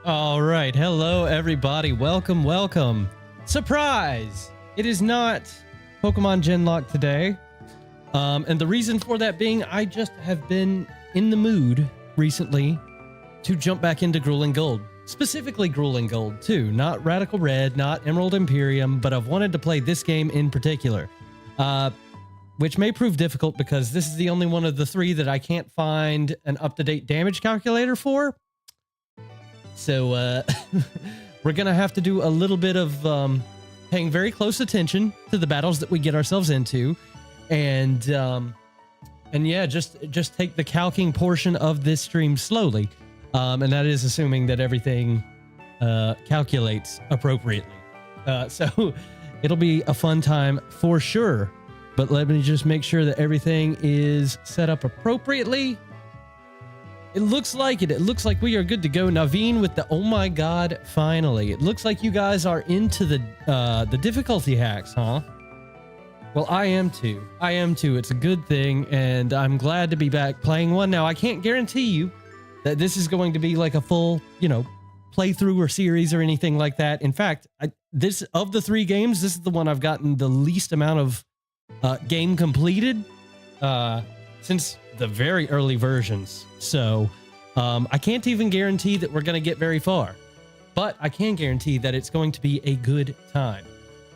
All right. Hello, everybody. Welcome, welcome. Surprise! It is not Pokemon Genlock today. And the reason for that being, I just have been in the mood recently to jump back into Grueling Gold. Specifically Grueling Gold, too. Not Radical Red, not Emerald Imperium, but I've wanted to play this game in particular. Which may prove difficult because this is the only one of the three that I can't find an up-to-date damage calculator for. So we're going to have to do a little bit of paying very close attention to the battles that we get ourselves into. And yeah, just take the calcing portion of this stream slowly. And that is assuming that everything calculates appropriately. So it'll be a fun time for sure. But let me just make sure that everything is set up appropriately. It looks like it. It looks like we are good to go. Naveen with the, oh my God, finally. It looks like you guys are into the difficulty hacks, huh? Well, I am too. I am too. It's a good thing, and I'm glad to be back playing one. Now, I can't guarantee you that this is going to be like a full, playthrough or series or anything like that. In fact, this of the three games, this is the one I've gotten the least amount of game completed since the very early versions. So I can't even guarantee that we're going to get very far, but I can guarantee that it's going to be a good time.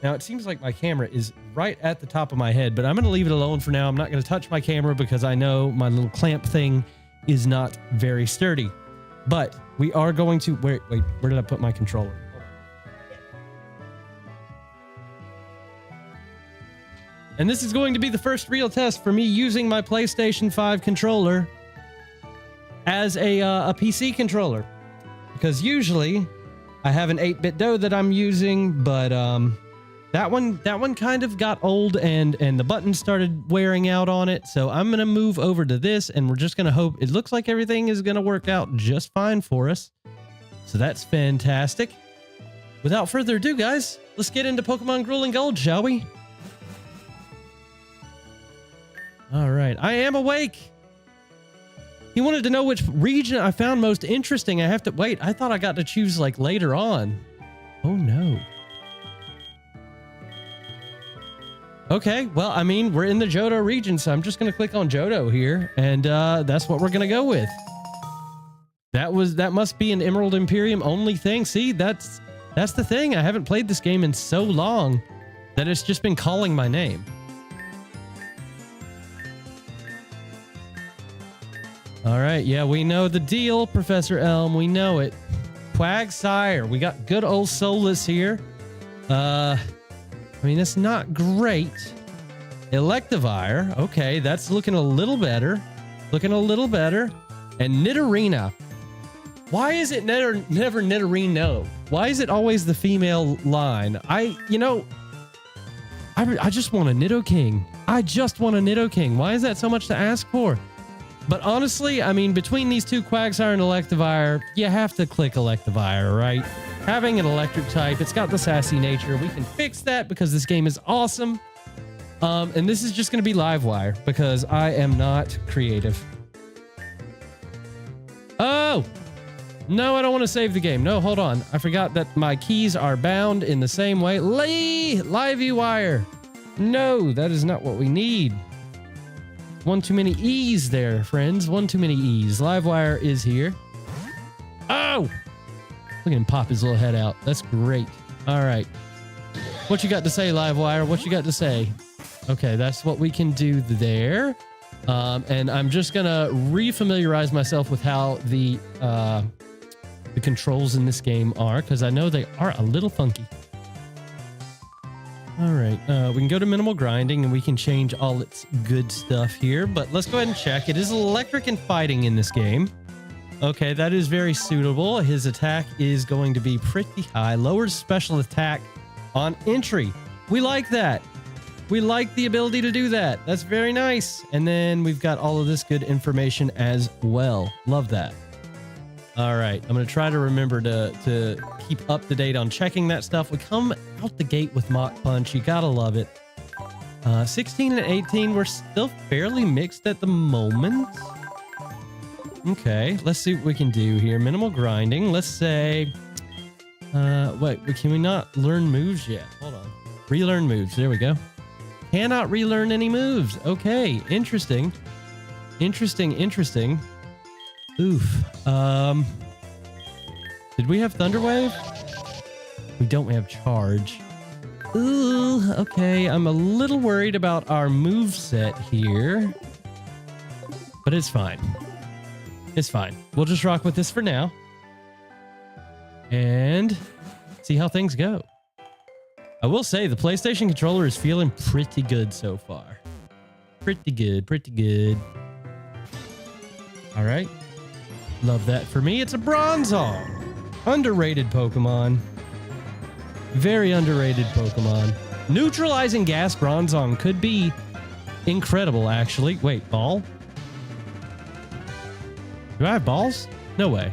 Now, it seems like my camera is right at the top of my head, but I'm going to leave it alone for now. I'm not going to touch my camera because I know my little clamp thing is not very sturdy, but we are going to wait, where did I put my controller? And this is going to be the first real test for me using my PlayStation 5 controller as a PC controller. Because usually I have an 8-bit DOE that I'm using, but that one kind of got old and the buttons started wearing out on it. So I'm going to move over to this, and we're just going to hope it looks like everything is going to work out just fine for us. So that's fantastic. Without further ado, guys, let's get into Pokemon Grueling Gold, shall we? All right, I am awake. He wanted to know which region I found most interesting. I have to wait. I thought I got to choose like later on. Oh no. Okay, well, I mean, we're in the Johto region, so I'm just going to click on Johto here, and that's what we're going to go with. That must be an Emerald Imperium only thing. See, that's the thing. I haven't played this game in so long that it's just been calling my name. All right, yeah, we know the deal, Professor Elm. We know it. Quagsire. We got good old Solus here. I mean, it's not great. Electivire. Okay, that's looking a little better. Looking a little better. And Nidorina. Why is it never Nidorino? Why is it always the female line? I just want a Nidoking. I just want a Nidoking. Why is that so much to ask for? But honestly, I mean, between these two, Quagsire and Electivire, you have to click Electivire, right? Having an electric type, it's got the sassy nature. We can fix that because this game is awesome. And this is just going to be Livewire because I am not creative. Oh! No, I don't want to save the game. No, hold on. I forgot that my keys are bound in the same way. Livewire! No, that is not what we need. One too many E's there, friends. One too many E's. Livewire is here. Oh! Look at him pop his little head out. That's great. All right. What you got to say, Livewire? What you got to say? Okay, that's what we can do there. And I'm just going to re-familiarize myself with how the controls in this game are, because I know they are a little funky. All right, we can go to minimal grinding and we can change all its good stuff here, but let's go ahead and check. It is electric and fighting in this game. Okay, that is very suitable. His attack is going to be pretty high. Lowers special attack on entry. We like that. We like the ability to do that. That's very nice. And then we've got all of this good information as well. Love that. All right, I'm going to try to remember to keep up to date on checking that stuff. We come out the gate with Mach Punch. You got to love it. 16 and 18, we're still fairly mixed at the moment. Okay, let's see what we can do here. Minimal grinding. Let's say, wait, can we not learn moves yet? Hold on. Relearn moves. There we go. Cannot relearn any moves. Okay, interesting. Interesting. Oof. Did we have Thunder Wave? We don't have Charge. Ooh, okay. I'm a little worried about our move set here. But it's fine. It's fine. We'll just rock with this for now. And see how things go. I will say the PlayStation controller is feeling pretty good so far. Pretty good. All right. Love that. For me, it's a Bronzong. Underrated Pokemon. Very underrated Pokemon. Neutralizing Gas Bronzong could be incredible, actually. Wait, ball? Do I have balls? No way.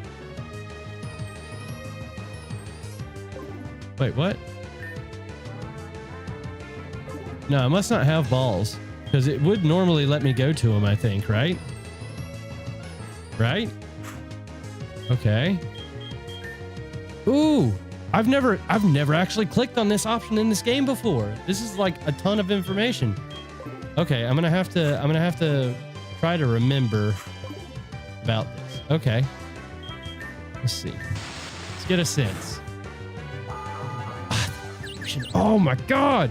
Wait, what? No, I must not have balls. Because it would normally let me go to him, I think, right? Right? Okay. Ooh! I've never actually clicked on this option in this game before. This is like a ton of information. Okay, I'm gonna have to try to remember about this. Okay. Let's see. Let's get a sense. Oh my god!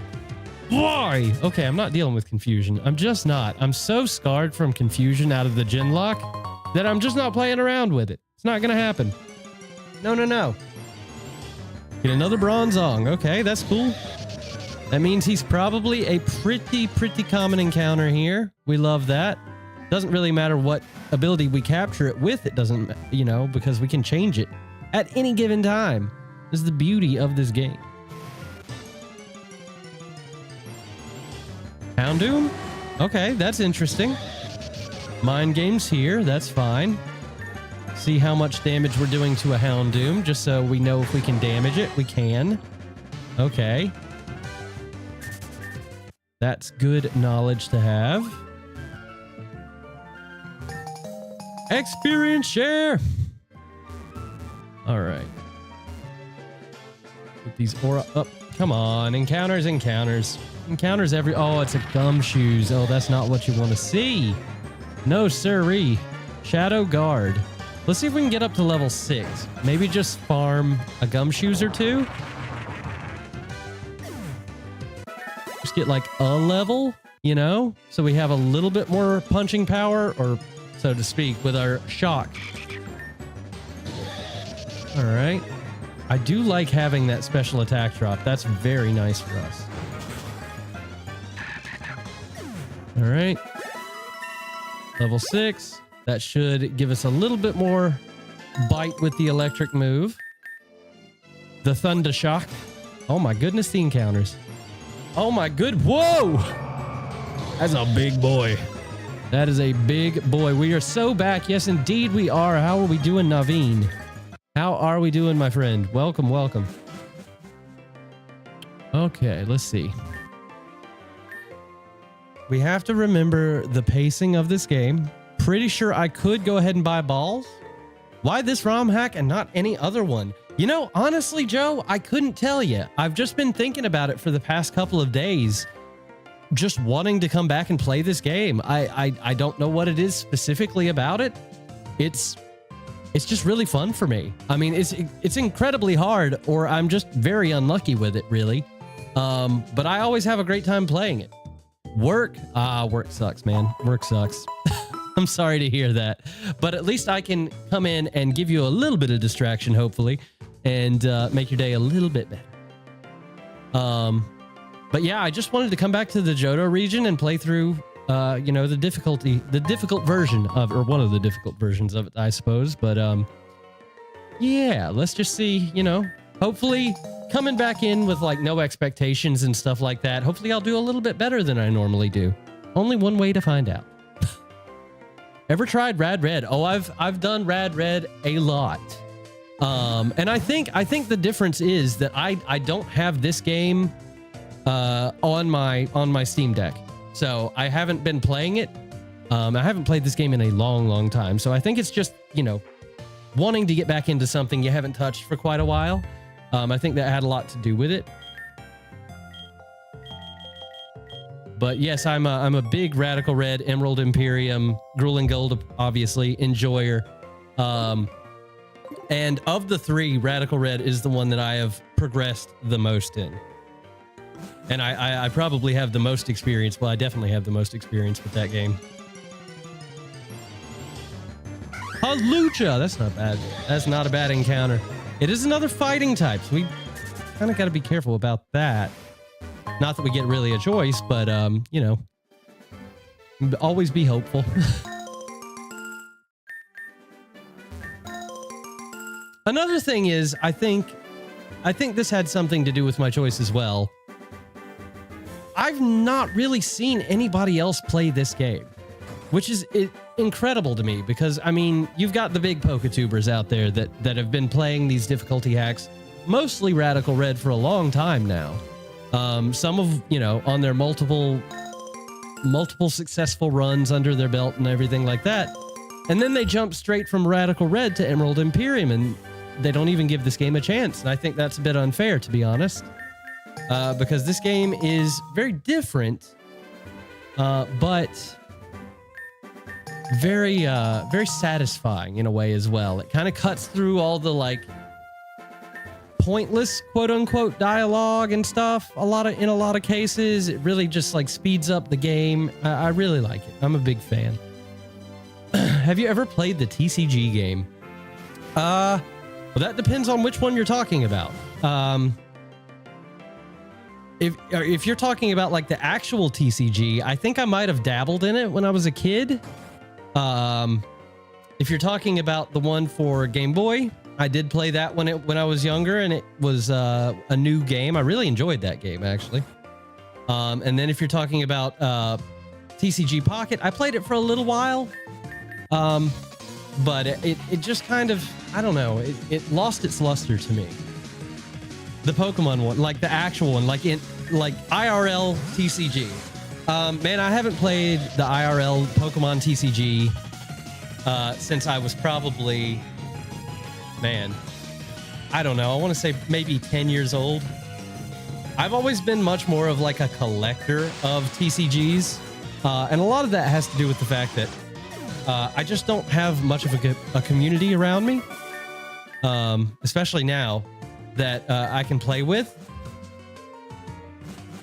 Why? Okay, I'm not dealing with confusion. I'm just not. I'm so scarred from confusion out of the Genlock that I'm just not playing around with it. It's not gonna happen. No. Get another Bronzong. Okay, that's cool. That means he's probably a pretty common encounter here. We love that. Doesn't really matter what ability we capture it with. It doesn't, you know, because we can change it at any given time. This is the beauty of this game. Houndoom? Okay, that's interesting. Mind games here. That's fine. See how much damage we're doing to a Houndoom, just so we know if we can damage it. We can. Okay. That's good knowledge to have. Experience share! Alright. Put these aura up. Come on. Encounters. Encounters every... Oh, it's a Gumshoes. Oh, that's not what you want to see. No, sirree. Shadow Guard. Let's see if we can get up to level 6. Maybe just farm a Gumshoes or two. Just get like a level, you know? So we have a little bit more punching power, or so to speak, with our shock. All right. I do like having that special attack drop. That's very nice for us. All right. Level 6. That should give us a little bit more bite with the electric move. The Thunder Shock. Oh my goodness, the encounters. Oh my good. Whoa! That's a big boy. That is a big boy. We are so back. Yes, indeed we are. How are we doing, Naveen? How are we doing, my friend? Welcome, welcome. Okay, let's see. We have to remember the pacing of this game. Pretty sure I could go ahead and buy balls. Why this ROM hack and not any other one? You know, honestly, Joe, I couldn't tell you. I've just been thinking about it for the past couple of days, just wanting to come back and play this game. I don't know what it is specifically about it. It's just really fun for me. I mean, it's incredibly hard, or I'm just very unlucky with it, really. But I always have a great time playing it. Work sucks, man. Work sucks. I'm sorry to hear that, but at least I can come in and give you a little bit of distraction, hopefully, and make your day a little bit better. But yeah, I just wanted to come back to the Johto region and play through, you know, the difficult version of, or one of the difficult versions of it, I suppose. But yeah, let's just see, you know, hopefully coming back in with like no expectations and stuff like that. Hopefully I'll do a little bit better than I normally do. Only one way to find out. Ever tried Rad Red? Oh, I've done Rad Red a lot. And I think the difference is that I don't have this game on my Steam Deck. So I haven't been playing it. I haven't played this game in a long time, so I think it's just, you know, wanting to get back into something you haven't touched for quite a while. I think that had a lot to do with it. But yes, I'm a big Radical Red, Emerald Imperium, Grueling Gold, obviously, enjoyer. And of the three, Radical Red is the one that I have progressed the most in. And I probably have the most experience. Well, I definitely have the most experience with that game. Halucha! That's not bad. That's not a bad encounter. It is another fighting type, so we kind of got to be careful about that. Not that we get really a choice, but, you know, always be hopeful. Another thing is, I think this had something to do with my choice as well. I've not really seen anybody else play this game, which is incredible to me because, I mean, you've got the big Poketubers out there that have been playing these difficulty hacks, mostly Radical Red, for a long time now. Some of, you know, on their multiple successful runs under their belt and everything like that. And then they jump straight from Radical Red to Emerald Imperium and they don't even give this game a chance. And I think that's a bit unfair, to be honest, because this game is very different, but very satisfying in a way as well. It kind of cuts through all the like pointless quote unquote dialogue and stuff. In a lot of cases, it really just like speeds up the game. I really like it. I'm a big fan. Have you ever played the TCG game? Well, that depends on which one you're talking about. If you're talking about like the actual TCG, I think I might have dabbled in it when I was a kid. If you're talking about the one for Game Boy, I did play that when I was younger, and it was a new game. I really enjoyed that game, actually. And then if you're talking about TCG Pocket, I played it for a little while, but it just kind of, I don't know, it lost its luster to me. The Pokemon one, like the actual one, like IRL TCG. Man, I haven't played the IRL Pokemon TCG since I was probably, man, I don't know. I want to say maybe 10 years old. I've always been much more of like a collector of TCGs. And a lot of that has to do with the fact that I just don't have much of a community around me. Especially now that I can play with.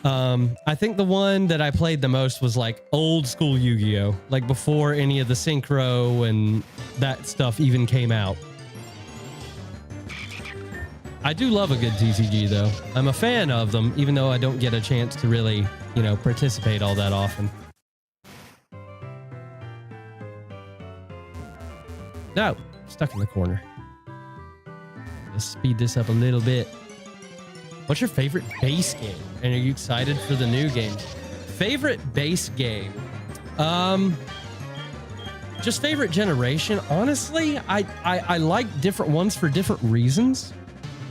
I think the one that I played the most was like old school Yu-Gi-Oh! Like before any of the synchro and that stuff even came out. I do love a good TCG though. I'm a fan of them, even though I don't get a chance to really, you know, participate all that often. No, stuck in the corner. Let's speed this up a little bit. What's your favorite base game? And are you excited for the new game? Favorite base game? Just favorite generation. Honestly, I like different ones for different reasons.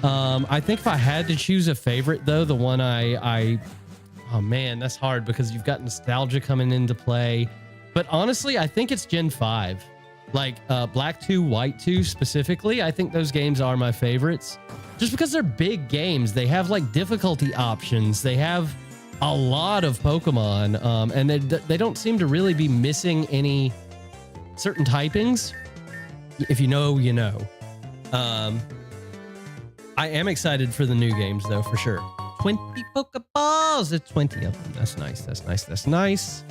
I think if I had to choose a favorite though, the one oh man, that's hard because you've got nostalgia coming into play. But honestly, I think it's Gen 5. Like Black 2, White 2 specifically. I think those games are my favorites. Just because they're big games. They have like difficulty options. They have a lot of Pokemon. And they don't seem to really be missing any certain typings. If you know, you know. I am excited for the new games though, for sure. 20 Pokeballs. It's 20 of them. That's nice. That's nice. That's nice.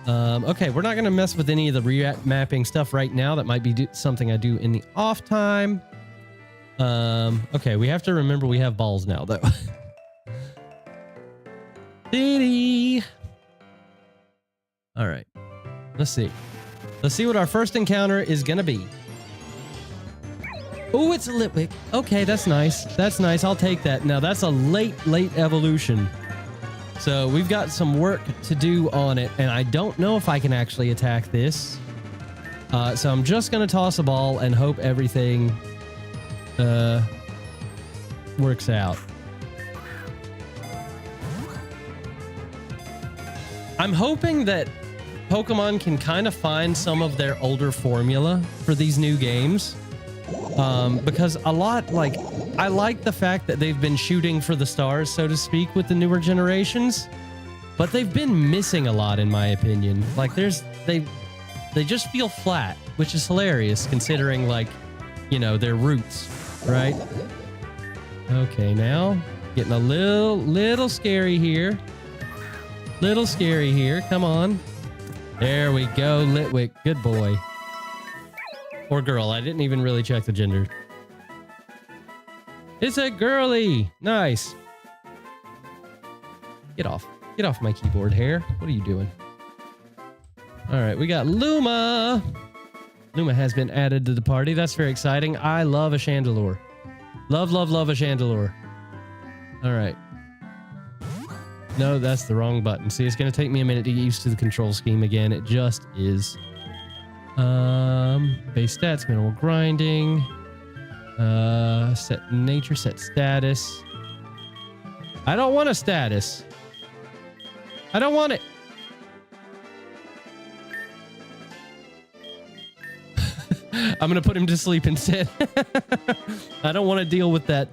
Okay, we're not going to mess with any of the remapping stuff right now. That might be something I do in the off time. Okay, we have to remember we have balls now, though. Diddy. All right, let's see. Let's see what our first encounter is going to be. Oh, it's a Litwick. Okay, that's nice. That's nice. I'll take that. Now, that's a late evolution. So we've got some work to do on it, and I don't know if I can actually attack this. So I'm just going to toss a ball and hope everything works out. I'm hoping that Pokemon can kind of find some of their older formula for these new games. Because a lot, like, I like the fact that they've been shooting for the stars, so to speak, with the newer generations, but they've been missing a lot, in my opinion. Like, they just feel flat, which is hilarious considering, like, you know, their roots, right? Okay, now getting a little scary here. Little scary here. Come on. There we go, Litwick. Good boy. Or girl. I didn't even really check the gender. It's a girly. Nice. Get off. Get off my keyboard, hair. What are you doing? All right, we got Luma. Luma has been added to the party. That's very exciting. I love a Chandelure. Love, love, love a Chandelure. All right. No, that's the wrong button. See, it's going to take me a minute to get used to the control scheme again. It just is. Base stats, minimal grinding. Set nature, set status. I don't want a status. I don't want it. I'm going to put him to sleep instead. I don't want to deal with that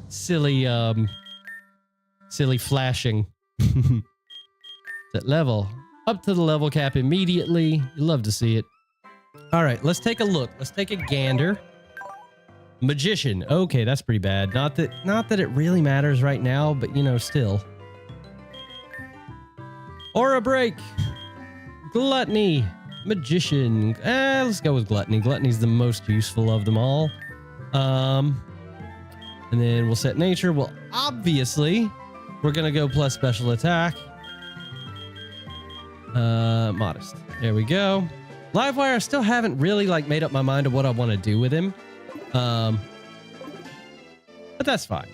silly, silly flashing. That level. Up to the level cap immediately. You love to see it. All right, let's take a look. Let's take a gander. Magician. Okay, that's pretty bad. Not that it really matters right now, but you know, still. Aura break. Gluttony. Magician. Let's go with Gluttony. Gluttony's the most useful of them all. And then we'll set nature. Well, obviously, we're gonna go plus special attack. Modest. There we go. Livewire, I still haven't really like made up my mind of what I want to do with him. But that's fine.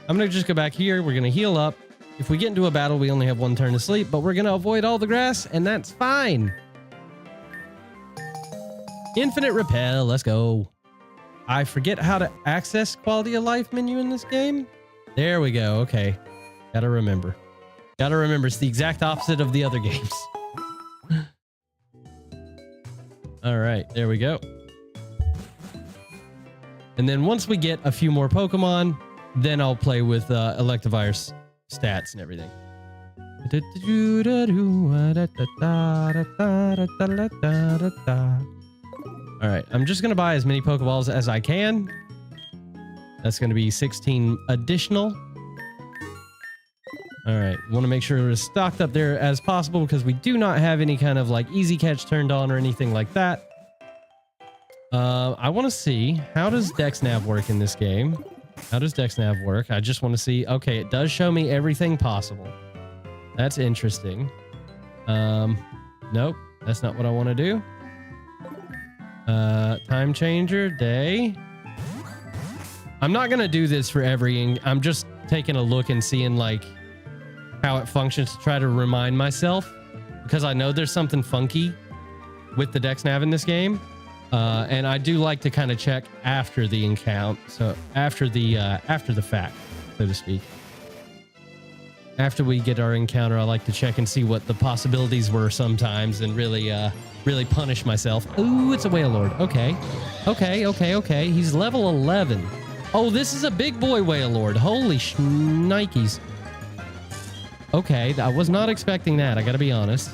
I'm gonna just go back here. We're gonna heal up. If we get into a battle, we only have one turn to sleep, but we're gonna avoid all the grass, and that's fine. Infinite repel. Let's go. I forget how to access quality of life menu in this game. There we go. Okay. Gotta remember. Gotta remember. It's the exact opposite of the other games. All right. There we go. And then once we get a few more Pokemon, then I'll play with Electivire's stats and everything. All right, I'm just going to buy as many Pokeballs as I can. That's going to be 16 additional. All right, want to make sure we're stocked up there as possible because we do not have any kind of like easy catch turned on or anything like that. I want to see, how does DexNav work in this game? How does DexNav work? I just want to see. Okay, it does show me everything possible. That's interesting. Nope, that's not what I want to do. Time changer, day. I'm not gonna do this for every. I'm just taking a look and seeing like how it functions to try to remind myself, because I know there's something funky with the DexNav in this game. And I do like to kind of check after the encounter, so after the fact, so to speak. After we get our encounter, I like to check and see what the possibilities were sometimes, and really punish myself. Ooh, it's a Wailord. Okay. He's level 11. Oh, this is a big boy Wailord. Holy shnikes. Okay, I was not expecting that. I gotta be honest.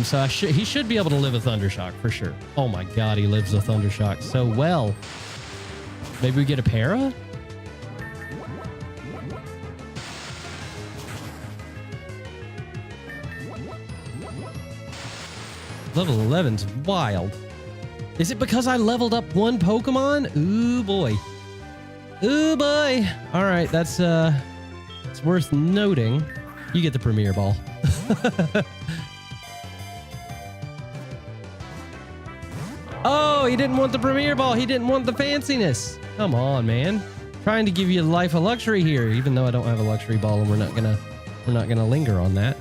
So he should be able to live a Thundershock for sure. Oh my god, he lives a Thundershock so well. Maybe we get a para? Level 11's wild. Is it because I leveled up one Pokemon? Ooh boy. Ooh boy. All right, that's it's worth noting. You get the Premier Ball. Oh, he didn't want the Premier Ball. He didn't want the fanciness. Come on, man. Trying to give you life of luxury here, even though I don't have a luxury ball, and we're not gonna linger on that.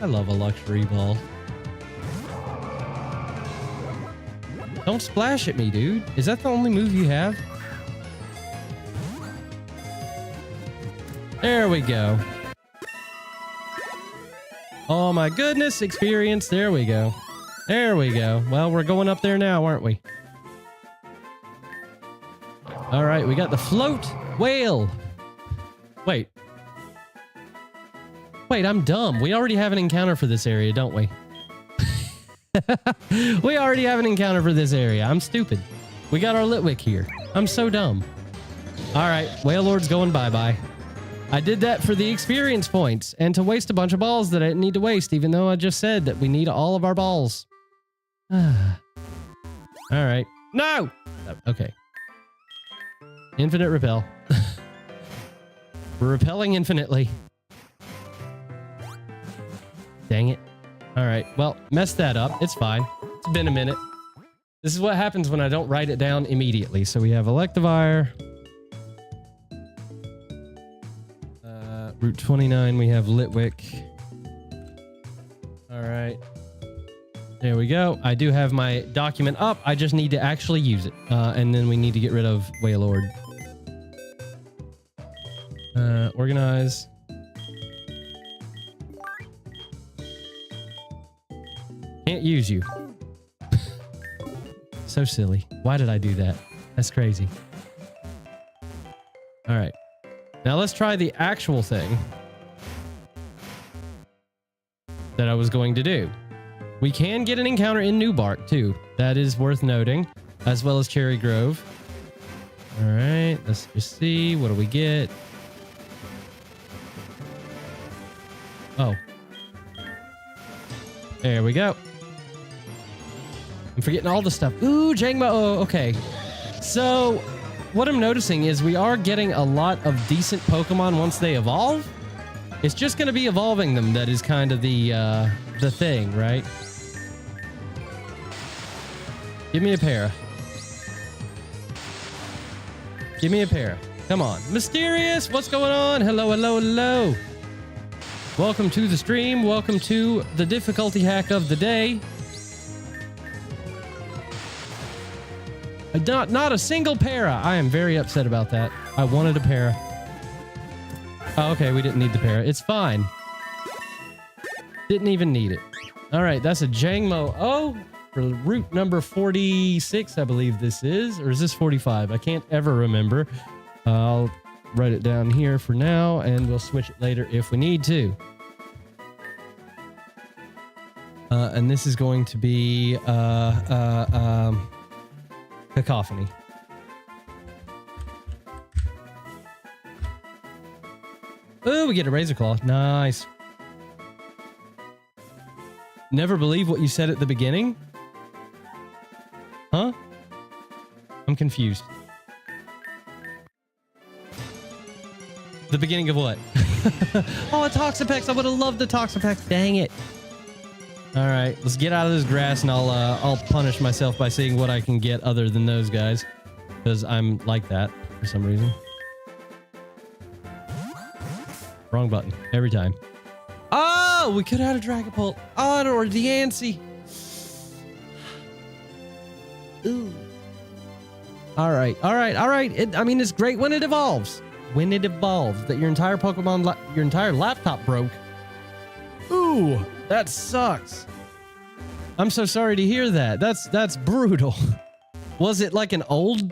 I love a luxury ball. Don't splash at me, dude. Is that the only move you have? There we go. Oh my goodness, experience. There we go. There we go. Well, we're going up there now, aren't we? All right, we got the float whale. Wait. Wait, I'm dumb. We already have an encounter for this area, don't we? We already have an encounter for this area. I'm stupid. We got our Litwick here. I'm so dumb. All right, Whale Lord's going bye-bye. I did that for the experience points and to waste a bunch of balls that I didn't need to waste, even though I just said that we need all of our balls. All right. No! Okay. Infinite repel. We're repelling infinitely. Dang it. All right. Well, messed that up. It's fine. It's been a minute. This is what happens when I don't write it down immediately. So we have Electivire. Route 29, we have Litwick. All right. There we go. I do have my document up. I just need to actually use it. And then we need to get rid of Wailord. Organize. Can't use you. So silly. Why did I do that? That's crazy. All right. Now let's try the actual thing that I was going to do. We can get an encounter in New Bark too. That is worth noting, as well as Cherry Grove. All right, let's just see. What do we get? Oh. There we go. I'm forgetting all the stuff. Ooh, Jangmo. Oh, okay. So what I'm noticing is we are getting a lot of decent Pokemon once they evolve. It's just going to be evolving them that is kind of the thing, right? Give me a para. Give me a para. Come on. Mysterious, what's going on? Hello, hello, hello. Welcome to the stream. Welcome to the difficulty hack of the day. Not a single para. I am very upset about that. I wanted a para. Oh, okay, we didn't need the para. It's fine. Didn't even need it. All right, that's a Jangmo. Oh, for route number 46, I believe this is. Or is this 45? I can't ever remember. I'll write it down here for now, and we'll switch it later if we need to. And this is going to be Cacophony. Oh, we get a Razor Claw. Nice. Never believe what you said at the beginning? Huh? I'm confused. The beginning of what? Oh, a Toxapex. I would have loved the Toxapex. Dang it. All right, let's get out of this grass, and I'll punish myself by seeing what I can get other than those guys, because I'm like that for some reason. Wrong button every time. Oh, we could have had a Dragapult. Oh, or Deancey. Ooh. All right, all right, all right. I mean, it's great when it evolves. When it evolves, that your entire Pokemon, your entire laptop broke. Ooh, that sucks. I'm so sorry to hear that. That's brutal. Was it like an old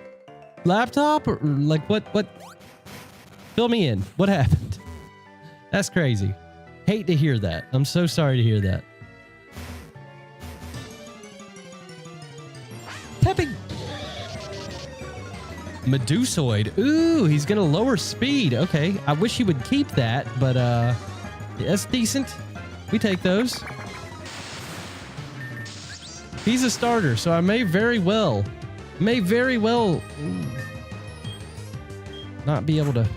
laptop or like what? Fill me in. What happened? That's crazy. Hate to hear that. I'm so sorry to hear that. Tapping. Medusoid. Ooh, he's gonna lower speed. Okay, I wish he would keep that, but that's decent. We take those. He's a starter, so I may very well not be able to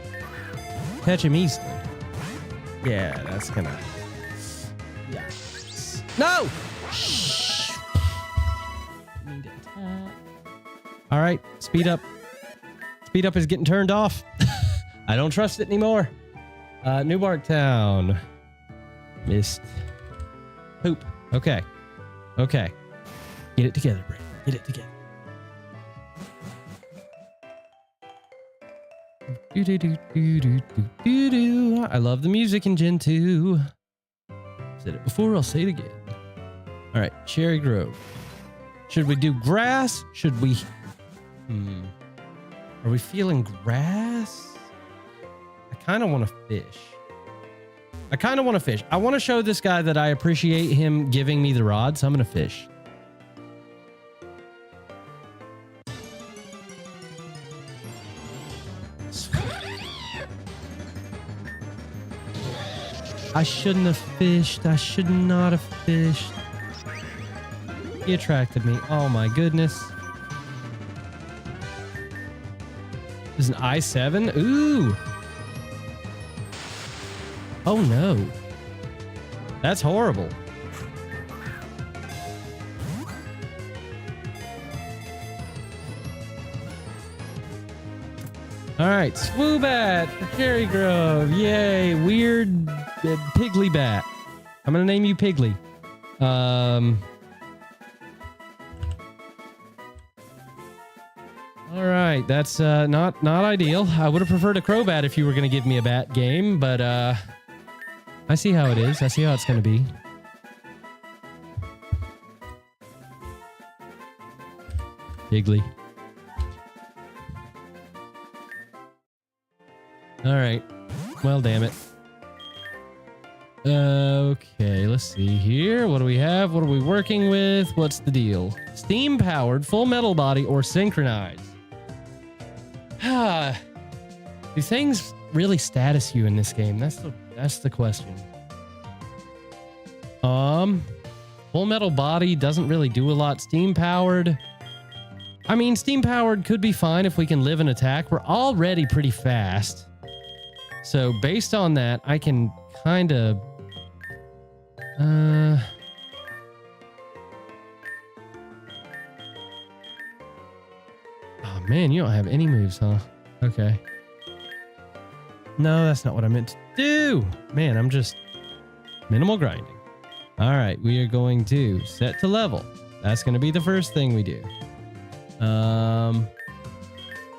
catch him easily. Yeah, that's gonna. Yeah. No. Shh. Need to attack. All right, speed up. Speed up is getting turned off. I don't trust it anymore. New Bark Town. Missed. Poop. Okay. Okay. Get it together, Brandon. Get it together. I love the music in Gen 2. Said it before, I'll say it again. All right, Cherry Grove. Should we do grass? Should we... Are we feeling grass? I kind of want to fish. I want to show this guy that I appreciate him giving me the rod, so I'm going to fish. I shouldn't have fished. I should not have fished. He attracted me. Oh my goodness. This is an I-7? Ooh. Oh no. That's horrible. All right, Swoobat for Cherry Grove. Yay, weird Piggly Bat. I'm gonna name you Piggly. All right, that's not ideal. I would have preferred a Crobat if you were gonna give me a bat game, but I see how it is. I see how it's gonna be. Piggly. All right. Well, damn it. Okay, let's see here. What do we have? What are we working with? What's the deal? Steam powered, full metal body, or synchronized? Do things really status you in this game? That's the question. Full metal body doesn't really do a lot. Steam powered. I mean, steam powered could be fine if we can live and attack. We're already pretty fast. So based on that, I can kind of... Oh man, you don't have any moves, huh? Okay. No, that's not what I meant to do. Man, I'm just minimal grinding. All right, we are going to set to level. That's going to be the first thing we do. And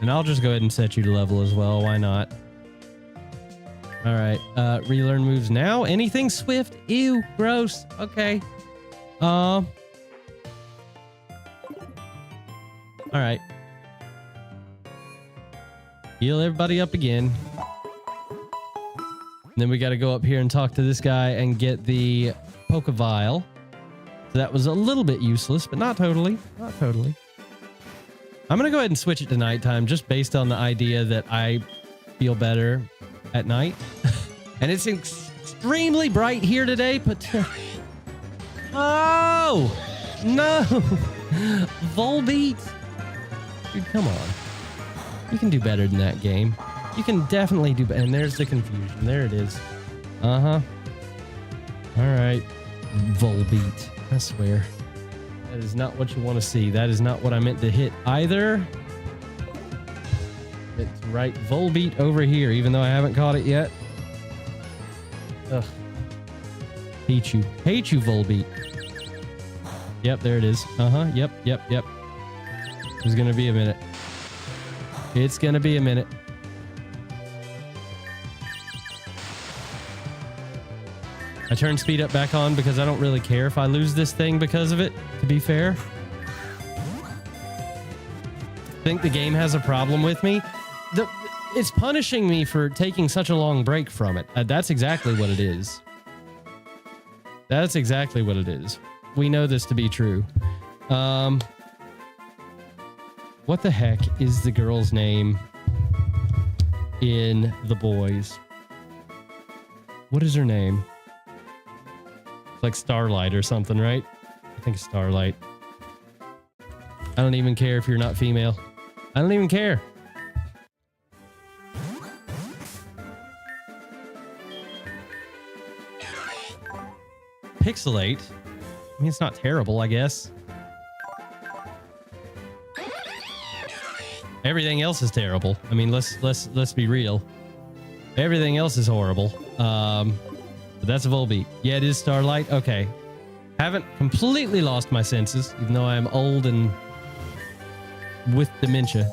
I'll just go ahead and set you to level as well. Why not? All right, relearn moves now. Anything swift? Ew, gross. Okay. All right. Heal everybody up again. And then we got to go up here and talk to this guy and get the Pokevile. So that was a little bit useless, but not totally. Not totally. I'm going to go ahead and switch it to nighttime just based on the idea that I feel better at night. And it's extremely bright here today, but... Oh! No! Volbeat? Dude, come on. You can do better than that game. You can definitely do better. And there's the confusion. There it is. Uh-huh. All right. Volbeat. I swear. That is not what you want to see. That is not what I meant to hit either. It's right Volbeat over here, even though I haven't caught it yet. Ugh. Hate you. Hate you, Volbeat. Yep, there it is. Uh-huh. Yep. It's gonna be a minute. It's gonna be a minute. I turned speed up back on because I don't really care if I lose this thing because of it, to be fair. I think the game has a problem with me. It's punishing me for taking such a long break from it. That's exactly what it is. That's exactly what it is. We know this to be true. What the heck is the girl's name in The Boys? What is her name? It's like Starlight or something, right? I think it's Starlight. I don't even care if you're not female. I don't even care. Pixelate. I mean, it's not terrible, I guess. Everything else is terrible. I mean, let's be real. Everything else is horrible. But that's a Volbeat. Yeah, it is Starlight. Okay. Haven't completely lost my senses, even though I'm old and with dementia.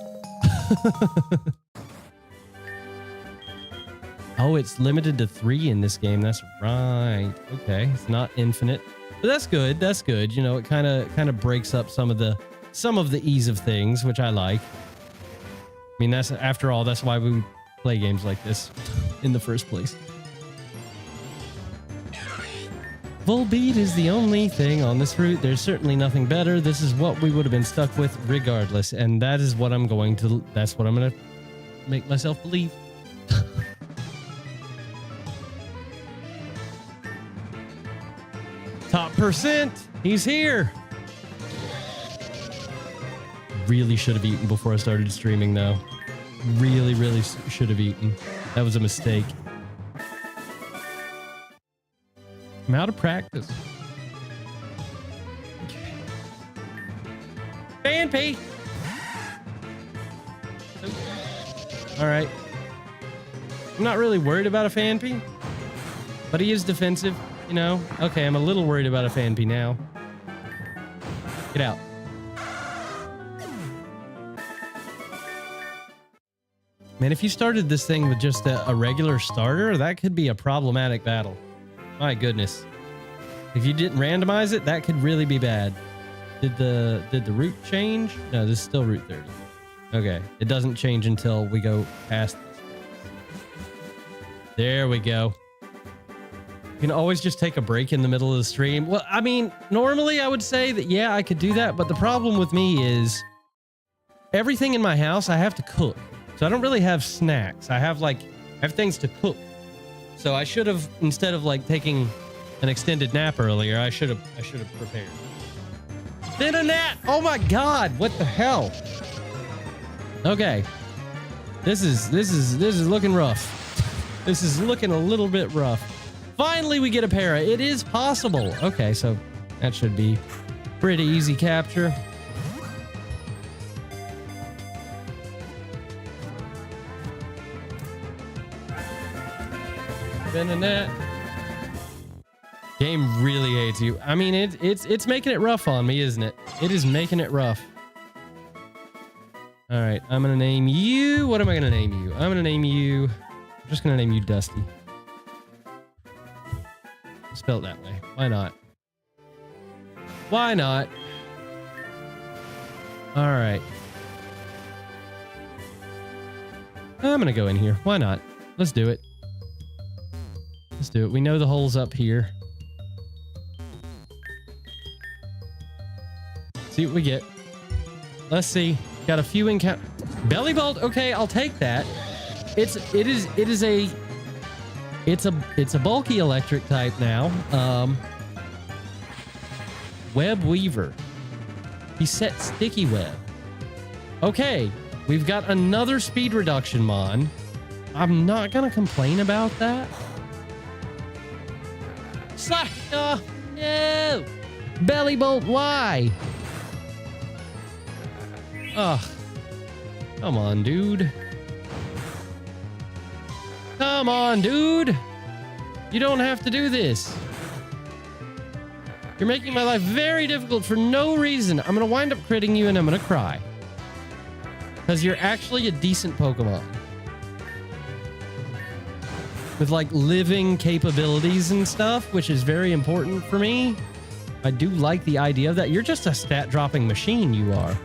Oh, it's limited to 3 in this game. That's right. Okay, it's not infinite, but that's good. That's good. You know, it kind of breaks up some of the ease of things, which I like. I mean, that's after all, that's why we play games like this in the first place. Volbeat is the only thing on this route. There's certainly nothing better. This is what we would have been stuck with regardless, and that is what I'm going to. That's what I'm going to make myself believe. Top percent. He's here. Really should have eaten before I started streaming, though. Really, really should have eaten. That was a mistake. I'm out of practice. Okay. Fanpy. All right. I'm not really worried about a Fanpy, but he is defensive, you know. Okay, I'm a little worried about a Fanpy now. Get out. Man, if you started this thing with just a regular starter, that could be a problematic battle. My goodness. If you didn't randomize it, that could really be bad. Did the route change? No, this is still Route 30. Okay. It doesn't change until we go past this. There we go. You can always just take a break in the middle of the stream. Well, I mean, normally I would say that, yeah, I could do that. But the problem with me is everything in my house, I have to cook. So I don't really have snacks. I have things to cook. So I should have, instead of like taking an extended nap earlier, I should have prepared. Then a nap. Oh my God. What the hell? Okay. This is looking rough. This is looking a little bit rough. Finally, we get a para. It is possible. Okay, so that should be pretty easy capture. Net. Game really hates you. I mean, it's making it rough on me, isn't it? It is making it rough. All right, I'm gonna name you. What am I gonna name you? I'm gonna name you. I'm just gonna name you Dusty. Spell it that way. Why not? Why not? All right. I'm gonna go in here. Why not? Let's do it. Let's do it. We know the hole's up here. See what we get. Let's see. Got a few encounter. Belly bolt. Okay, I'll take that. It's a bulky electric type now. Web Weaver. He set sticky web. Okay, we've got another speed reduction mod. I'm not gonna complain about that. Slash! Oh, no! Belly bolt, why? Ugh. Come on, dude. Come on, dude. You don't have to do this. You're making my life very difficult for no reason. I'm going to wind up critting you and I'm going to cry. Because you're actually a decent Pokemon. With like living capabilities and stuff, which is very important for me. I do like the idea of that. You're just a stat dropping machine, you are.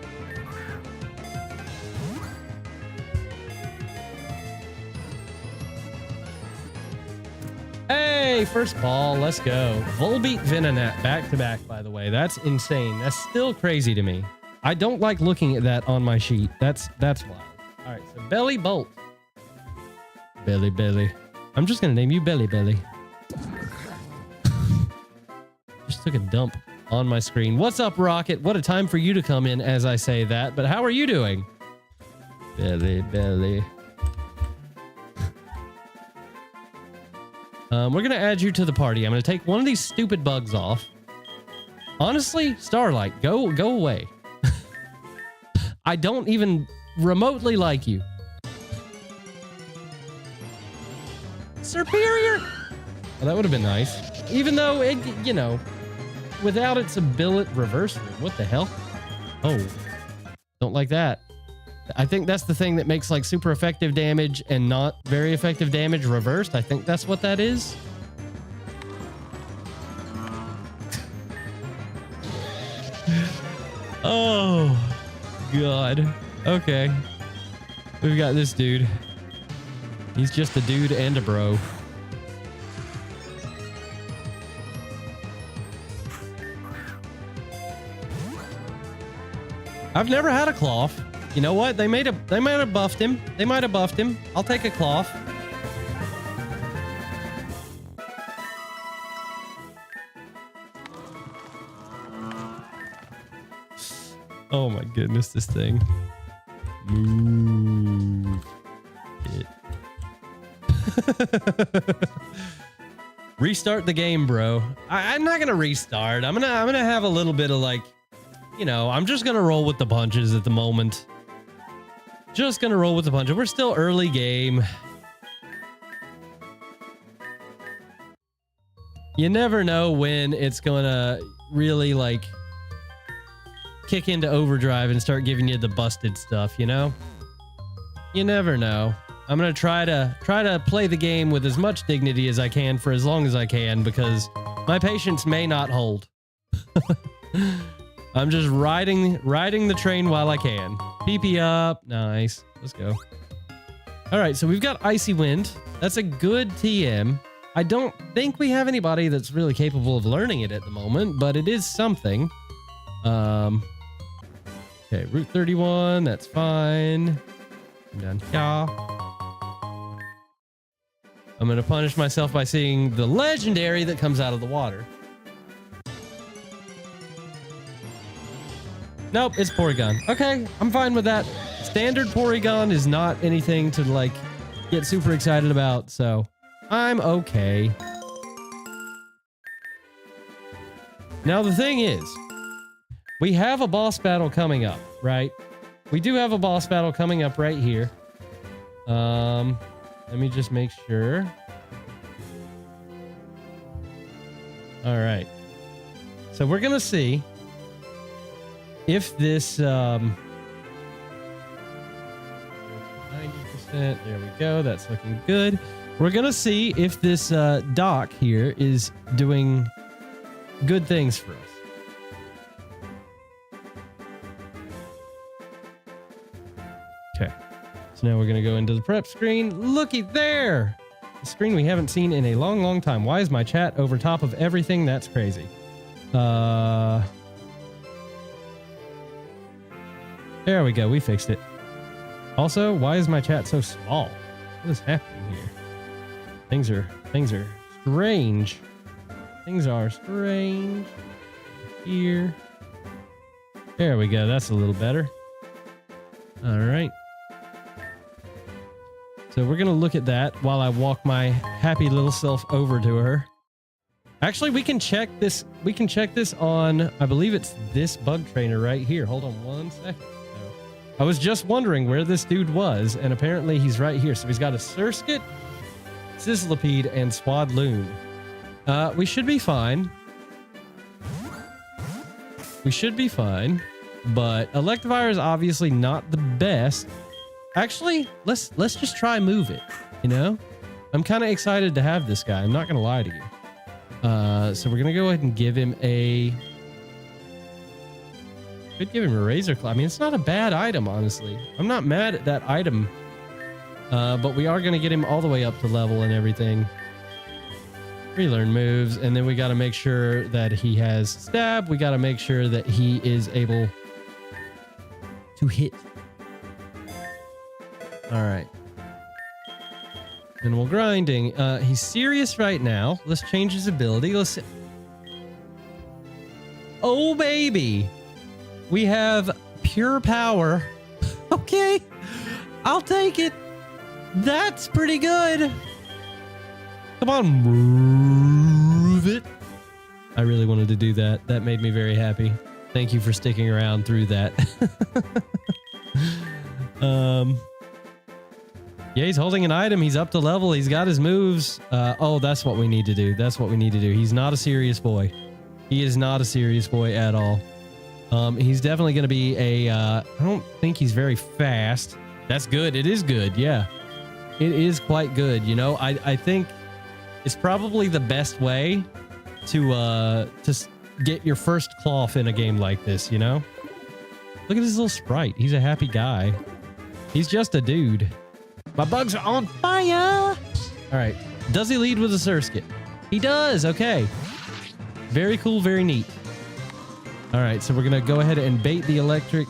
Hey, first ball, let's go. Volbeat Venonat back to back, by the way. That's insane. That's still crazy to me. I don't like looking at that on my sheet. That's wild. All right, so Belly Bolt. Belly. I'm just gonna name you Belly. Just took a dump on my screen. What's up, Rocket? What a time for you to come in as I say that. But how are you doing? Belly. We're gonna add you to the party. I'm gonna take one of these stupid bugs off. Honestly, Starlight, go away. I don't even remotely like you. Superior. Oh, that would have been nice. Even though it, you know, without its ability, reverse room. What the hell? Oh, don't like that. I think that's the thing that makes like super effective damage and not very effective damage reversed. I think that's what that is. Oh, God. Okay. We've got this dude. He's just a dude and a bro. I've never had a cloth. You know what? They might have buffed him. They might have buffed him. I'll take a cloth. Oh my goodness, this thing. Move it. Restart the game, bro. I'm not gonna restart. I'm gonna have a little bit of like, you know, I'm just gonna roll with the punches at the moment. Just gonna roll with the punches. We're still early game. You never know when it's gonna really like kick into overdrive and start giving you the busted stuff, you know? You never know. I'm gonna try to play the game with as much dignity as I can for as long as I can, because my patience may not hold. I'm just riding the train while I can. PP up. Nice. Let's go. All right, so we've got Icy Wind. That's a good TM. I don't think we have anybody that's really capable of learning it at the moment, but it is something. Okay, Route 31, that's fine. I'm down here. I'm gonna punish myself by seeing the legendary that comes out of the water. Nope, it's Porygon. Okay, I'm fine with that. Standard Porygon is not anything to like get super excited about, so I'm okay. Now the thing is, we have a boss battle coming up, right? We do have a boss battle coming up right here. Let me just make sure. All right. So we're gonna see if this 90%, there we go, that's looking good. We're gonna see if this dock here is doing good things for us. Okay, so now we're gonna go into the prep screen. Looky there, the screen we haven't seen in a long time. Why is my chat over top of everything? That's crazy. There we go. We fixed it. Also, why is my chat so small? What is happening here? Things are strange. Things are strange. Here. There we go. That's a little better. All right. So we're going to look at that while I walk my happy little self over to her. Actually, we can check this. We can check this on, I believe it's this bug trainer right here. Hold on one second. I was just wondering where this dude was, and apparently he's right here. So he's got a Surskit, Sizzlipede, and Swadloon. We should be fine. We should be fine, but Electivire is obviously not the best. Actually, let's just try move it, you know? I'm kind of excited to have this guy. I'm not going to lie to you. So we're going to go ahead and give him a... Could give him a Razor Claw. I mean, it's not a bad item, honestly. I'm not mad at that item. But we are going to get him all the way up to level and everything. Relearn moves. And then we got to make sure that he has stab. We got to make sure that he is able to hit. All right. And we're grinding. He's serious right now. Let's change his ability. Let's see. Oh, baby. We have pure power. Okay. I'll take it. That's pretty good. Come on, move it. I really wanted to do that. That made me very happy. Thank you for sticking around through that. Yeah, he's holding an item. He's up to level. He's got his moves. Oh, that's what we need to do. That's what we need to do. He's not a serious boy. He is not a serious boy at all. He's definitely going to be a, I don't think he's very fast. That's good. It is good. Yeah, it is quite good. You know, I think it's probably the best way to get your first cloth in a game like this, you know? Look at his little sprite. He's a happy guy. He's just a dude. My bugs are on fire. All right. Does he lead with a Surskit? He does. Okay. Very cool. Very neat. All right. So we're going to go ahead and bait the electric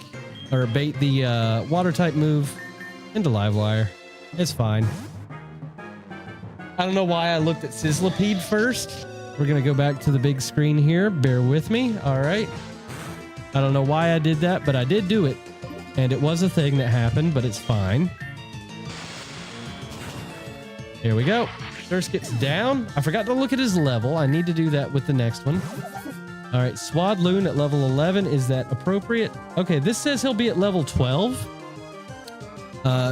or bait the water type move into Livewire. It's fine. I don't know why I looked at Sizzlipede first. We're going to go back to the big screen here. Bear with me. All right. I don't know why I did that, but I did do it. And it was a thing that happened, but it's fine. Here we go. Surskit's down. I forgot to look at his level. I need to do that with the next one. All right. Swadloon at level 11. Is that appropriate? Okay. This says he'll be at level 12.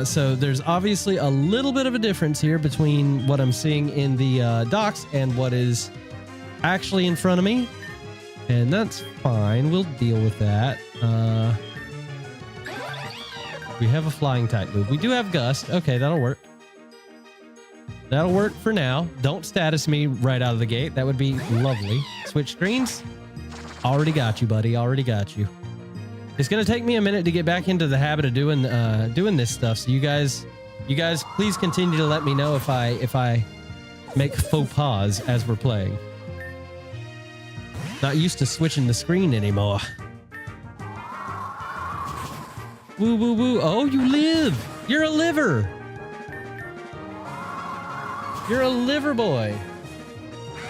So there's obviously a little bit of a difference here between what I'm seeing in the docs and what is actually in front of me. And that's fine. We'll deal with that. We have a flying type move. We do have Gust. Okay, that'll work. That'll work for now. Don't status me right out of the gate. That would be lovely. Switch screens. Already got you, buddy. Already got you. It's gonna take me a minute to get back into the habit of doing this stuff. So you guys, please continue to let me know if I make faux pas as we're playing. Not used to switching the screen anymore. Woo woo woo! Oh, you live. You're a liver. You're a liver boy.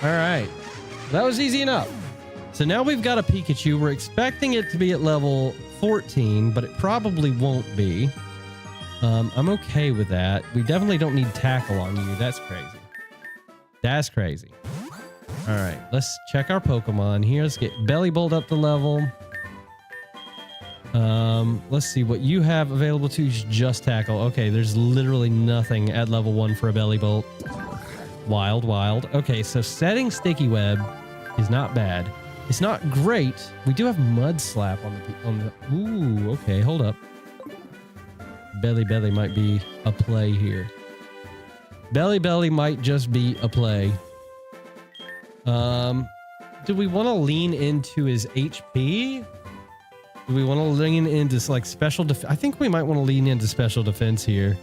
All right, that was easy enough. So now we've got a Pikachu. We're expecting it to be at level 14, but it probably won't be. I'm okay with that. We definitely don't need tackle on you. That's crazy. That's crazy. All right, let's check our Pokemon here. Let's get Bellybolt up to level. Let's see what you have available to just tackle. Okay, there's literally nothing at level 1 for a Bellybolt. Wild, wild. Okay, so setting Sticky Web is not bad. It's not great. We do have Mud Slap on the. Ooh, okay, hold up. Belly might be a play here. Belly might just be a play. Do we want to lean into his HP? Do we want to lean into like special defense? I think we might want to lean into special defense here.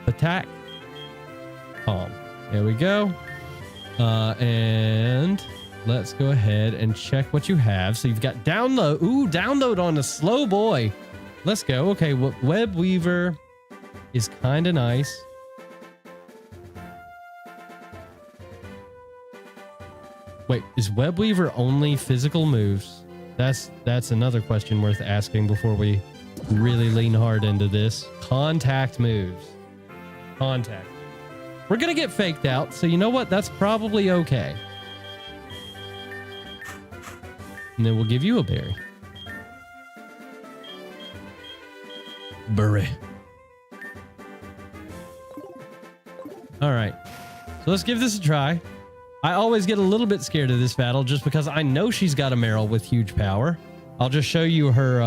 Attack. Calm. There we go. And let's go ahead and check what you have. So you've got download. Ooh, download on a slow boy. Let's go. Okay, Web Weaver is kind of nice. Wait, is Web Weaver only physical moves? That's another question worth asking before we really lean hard into this. Contact moves. Contact. We're going to get faked out, so you know what? That's probably okay. And then we'll give you a berry. Berry. All right. So let's give this a try. I always get a little bit scared of this battle just because I know she's got a Meryl with huge power. I'll just show you her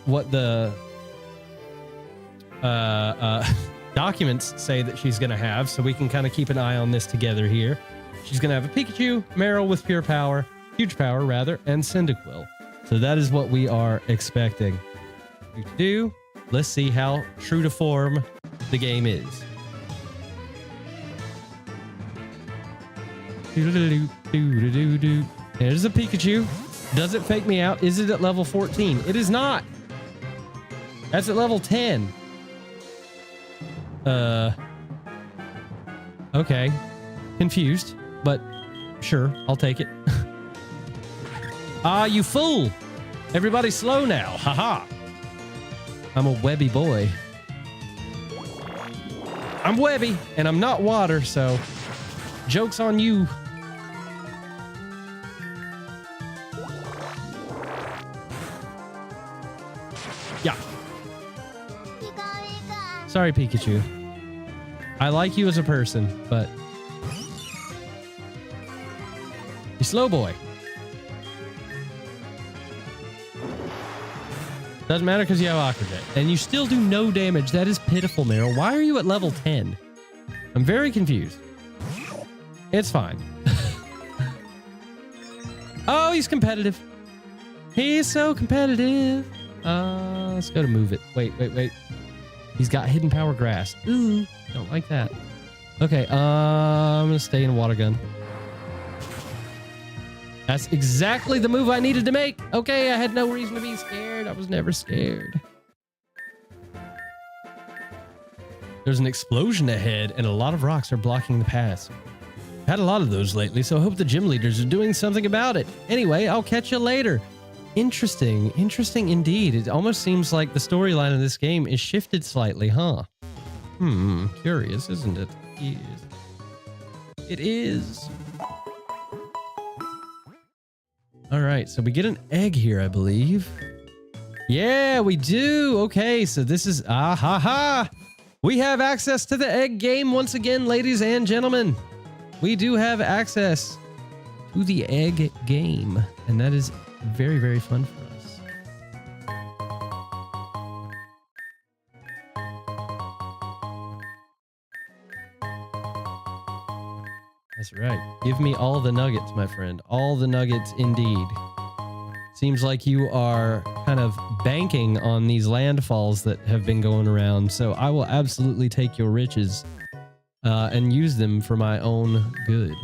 what the documents say that she's going to have, so we can kind of keep an eye on this together here. She's going to have a Pikachu, Meryl with pure power, huge power rather, and Cyndaquil. So that is what we are expecting. Let's see how true to form the game is. There's a Pikachu. Does it fake me out? Is it at level 14? It is not. That's at level 10. Okay. Confused, but sure, I'll take it. Ah, you fool. Everybody slow now. Haha. I'm a webby boy. I'm webby, and I'm not water, so joke's on you. Yeah. Sorry, Pikachu. I like you as a person, but slow boy. Doesn't matter because you have Aqua Jet. And you still do no damage. That is pitiful, Meryl. Why are you at level 10? I'm very confused. It's fine. Oh, he's competitive. He's so competitive. Let's go to move it. Wait. He's got hidden power grass. Ooh, don't like that. Okay, I'm gonna stay in water gun. That's exactly the move I needed to make. Okay, I had no reason to be scared. I was never scared. There's an explosion ahead and a lot of rocks are blocking the path. Had a lot of those lately, so I hope the gym leaders are doing something about it. Anyway, I'll catch you later. Interesting indeed. It almost seems like the storyline of this game is shifted slightly, huh? Curious, isn't it? It is. All right, so we get an egg here, I believe. Yeah, we do. Okay, so this is we have access to the egg game once again, ladies and gentlemen. We do have access to the egg game, and that is very, very fun for us. That's right. Give me all the nuggets, my friend. All the nuggets indeed. Seems like you are kind of banking on these landfalls that have been going around, so I will absolutely take your riches and use them for my own good.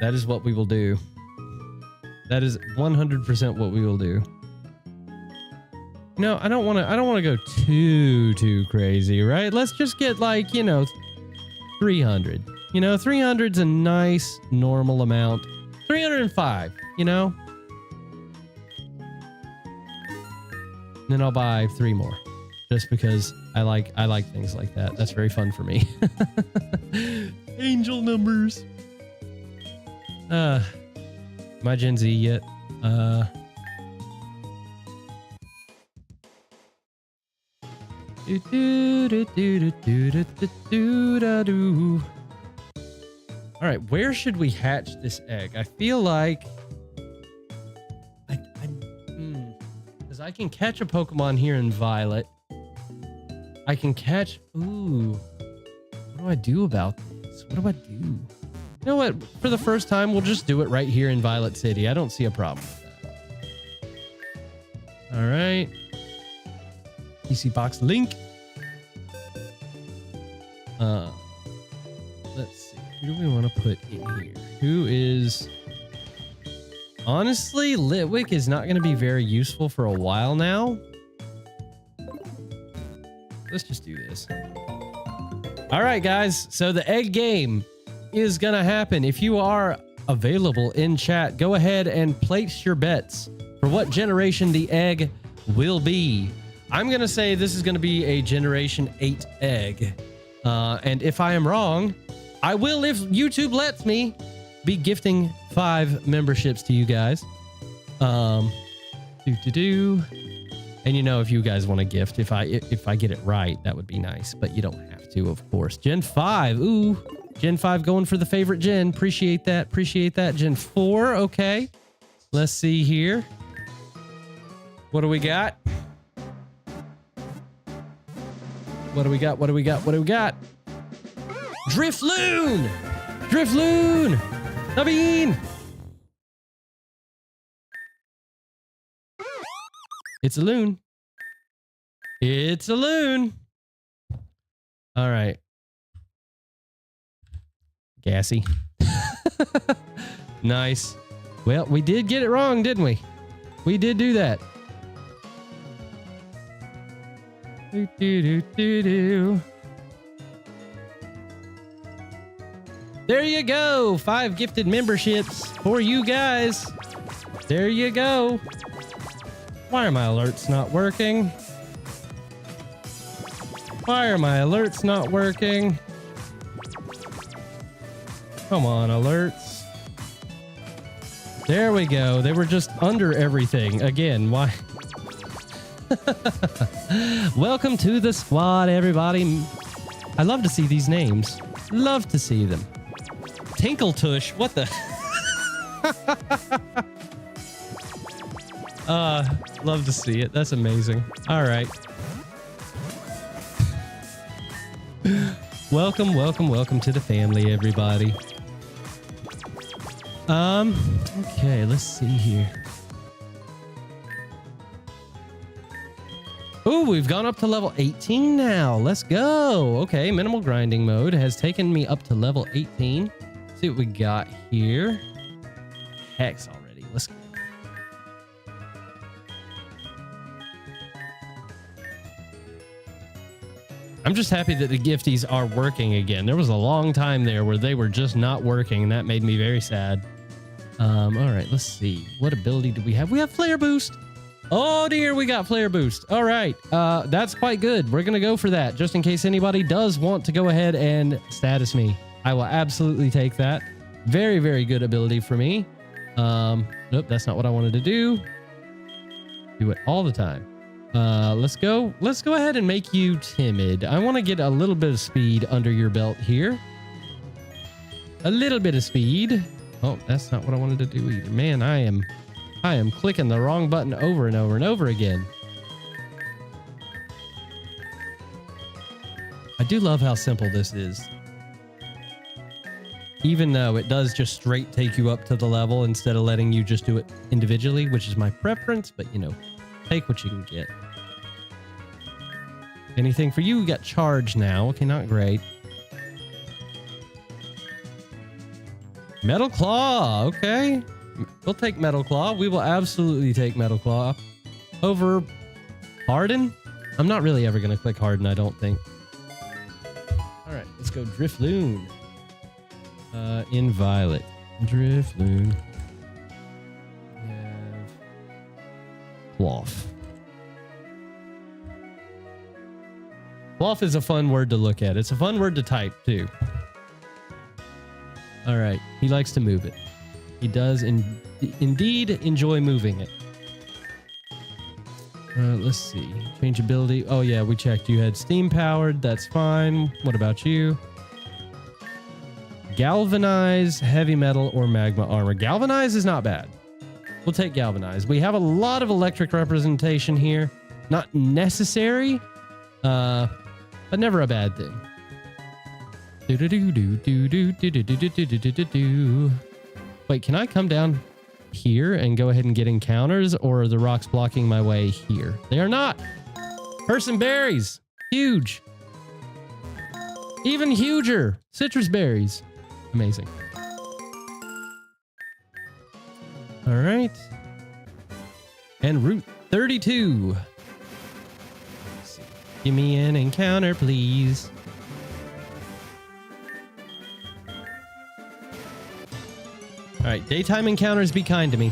That is what we will do. That is 100% what we will do. No, I don't want to go too crazy, right? Let's just get like, 300. 300's a nice normal amount. 305, Then I'll buy 3 more. Just because I like things like that. That's very fun for me. Angel numbers. My Gen Z yet? All right, where should we hatch this egg? I feel like because I can catch a Pokemon here in Violet. I can catch. Ooh, what do I do about this? What do I do? You know what? For the first time, we'll just do it right here in Violet City. I don't see a problem with that. All right. PC box link. Let's see. Who do we want to put in here? Who is... Honestly, Litwick is not going to be very useful for a while now. Let's just do this. All right, guys. So the egg game is going to happen. If you are available in chat, go ahead and place your bets for what generation the egg will be. I'm going to say this is going to be a Generation 8 egg. And if I am wrong, I will, if YouTube lets me, be gifting 5 memberships to you guys. And if you guys want to gift, if I get it right, that would be nice, but you don't have to, of course. Gen 5. Ooh, Gen 5 going for the favorite gen. Appreciate that. Gen 4. Okay. Let's see here. What do we got? What do we got? Drifloon! Nabeen! It's a loon. All right. Gassy. Nice. Well, we did get it wrong, didn't we? We did do that. There you go. 5 gifted memberships for you guys. There you go. Why are my alerts not working? Come on, alerts. There we go. They were just under everything. Again, why? Welcome to the squad, everybody. I love to see these names. Love to see them. Tinkle Tush. What the? Love to see it. That's amazing. All right. Welcome, welcome, welcome to the family, everybody. Okay, let's see here. Oh, we've gone up to level 18 now. Let's go. Okay, minimal grinding mode has taken me up to level 18. Let's see what we got here. Hex already. Let's go. I'm just happy that the gifties are working again. There was a long time there where they were just not working, and that made me very sad. All right, let's see. What ability do we have? We have Flare Boost. Oh dear, we got Flare Boost. All right, that's quite good. We're gonna go for that just in case anybody does want to go ahead and status me. I will absolutely take that. Very, very good ability for me. Nope, that's not what I wanted to do. Do it all the time. Let's go ahead and make you timid. I want to get a little bit of speed under your belt here. A little bit of speed. Oh, that's not what I wanted to do either. Man, I am clicking the wrong button over and over and over again. I do love how simple this is. Even though it does just straight take you up to the level instead of letting you just do it individually, which is my preference, but you know, take what you can get. Anything for you? We got charge now. Okay, not great. Metal Claw. Okay. We'll take Metal Claw. We will absolutely take Metal Claw over Harden. I'm not really ever going to click Harden, I don't think. All right, let's go Drifloon. In Violet. Drifloon. We have Cloth. Cloth is a fun word to look at. It's a fun word to type, too. All right. He likes to move it. He does indeed enjoy moving it. Let's see. Change ability. Oh, yeah, we checked. You had steam powered. That's fine. What about you? Galvanize, heavy metal, or magma armor. Galvanize is not bad. We'll take Galvanize. We have a lot of electric representation here. Not necessary, but never a bad thing. Wait, can I come down here and go ahead and get encounters, or are the rocks blocking my way here? They are not. Person berries. Huge. Even huger. Citrus berries. Amazing. All right. And Route 32. Let's see. Give me an encounter, please. All right. Daytime encounters, be kind to me.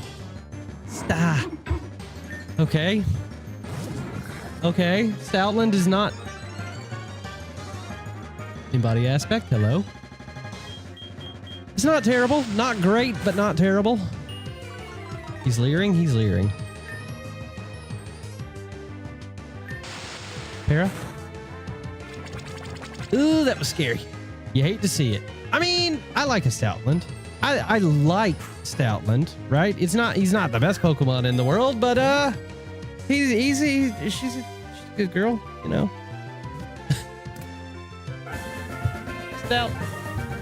Stop. Okay. Okay. Stoutland is not... Embody aspect. Hello. It's not terrible. Not great, but not terrible. He's leering. He's leering. Para? Ooh, that was scary. You hate to see it. I mean, I like a Stoutland. I like Stoutland, right? He's not the best Pokemon in the world, but she's a good girl, you know. Stout.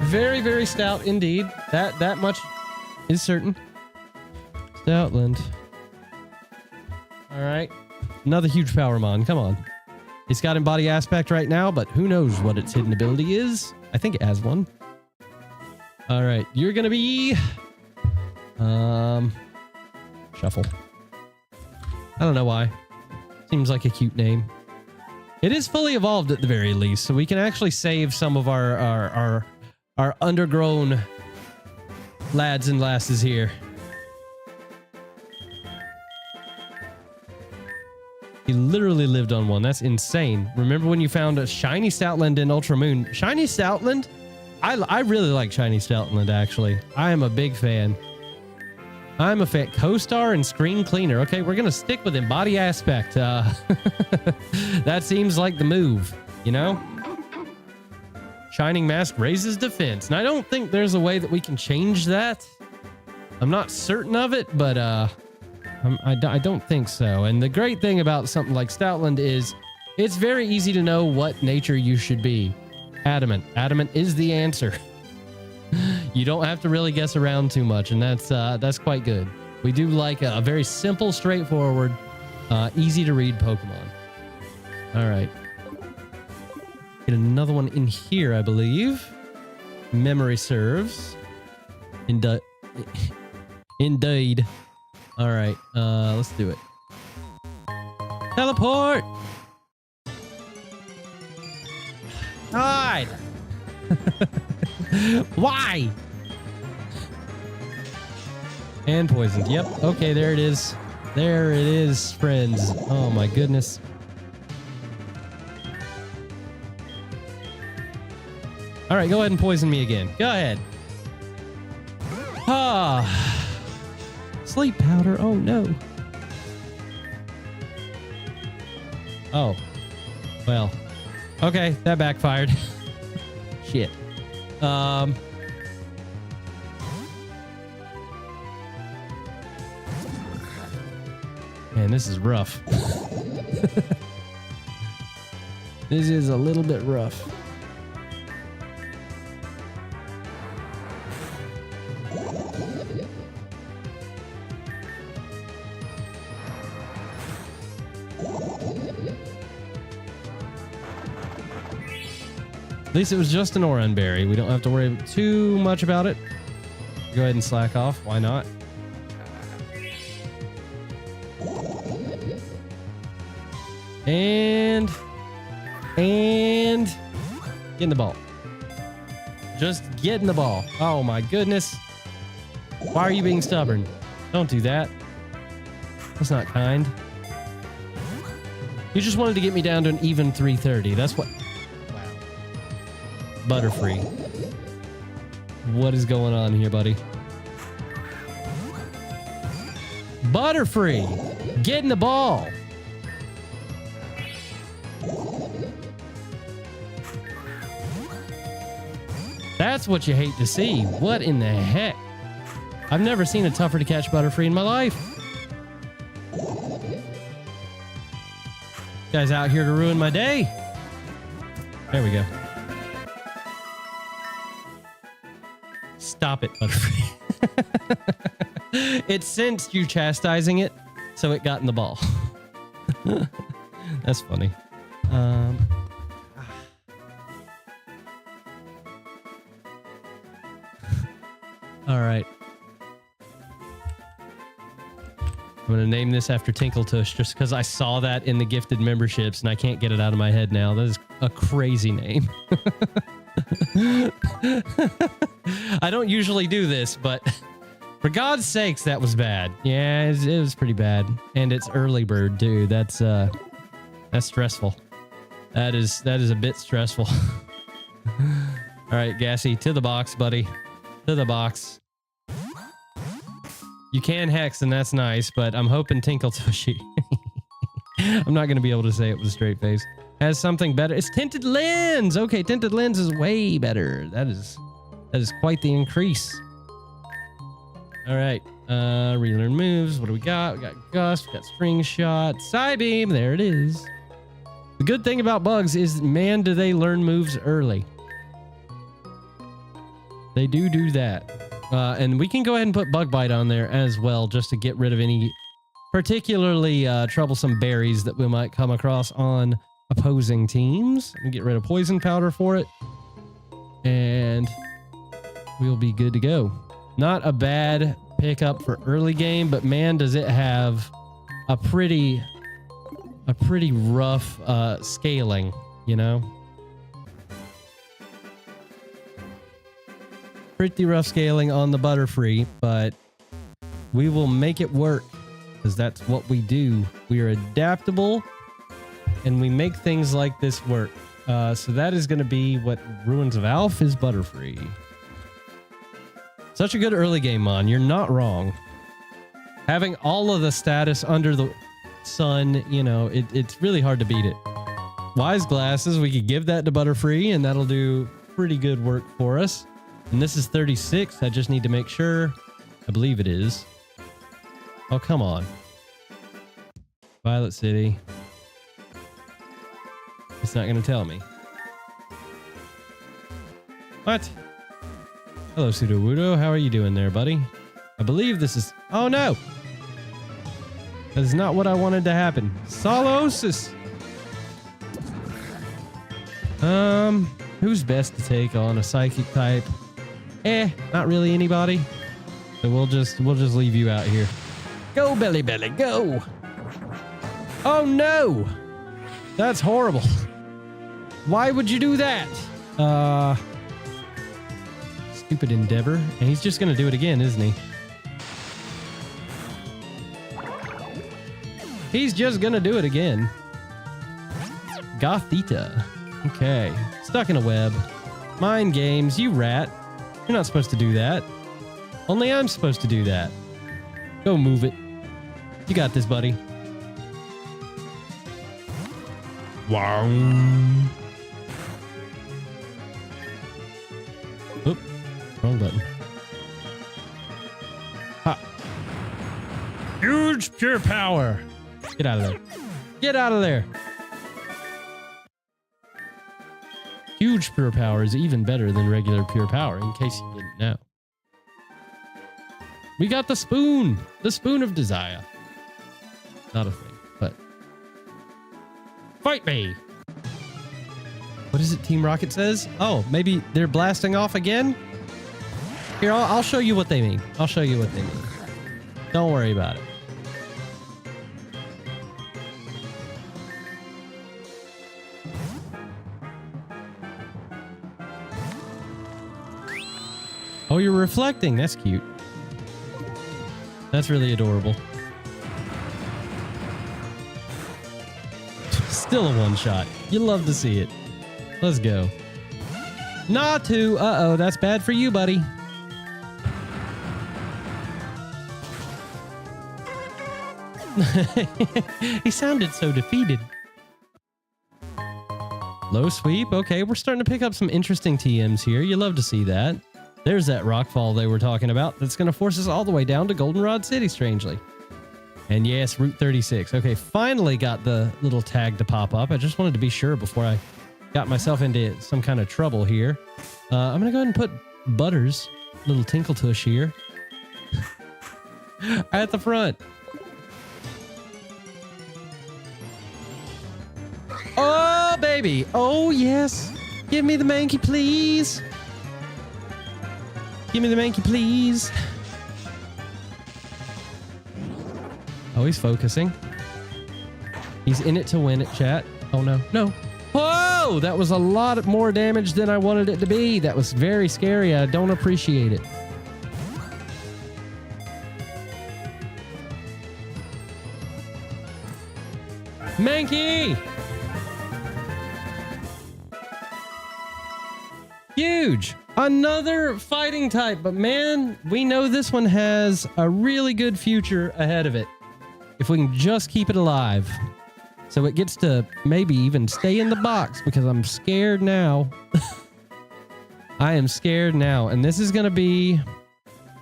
Very, very stout indeed. That much is certain. Stoutland. All right. Another huge Powermon. Come on. It's got Embody Aspect right now, but who knows what its hidden ability is. I think it has one. All right. You're going to be... Shuffle. I don't know why. Seems like a cute name. It is fully evolved at the very least, so we can actually save some of our undergrown lads and lasses here. He literally lived on one. That's insane. Remember when you found a shiny Stoutland in Ultra Moon? Shiny Stoutland? I really like shiny Stoutland, actually. I am a big fan. I'm a fan. Co-star and screen cleaner. Okay, we're going to stick with Embody Aspect. That seems like the move, you know? Shining Mask raises defense. And I don't think there's a way that we can change that. I'm not certain of it, but I don't think so. And the great thing about something like Stoutland is it's very easy to know what nature you should be. Adamant. Adamant is the answer. You don't have to really guess around too much, and that's quite good. We do like a very simple, straightforward, easy to read Pokemon. All right. Get another one in here, I believe. Memory serves. Indeed. All right, let's do it. Teleport! Hide! Why? And poisoned. Yep. Okay, there it is. There it is, friends. Oh my goodness. All right, go ahead and poison me again. Go ahead. Ah. Sleep powder. Oh no. Oh. Well. Okay, that backfired. Shit. Man, this is rough. This is a little bit rough. At least it was just an Oran berry. We don't have to worry too much about it. Go ahead and slack off. Why not? And get in the ball. Just get in the ball. Oh my goodness. Why are you being stubborn? Don't do that. That's not kind. You just wanted to get me down to an even 330. That's what... Butterfree. What is going on here, buddy? Butterfree! Get in the ball! That's what you hate to see. What in the heck? I've never seen a tougher to catch Butterfree in my life. Guy's out here to ruin my day. There we go. Stop it, Butterfree. It sensed you chastising it, so it got in the ball. That's funny. All right. I'm going to name this after Tinkletush just because I saw that in the gifted memberships and I can't get it out of my head now. That is a crazy name. I don't usually do this, but for God's sakes, that was bad. Yeah, it was pretty bad. And it's early bird, too. That's stressful. That is a bit stressful. All right, Gassy, to the box, buddy. To the box. You can hex, and that's nice, but I'm hoping Tinkletushy. I'm not going to be able to say it with a straight face. Has something better. It's Tinted Lens. Okay, Tinted Lens is way better. That is quite the increase. All right. Relearn moves. What do we got? We got Gust. We got String Shot. Psybeam. There it is. The good thing about bugs is, man, do they learn moves early. They do that. And we can go ahead and put Bug Bite on there as well, just to get rid of any particularly troublesome berries that we might come across on opposing teams. And get rid of Poison Powder for it. And we'll be good to go. Not a bad pickup for early game, but man, does it have a pretty rough scaling, you know? Pretty rough scaling on the Butterfree, but we will make it work because that's what we do. We are adaptable and we make things like this work. So that is going to be what Ruins of Alph is Butterfree. Such a good early game mon. You're not wrong. Having all of the status under the sun, you know, it's really hard to beat it. Wise Glasses, we could give that to Butterfree and that'll do pretty good work for us. And this is 36. I just need to make sure. I believe it is. Oh, come on. Violet City. It's not going to tell me. What? Hello, Sudowoodo. How are you doing there, buddy? I believe this is... Oh, no! That is not what I wanted to happen. Solosis! Who's best to take on a psychic type? Not really anybody. So we'll just leave you out here. Go, Belly Belly, go! Oh, no! That's horrible. Why would you do that? Stupid endeavor. And he's just gonna do it again, isn't he? He's just gonna do it again. Gothita. Okay. Stuck in a web. Mind games, you rat. You're not supposed to do that. Only I'm supposed to do that. Go move it. You got this, buddy. Wow. Oop. Wrong button. Ha. Huge pure power. Get out of there. Get out of there. Huge pure power is even better than regular pure power, in case you didn't know. We got the spoon. The spoon of desire. Not a thing, but... Fight me! What is it Team Rocket says? Oh, maybe they're blasting off again? Here, I'll show you what they mean. I'll show you what they mean. Don't worry about it. Oh, you're reflecting. That's cute. That's really adorable. Still a one-shot. You love to see it. Let's go. Natu. Uh-oh, that's bad for you, buddy. He sounded so defeated. Low sweep. Okay, we're starting to pick up some interesting TMs here. You love to see that. There's that rockfall they were talking about. That's going to force us all the way down to Goldenrod City, strangely. And yes, Route 36. Okay, finally got the little tag to pop up. I just wanted to be sure before I got myself into some kind of trouble here. I'm going to go ahead and put Butters, little Tinkletush here, at the front. Oh, baby. Oh, yes. Give me the Mankey, please. Give me the Mankey, please. Oh, he's focusing. He's in it to win it, chat. Oh, no. No. Whoa! That was a lot more damage than I wanted it to be. That was very scary. I don't appreciate it. Mankey! Huge! Another fighting type, but man, we know this one has a really good future ahead of it. If we can just keep it alive. So it gets to maybe even stay in the box, because I'm scared now. I am scared now. And this is going to be...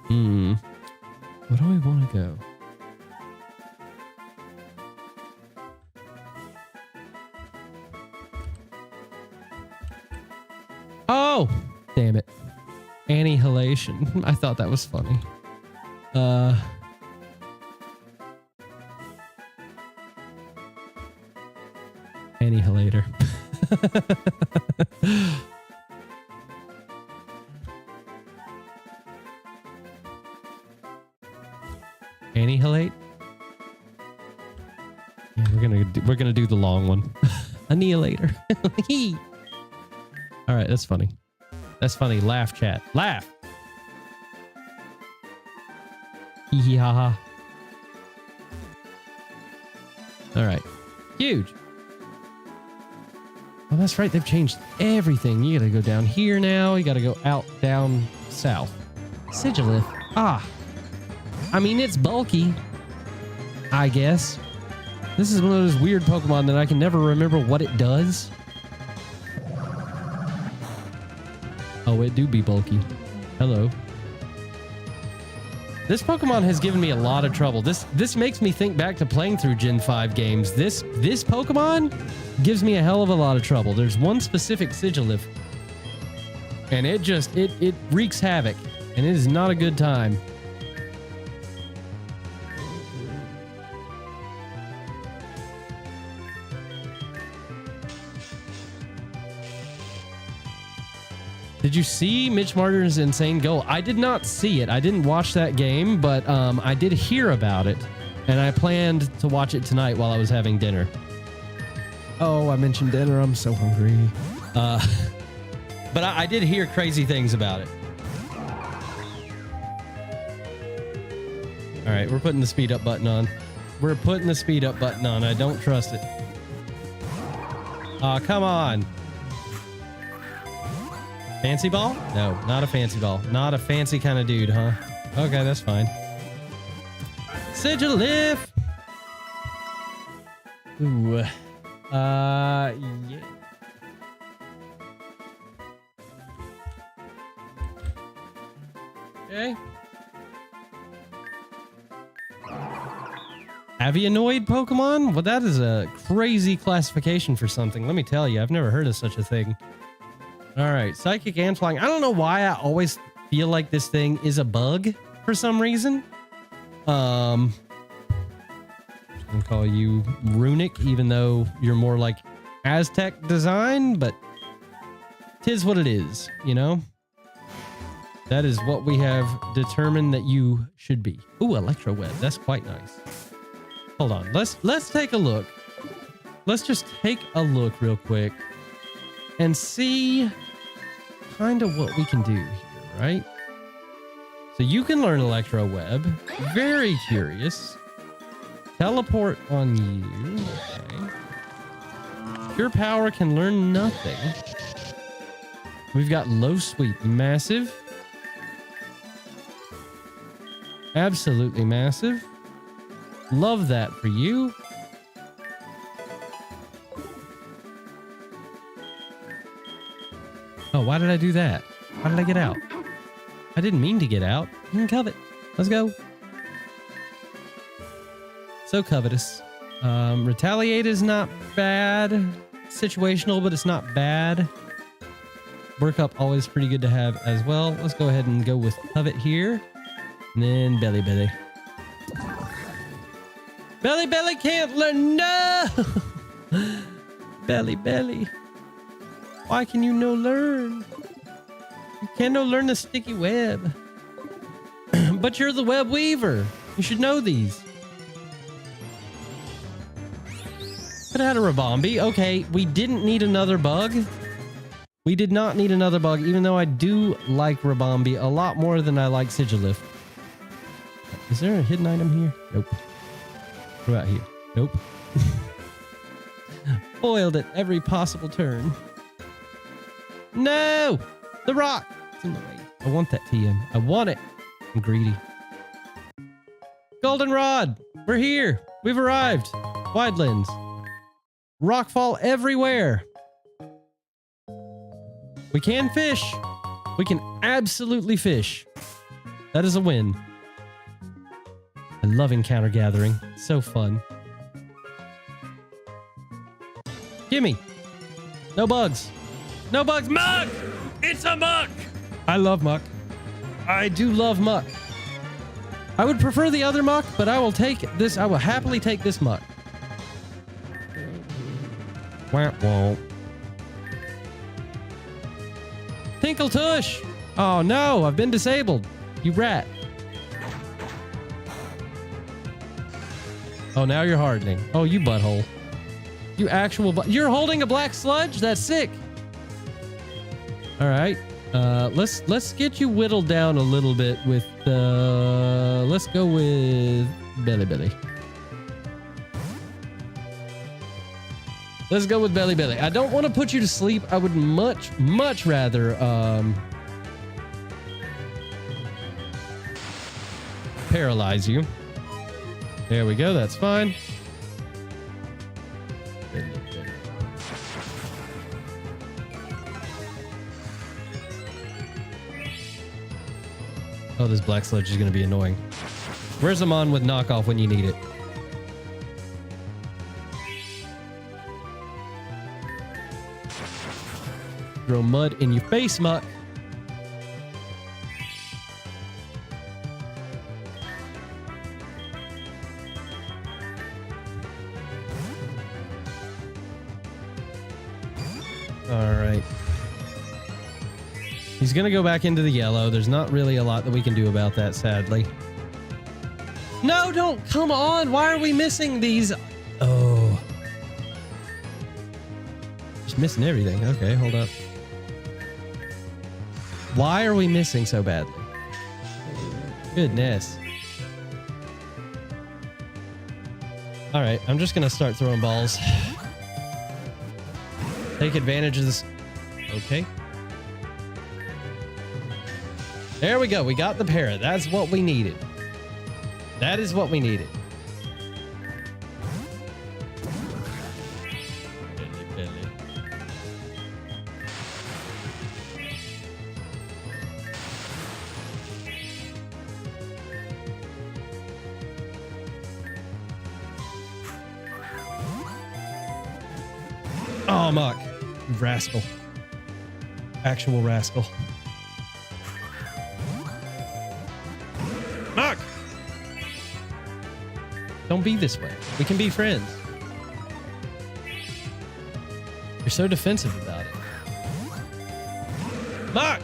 What do I want to go? Oh! Damn it. Annihilation. I thought that was funny. Annihilator. Annihilate? Yeah, we're gonna do the long one. Annihilator. All right, that's funny. That's funny. Laugh, chat. Laugh. Hee hee ha ha. All right. Huge. Oh, that's right. They've changed everything. You gotta go down here now. You gotta go out, down, south. Sigilith. Ah. I mean, it's bulky, I guess. This is one of those weird Pokemon that I can never remember what it does. Oh, it do be bulky. Hello. This Pokemon has given me a lot of trouble. This makes me think back to playing through Gen 5 games. This Pokemon gives me a hell of a lot of trouble. There's one specific Sigilif, and it wreaks havoc, and it is not a good time. Did you see Mitch Marner's insane goal? I did not see it. I didn't watch that game, but I did hear about it, and I planned to watch it tonight while I was having dinner. Oh, I mentioned dinner. I'm so hungry. But I did hear crazy things about it. All right, we're putting the speed up button on. We're putting the speed up button on. I don't trust it. Aw, come on. Fancy ball? No, not a fancy ball. Not a fancy kind of dude, huh? Okay, that's fine. Sigilif! Ooh. Yeah. Okay. Avianoid Pokemon? Well, that is a crazy classification for something. Let me tell you, I've never heard of such a thing. All right, Psychic and Flying. I don't know why I always feel like this thing is a bug for some reason. I'm gonna call you Runic, even though you're more like Aztec design, but 'tis what it is, you know? That is what we have determined that you should be. Ooh, Electro Web. That's quite nice. Hold on. Let's take a look. Let's just take a look real quick and see kind of what we can do here, right? So you can learn Electro Web. Very curious. Teleport on you. Okay. Pure Power can learn nothing. We've got Low Sweep. Massive. Absolutely massive. Love that for you. Oh, why did I do that? How did I get out? I didn't mean to get out. You can covet. Let's go. So covetous. Retaliate is not bad. Situational, but it's not bad. Work up always pretty good to have as well. Let's go ahead and go with covet here. And then Belly Belly. Belly Belly can't learn. No! Belly Belly. Why can you no learn? You can't no learn the sticky web. But you're the web weaver. You should know these. Could have had a Rabombi. Okay, we didn't need another bug. We did not need another bug, even though I do like Rabombi a lot more than I like Sigilif. Is there a hidden item here? Nope. What about here? Nope. Foiled at every possible turn. No! The rock! It's in the way. I want that TM. I want it. I'm greedy. Goldenrod! We're here. We've arrived. Widelands. Rockfall everywhere. We can fish. We can absolutely fish. That is a win. I love encounter gathering. So fun. Gimme. No bugs. No bugs. Muck! It's a muck! I love muck. I do love muck. I would prefer the other muck, but I will take this. I will happily take this muck. Womp womp. Tinkle Tush! Oh no, I've been disabled. You rat. Oh, now you're hardening. Oh, you butthole. You actual you're holding a black sludge? That's sick. All right. Let's get you whittled down a little bit with let's go with Belly Belly. Let's go with Belly Belly. I don't want to put you to sleep. I would much rather paralyze you. There we go. That's fine. Oh, this black sludge is going to be annoying. Where's the mon with knockoff when you need it? Throw mud in your face, Muck. All right. He's going to go back into the yellow. There's not really a lot that we can do about that, sadly. No, don't. Come on. Why are we missing these? Oh. Just missing everything. Okay, hold up. Why are we missing so badly? Goodness. All right, I'm just going to start throwing balls. Take advantage of this. Okay. There we go. We got the parrot. That's what we needed. That is what we needed. Billy. Oh, Muck. You rascal. Actual rascal. Muck! Don't be this way. We can be friends. You're so defensive about it. Muck!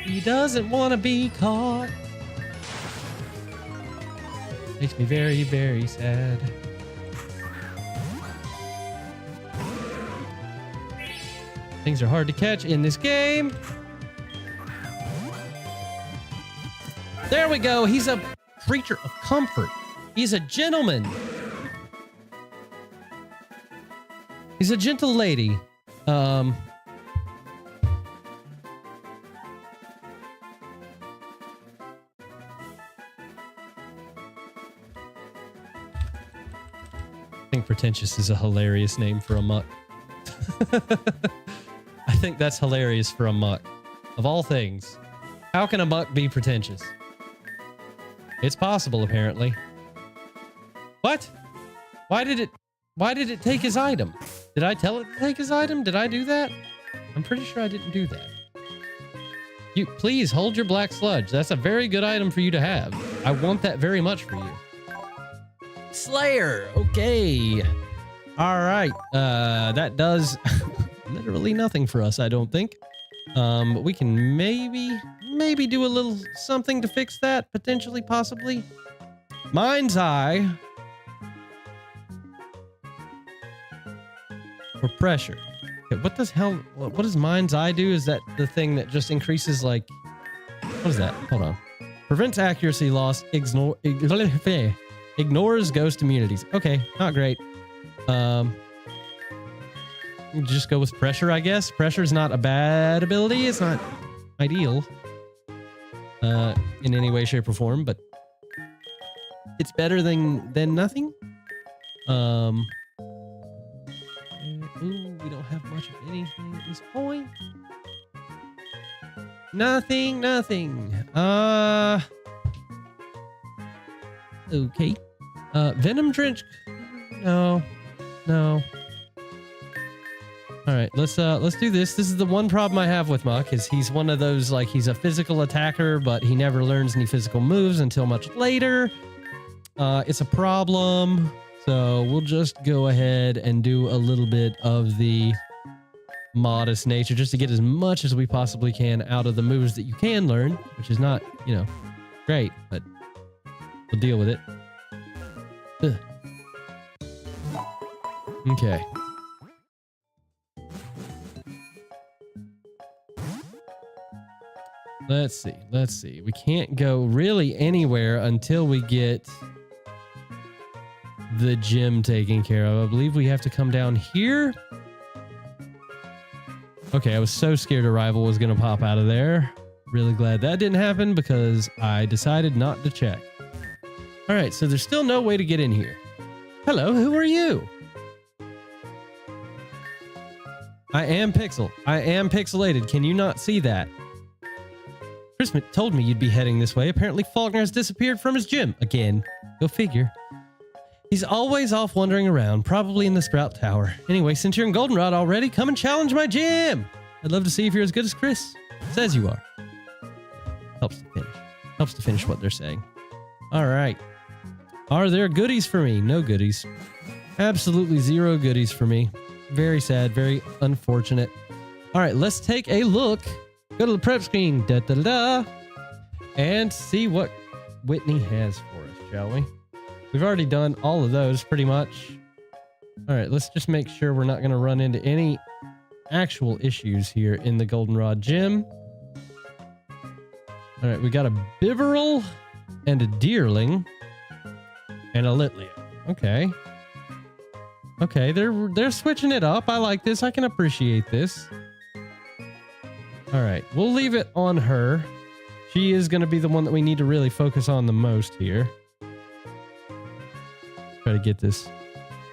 He doesn't want to be caught. Makes me very, very sad. Things are hard to catch in this game. There we go. He's a creature of comfort. He's a gentleman. He's a gentle lady. I think pretentious is a hilarious name for a muck. I think that's hilarious for a muck. Of all things, how can a muck be pretentious? It's possible, apparently. What? Why did it take his item? Did I tell it to take his item? Did I do that? I'm pretty sure I didn't do that. You please hold your black sludge. That's a very good item for you to have. I want that very much for you. Slayer. Okay. All right. That does literally nothing for us, I don't think. But we can maybe do a little something to fix that, potentially, possibly. Mind's Eye. For pressure. Okay, what does Mind's Eye do? Is that the thing that just increases, like, what is that? Hold on. Prevents accuracy loss, ignores ghost immunities. Okay, not great. Just go with pressure, I guess. Pressure is not a bad ability. It's not ideal in any way, shape, or form, but it's better than nothing. Ooh, we don't have much of anything at this point. Nothing. Okay. Venom Drench. No. All right, let's do this. This is the one problem I have with Muck, is he's one of those, like, he's a physical attacker, but he never learns any physical moves until much later. It's a problem. So we'll just go ahead and do a little bit of the modest nature just to get as much as we possibly can out of the moves that you can learn, which is not, great, but we'll deal with it. Ugh. Okay. Let's see. We can't go really anywhere until we get the gym taken care of. I believe we have to come down here. Okay, I was so scared a rival was going to pop out of there. Really glad that didn't happen because I decided not to check. All right, so there's still no way to get in here. Hello, who are you? I am Pixel. I am pixelated. Can you not see that? Chris told me you'd be heading this way. Apparently Faulkner has disappeared from his gym. Again. Go figure. He's always off wandering around, probably in the Sprout Tower. Anyway, since you're in Goldenrod already, come and challenge my gym. I'd love to see if you're as good as Chris says you are. Helps to finish. Helps to finish what they're saying. All right. Are there goodies for me? No goodies. Absolutely zero goodies for me. Very sad. Very unfortunate. All right, let's take a look. Go to the prep screen. Da, da, da, da, and see what Whitney has for us, shall we? We've already done all of those pretty much. All right, let's just make sure we're not going to run into any actual issues here in the Goldenrod gym. All right, we got a Bibarel and a Deerling and a Litleo. Okay. Okay, they're switching it up. I like this. I can appreciate this. All right, we'll leave it on her. She is going to be the one that we need to really focus on the most here. Try to get this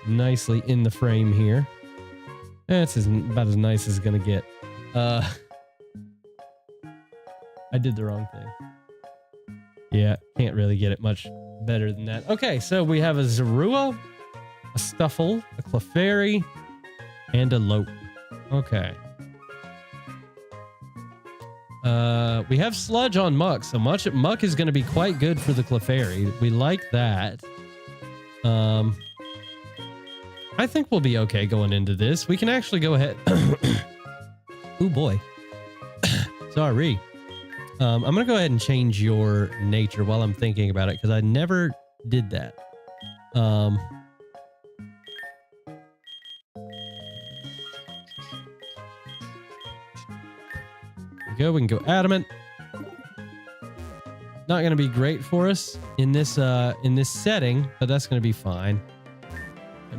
nicely in the frame here. That's about as nice as it's going to get. I did the wrong thing. Yeah, can't really get it much better than that. Okay, so we have a Zorua, a Stuffle, a Clefairy, and a Lope. Okay. We have Sludge on Muck, so Muck is going to be quite good for the Clefairy. We like that. I think we'll be okay going into this. We can actually go ahead. Oh boy. Sorry. I'm going to go ahead and change your nature while I'm thinking about it, because I never did that. We can go Adamant. Not going to be great for us in this setting, but that's going to be fine.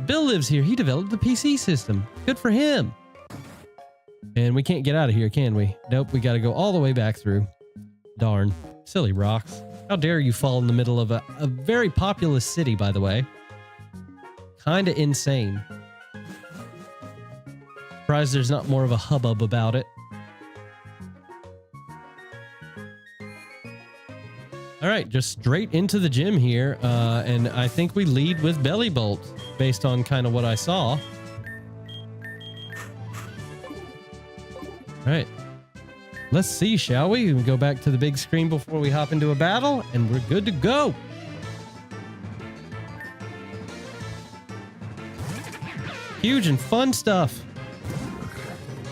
Bill lives here. He developed the PC system. Good for him. And we can't get out of here, can we? Nope, we got to go all the way back through. Darn. Silly rocks. How dare you fall in the middle of a very populous city, by the way. Kinda insane. Surprised there's not more of a hubbub about it. All right, just straight into the gym here. And I think we lead with Belly Bolt based on kind of what I saw. All right. Let's see, shall we? We can go back to the big screen before we hop into a battle, and we're good to go. Huge and fun stuff.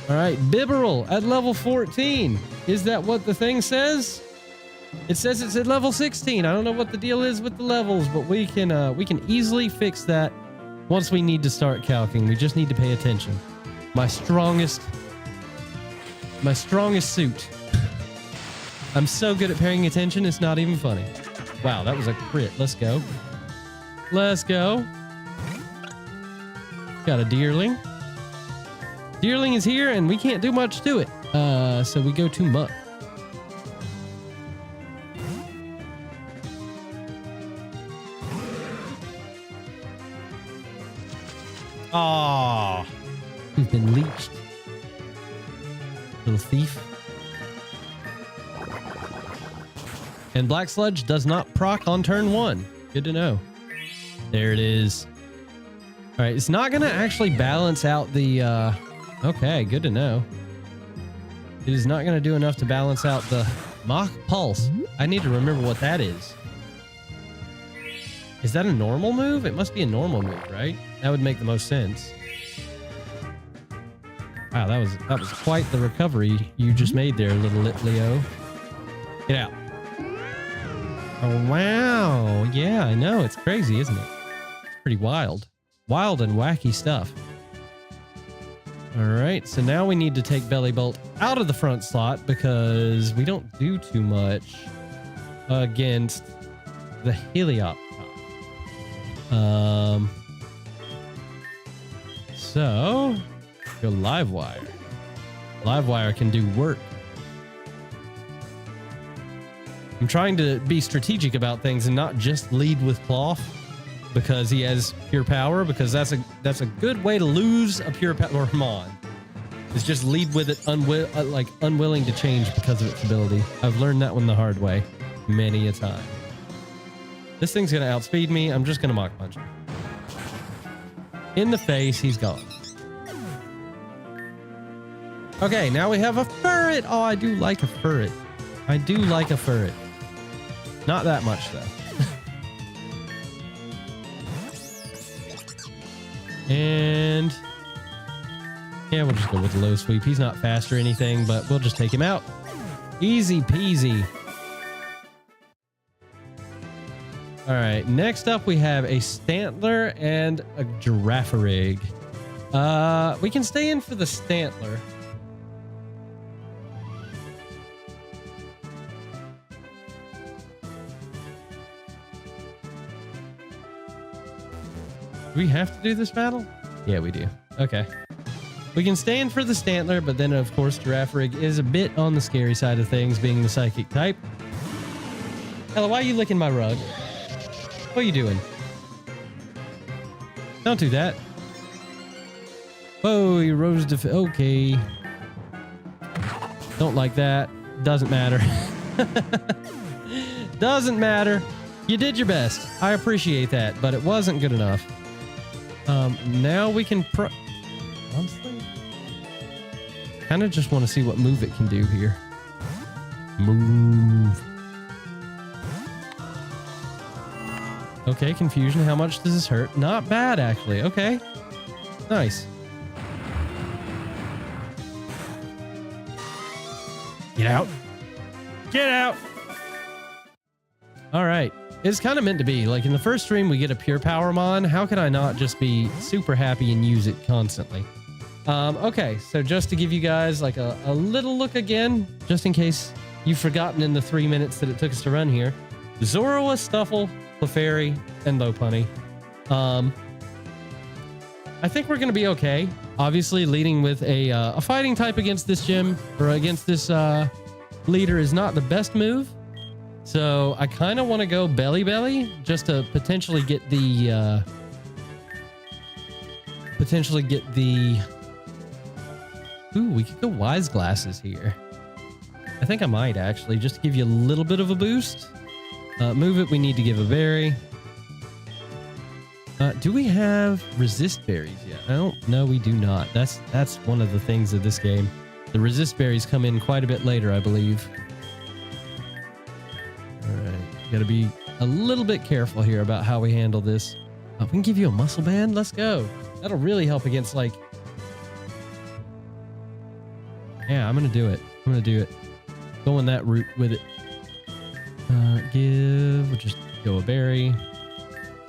All right, Bibarel at level 14. Is that what the thing says? It says it's at level 16. I don't know what the deal is with the levels, but we can easily fix that once we need to start calcing. We just need to pay attention. My strongest suit. I'm so good at paying attention, it's not even funny. Wow, that was a crit. Let's go. Let's go. Got a Deerling. Deerling is here, and we can't do much to it. So we go to Muck. Aww. We've been leeched. Little thief. And Black Sludge does not proc on turn 1. Good to know. There it is. All right, it's not going to actually balance out the... Okay, good to know. It is not going to do enough to balance out the Mach Pulse. I need to remember what that is. Is that a normal move? It must be a normal move, right? That would make the most sense. Wow, that was quite the recovery you just made there, little Litleo. Get out. Oh, wow. Yeah, I know. It's crazy, isn't it? It's pretty wild. Wild and wacky stuff. All right, so now we need to take Belly Bolt out of the front slot because we don't do too much against the Helioptile. So go Livewire. Livewire can do work. I'm trying to be strategic about things and not just lead with Cloth because he has pure power, because that's a good way to lose a pure power. Come on. is just lead with it unwilling to change because of its ability. I've learned that one the hard way many a time. This thing's going to outspeed me. I'm just going to Mach Punch him. In the face, he's gone. Okay, now we have a ferret. Oh, I do like a ferret. I do like a ferret. Not that much, though. And yeah, we'll just go with the low sweep. He's not fast or anything, but we'll just take him out. Easy peasy. All right, next up we have a Stantler and a Girafarig. We can stay in for the Stantler. Do we have to do this battle? Yeah, we do. Okay. We can stand for the Stantler, but then, of course, Girafarig is a bit on the scary side of things, being the psychic type. Ella, why are you licking my rug? What are you doing? Don't do that. Whoa, you rose to... Okay. Don't like that. Doesn't matter. Doesn't matter. You did your best. I appreciate that, but it wasn't good enough. Now we can honestly, kind of just want to see what move it can do here. Move. Okay, confusion. How much does this hurt? Not bad, actually. Okay. Nice. Get out. Get out. All right. It's kind of meant to be. Like in the first stream, we get a Pure Power Mon. How could I not just be super happy and use it constantly? Okay, so just to give you guys like a little look again, just in case you've forgotten in the 3 minutes that it took us to run here. Zorua, Stuffle, Clefairy, and Lopunny. I think we're going to be okay. Obviously, leading with a fighting type against this gym, or against this leader, is not the best move. So I kind of want to go Belly just to potentially get the ooh, we could go Wise Glasses here. I think I might actually, just to give you a little bit of a boost. Move it, we need to give a berry. Do we have resist berries yet? I don't know, we do not. That's one of the things of this game. The resist berries come in quite a bit later, I believe. Gotta be a little bit careful here about how we handle this. We can give you a muscle band. Let's go. That'll really help against like... Yeah, I'm gonna do it. Going that route with it. We'll just go a berry.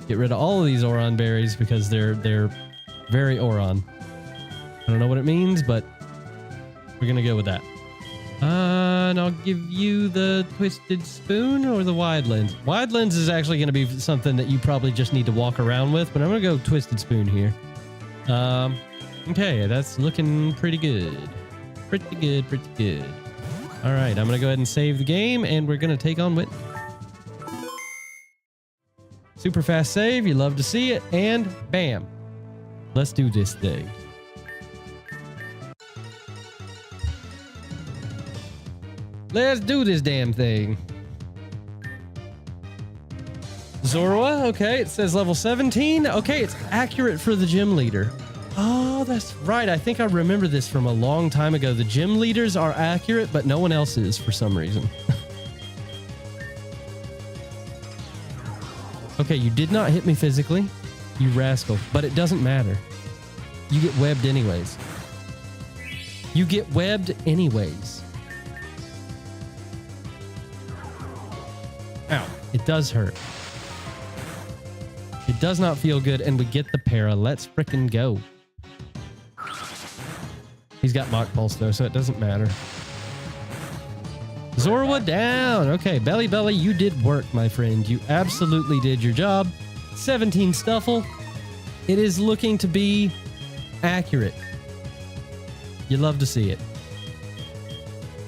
Get rid of all of these Oron berries because they're very Oron. I don't know what it means, but we're gonna go with that. And I'll give you the Twisted Spoon or the Wide Lens. Wide Lens is actually going to be something that you probably just need to walk around with, but I'm going to go Twisted Spoon here. Okay, that's looking pretty good. Pretty good. All right, I'm going to go ahead and save the game, and we're going to take on Whitney. Super fast save. You love to see it. And bam. Let's do this thing. Let's do this damn thing. Zorua, okay, it says level 17. Okay, it's accurate for the gym leader. Oh, that's right. I think I remember this from a long time ago. The gym leaders are accurate, but no one else is for some reason. Okay, you did not hit me physically, you rascal, but it doesn't matter. You get webbed anyways. Ow, it does hurt. It does not feel good, and we get the para. Let's frickin' go. He's got Mach Pulse, though, so it doesn't matter. Zorua down. Okay, Belly, you did work, my friend. You absolutely did your job. 17 Stuffle. It is looking to be accurate. You love to see it.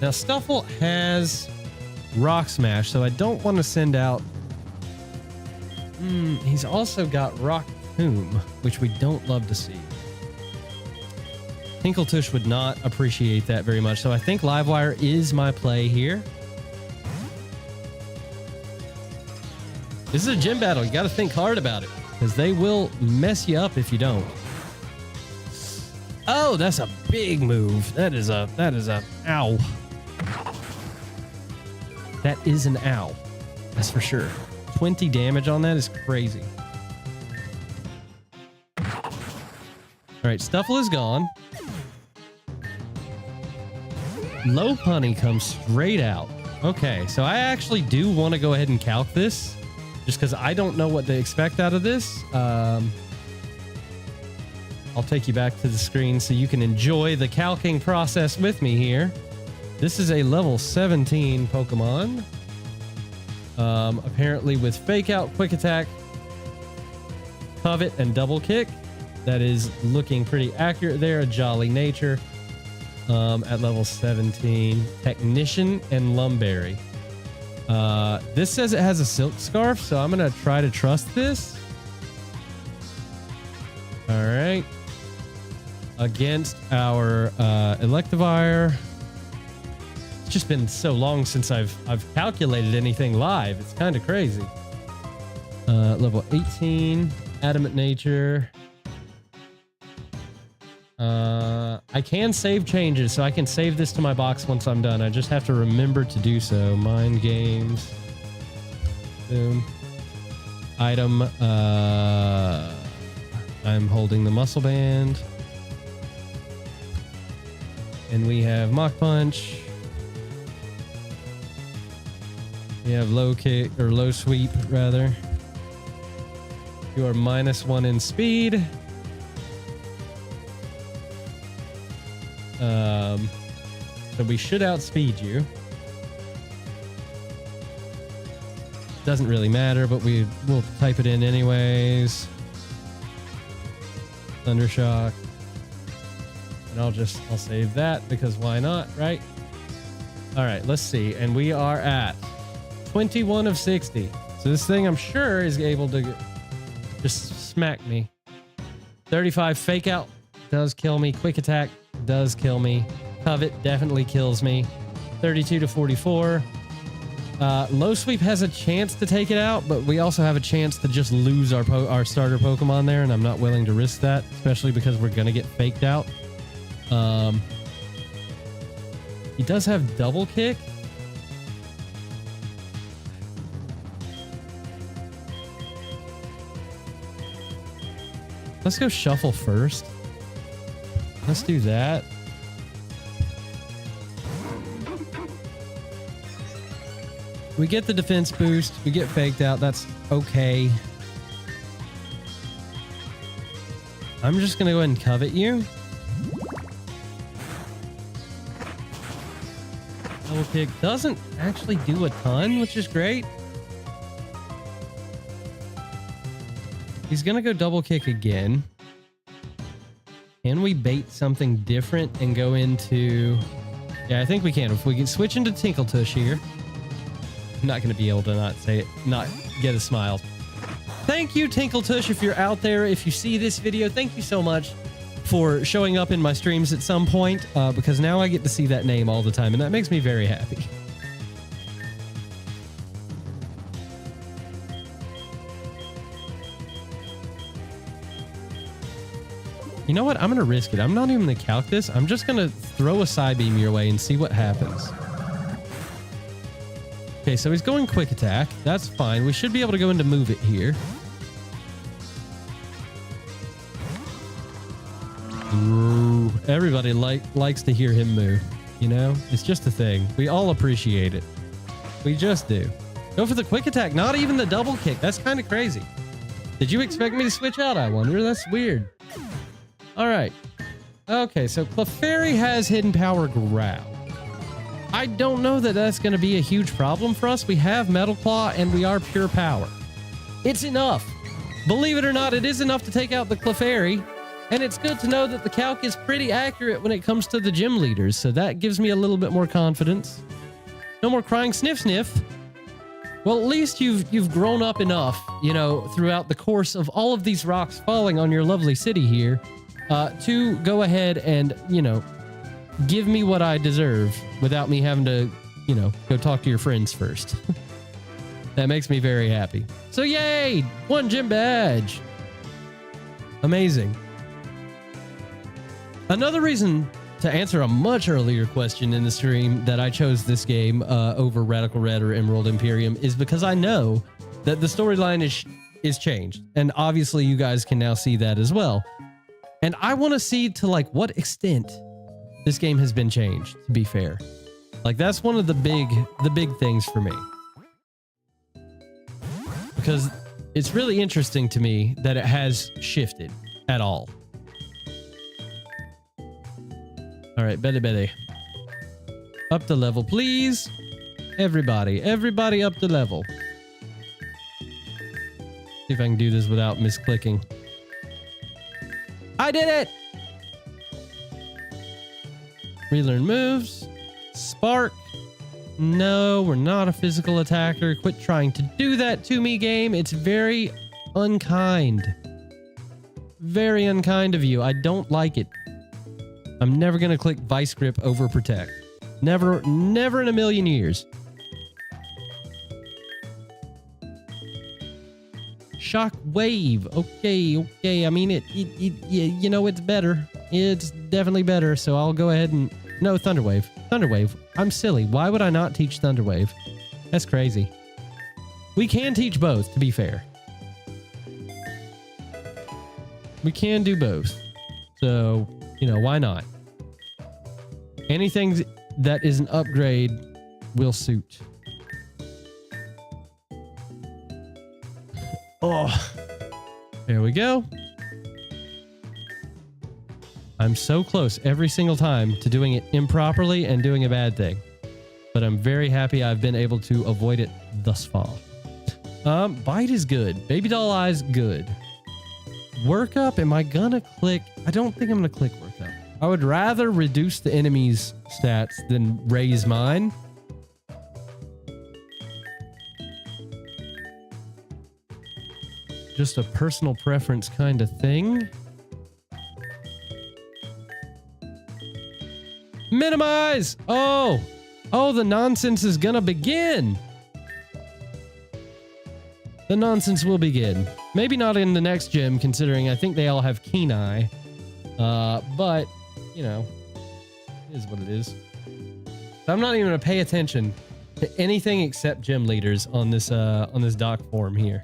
Now, Stuffle has Rock Smash, so I don't want to send out... he's also got Rock Tomb, which we don't love to see. Tinkletush would not appreciate that very much. So I think Livewire is my play here. This is a gym battle. You got to think hard about it because they will mess you up if you don't. Oh, that's a big move. That is a ow. That is an ow. That's for sure. 20 damage on that is crazy. All right, Stuffle is gone. Lopunny comes straight out. Okay, so I actually do want to go ahead and calc this just because I don't know what to expect out of this. I'll take you back to the screen so you can enjoy the calcing process with me here. This is a level 17 Pokemon. Apparently with Fake Out, Quick Attack, Covet, and Double Kick. That is looking pretty accurate there. A Jolly Nature at level 17. Technician and Lumberry. This says it has a Silk Scarf, so I'm going to try to trust this. All right. Against our Electivire. It's just been so long since I've calculated anything live. It's kind of crazy. Level 18. Adamant Nature. I can save changes, so I can save this to my box once I'm done. I just have to remember to do so. Mind Games. Boom. Item. I'm holding the Muscle Band. And we have Mach Punch. We have Low Kick, or Low Sweep, rather. You are -1 in speed. So we should outspeed you. Doesn't really matter, but we'll type it in anyways. Thundershock. And I'll save that because why not, right? All right, let's see. And we are at 21 of 60. So this thing I'm sure is able to just smack me. 35 Fake Out does kill me. Quick Attack does kill me. Covet definitely kills me. 32 to 44. Low Sweep has a chance to take it out, but we also have a chance to just lose our starter Pokemon there, and I'm not willing to risk that, especially because we're gonna get faked out. He does have Double Kick. Let's go Shuffle first. Let's do that. We get the defense boost. We get faked out. That's okay. I'm just going to go ahead and Covet you. Double Kick doesn't actually do a ton, which is great. He's going to go Double Kick again. Can we bait something different and go into... Yeah, I think we can. If we can switch into Tinkletush here. I'm not going to be able to not say it, not get a smile. Thank you, Tinkletush, if you're out there. If you see this video, thank you so much for showing up in my streams at some point, because now I get to see that name all the time, and that makes me very happy. You know what? I'm going to risk it. I'm not even going to calc this. I'm just going to throw a Psybeam your way and see what happens. Okay, so he's going Quick Attack. That's fine. We should be able to go into Move It here. Ooh, everybody likes to hear him move. You know? It's just a thing. We all appreciate it. We just do. Go for the Quick Attack. Not even the Double Kick. That's kind of crazy. Did you expect me to switch out, I wonder? That's weird. All right. Okay, so Clefairy has Hidden Power Growl. I don't know that that's going to be a huge problem for us. We have Metal Claw and we are Pure Power. It's enough. Believe it or not, it is enough to take out the Clefairy. And it's good to know that the calc is pretty accurate when it comes to the gym leaders. So that gives me a little bit more confidence. No more crying sniff sniff. Well, at least you've grown up enough, you know, throughout the course of all of these rocks falling on your lovely city here, to go ahead and, you know, give me what I deserve without me having to, you know, go talk to your friends first. That makes me very happy. So yay, 1 gym badge. Amazing. Another reason to answer a much earlier question in the stream that I chose this game over Radical Red or Emerald Imperium is because I know that the storyline is changed. And obviously you guys can now see that as well. And I want to see to like what extent this game has been changed, to be fair. Like that's one of the big things for me. Because it's really interesting to me that it has shifted at all. All right, Betty. Up the level, please. Everybody up the level. See if I can do this without misclicking. I did it! Relearn moves. Spark. No, we're not a physical attacker. Quit trying to do that to me, game. It's very unkind. Very unkind of you. I don't like it. I'm never going to click Vice Grip over Protect. Never in a million years. Shock Wave. Okay. I mean, you know, it's better. It's definitely better. So I'll go ahead and... No, Thunder Wave. Thunder Wave. I'm silly. Why would I not teach Thunder Wave? That's crazy. We can teach both, to be fair. We can do both. So, you know, why not? Anything that is an upgrade will suit. Oh, there we go. I'm so close every single time to doing it improperly and doing a bad thing. But I'm very happy I've been able to avoid it thus far. Bite is good. Baby doll eyes, good. Workup, am I gonna click? I don't think I'm gonna click workup. I would rather reduce the enemy's stats than raise mine. Just a personal preference kind of thing. Minimize! Oh, the nonsense is gonna begin. The nonsense will begin. Maybe not in the next gym, considering I think they all have keen eye. But, you know, it is what it is. I'm not even gonna pay attention to anything except gym leaders on this doc form here.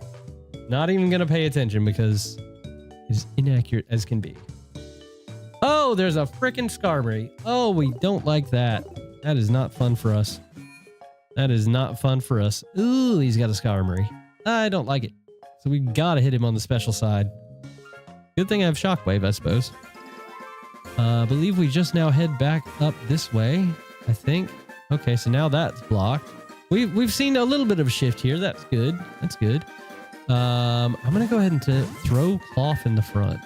Not even gonna pay attention because it's inaccurate as can be. Oh, there's a frickin' Skarmory. Oh, we don't like that. That is not fun for us. That is not fun for us. Ooh, he's got a Skarmory. I don't like it. So we gotta hit him on the special side. Good thing I have Shockwave, I suppose. I believe we just now head back up this way, I think. Okay, so now that's blocked. We've seen a little bit of a shift here. That's good. That's good. I'm gonna go ahead and throw Cloth in the front.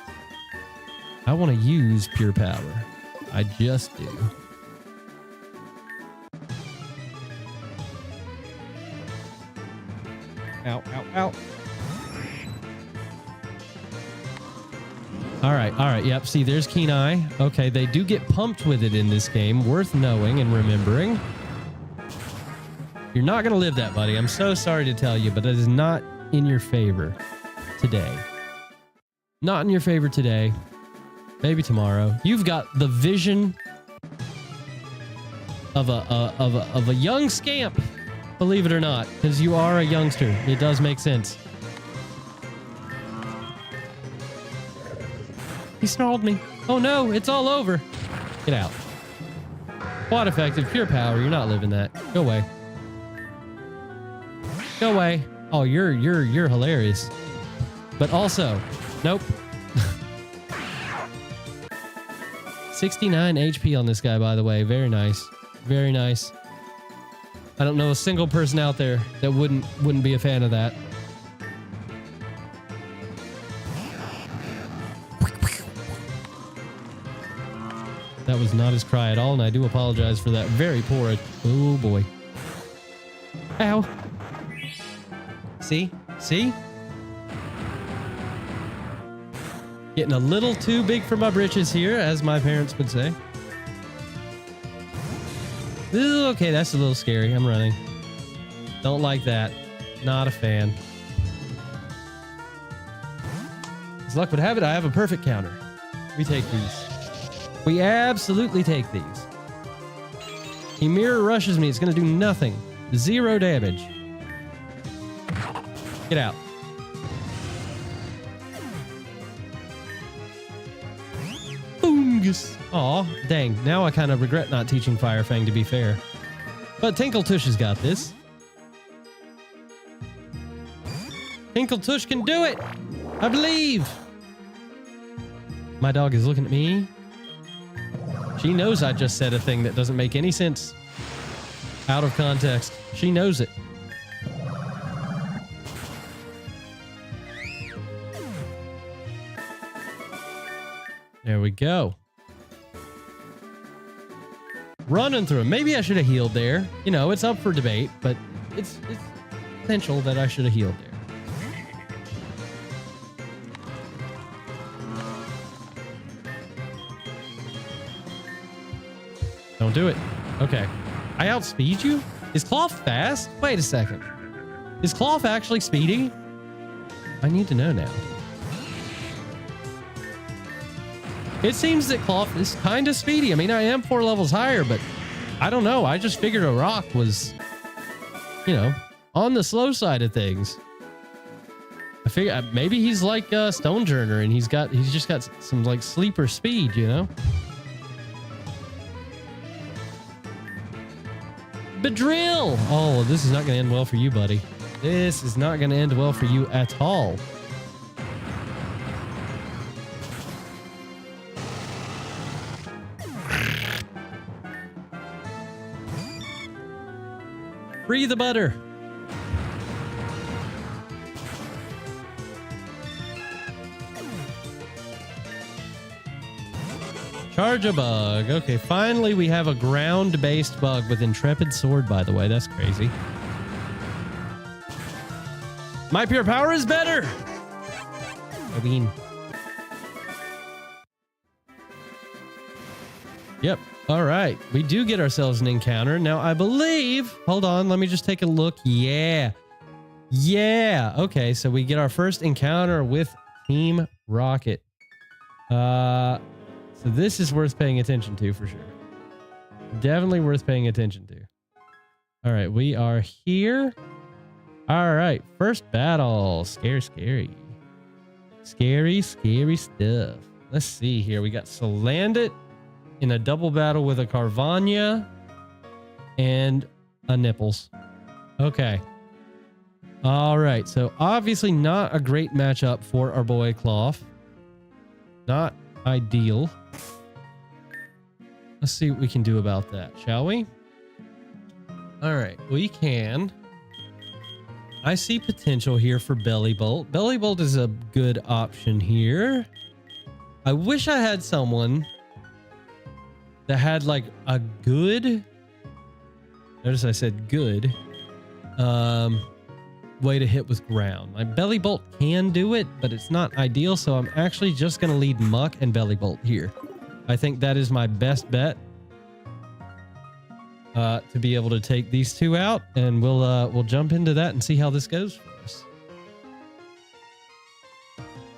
I want to use Pure Power. I just do. Ow, ow, ow. All right. Yep. See, there's Keen Eye. Okay, they do get pumped with it in this game. Worth knowing and remembering. You're not going to live that, buddy. I'm so sorry to tell you, but it is not in your favor today. Not in your favor today. Maybe tomorrow. You've got the vision of a young scamp, believe it or not, because you are a youngster. It does make sense. He snarled me. Oh no, it's all over. Get out. Quad effective, Pure Power. You're not living that. Go away. Go away. Oh, you're hilarious. But also, nope. 69 HP on this guy, by the way. Very nice. Very nice. I don't know a single person out there that wouldn't be a fan of that. That was not his cry at all, and I do apologize for that. Very poor. Oh boy. Ow. See? See? Getting a little too big for my britches here, as my parents would say. Ooh, okay, that's a little scary. I'm running. Don't like that. Not a fan. As luck would have it, I have a perfect counter. We take these. We absolutely take these. He mirror rushes me. It's going to do nothing. 0 damage. Get out. Boongus. Aw, dang. Now I kind of regret not teaching Fire Fang, to be fair. But Tinkle Tush has got this. Tinkle Tush can do it. I believe. My dog is looking at me. She knows I just said a thing that doesn't make any sense. Out of context. She knows it. There we go. Running through him. Maybe I should have healed there. You know, it's up for debate, but it's potential that I should have healed there. Don't do it. Okay. I outspeed you? Is Cloth fast? Wait a second. Is Cloth actually speedy? I need to know now. It seems that Cloth is kind of speedy. I mean, I am 4 levels higher, but I don't know. I just figured a rock was, you know, on the slow side of things. I figure maybe he's like Stonejourner and he's just got some like sleeper speed, you know? Bedrill! Oh, this is not going to end well for you, buddy. This is not going to end well for you at all. Free the butter. Charge a bug. Okay, finally we have a ground-based bug with Intrepid Sword, by the way. That's crazy. My pure power is better! I mean... Yep. All right. We do get ourselves an encounter. Now, I believe... Hold on. Let me just take a look. Yeah. Yeah. Okay, so we get our first encounter with Team Rocket. So this is worth paying attention to for sure. Definitely worth paying attention to. All right, we are here. All right, first battle. Scary, scary. Scary, scary stuff. Let's see here. We got Salandit in a double battle with a Carvania and a Nipples. Okay. All right, so obviously not a great matchup for our boy Cloth. Not ideal. Let's see what we can do about that, shall we? All right, we can. I see potential here for Belly Bolt. Belly Bolt is a good option here. I wish I had someone that had like a good, notice I said good, way to hit with ground. Like Belly Bolt can do it, but it's not ideal. So I'm actually just going to lead Muck and Belly Bolt here. I think that is my best bet to be able to take these two out, and we'll jump into that and see how this goes for us.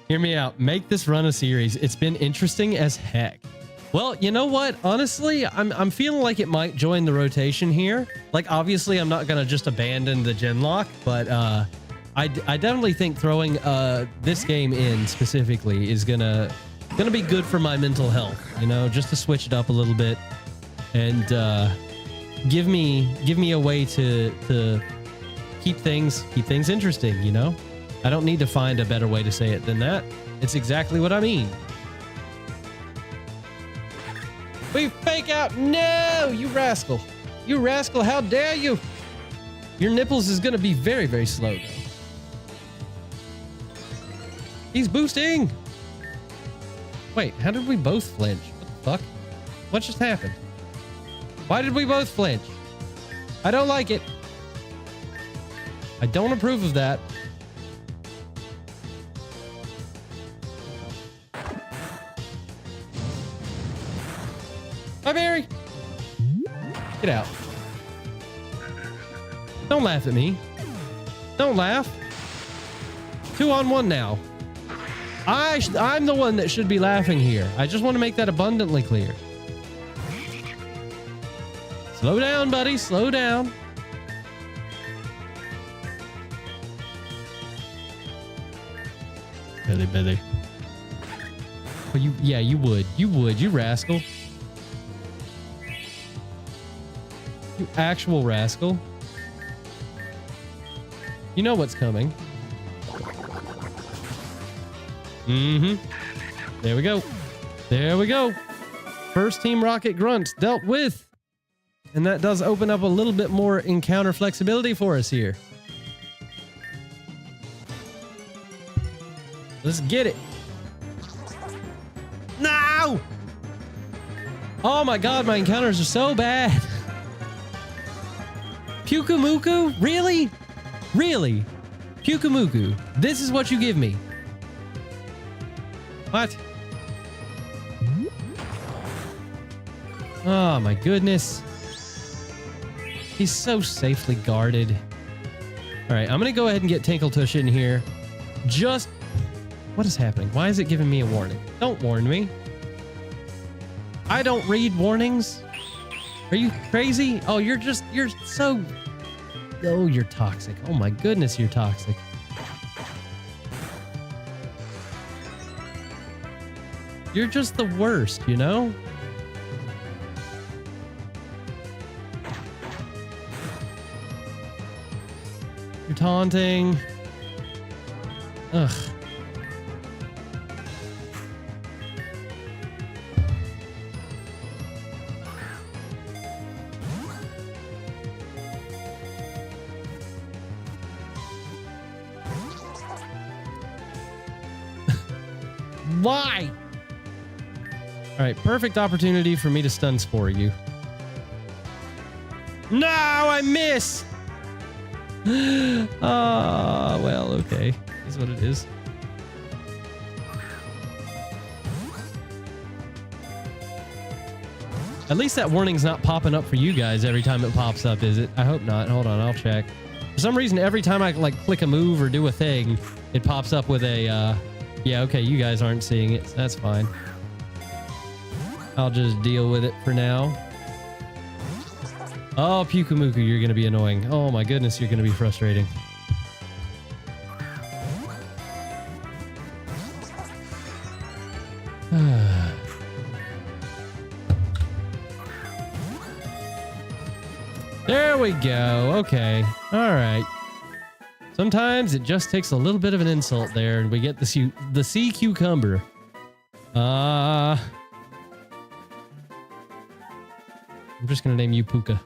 Hear me out. Make this run a series. It's been interesting as heck. Well, you know what? Honestly, I'm feeling like it might join the rotation here. Like, obviously, I'm not gonna just abandon the Genlock, but I definitely think throwing this game in specifically is gonna be good for my mental health. You know, just to switch it up a little bit and give me a way to keep things interesting. You know, I don't need to find a better way to say it than that. It's exactly what I mean. We fake out. No, you rascal. You rascal, how dare you? Your Nipples is going to be very, very slow, though. He's boosting. Wait, how did we both flinch? What the fuck? What just happened? Why did we both flinch? I don't like it. I don't approve of that. Bye, Barry. Get out. Don't laugh at me. Don't laugh. 2-on-1 now. I'm the one that should be laughing here. I just want to make that abundantly clear. Slow down, buddy. Slow down. Billy. Well, you would. You rascal. You actual rascal. You know what's coming. There we go. There we go. First Team Rocket grunts dealt with. And that does open up a little bit more encounter flexibility for us here. Let's get it. No! Oh my god, my encounters are so bad. Pyukumuku? Really? Really? Pyukumuku, this is what you give me. What? Oh my goodness. He's so safely guarded. All right, I'm gonna go ahead and get Tinkletush in here. Just... What is happening? Why is it giving me a warning? Don't warn me. I don't read warnings. Are you crazy? Oh, you're so... Oh, you're toxic. Oh my goodness, you're toxic. You're just the worst, you know? You're taunting. Ugh. Why? All right, perfect opportunity for me to stun spore you. No, I miss. Well, okay. Is what it is. At least that warning's not popping up for you guys every time it pops up, is it? I hope not. Hold on, I'll check. For some reason, every time I like click a move or do a thing, it pops up with a, yeah, okay, you guys aren't seeing it, so that's fine. I'll just deal with it for now. Oh, Pyukumuku, you're going to be annoying. Oh my goodness, you're going to be frustrating. There we go. Okay. All right. Sometimes it just takes a little bit of an insult there, and we get the sea cucumber. I'm just gonna name you Puka.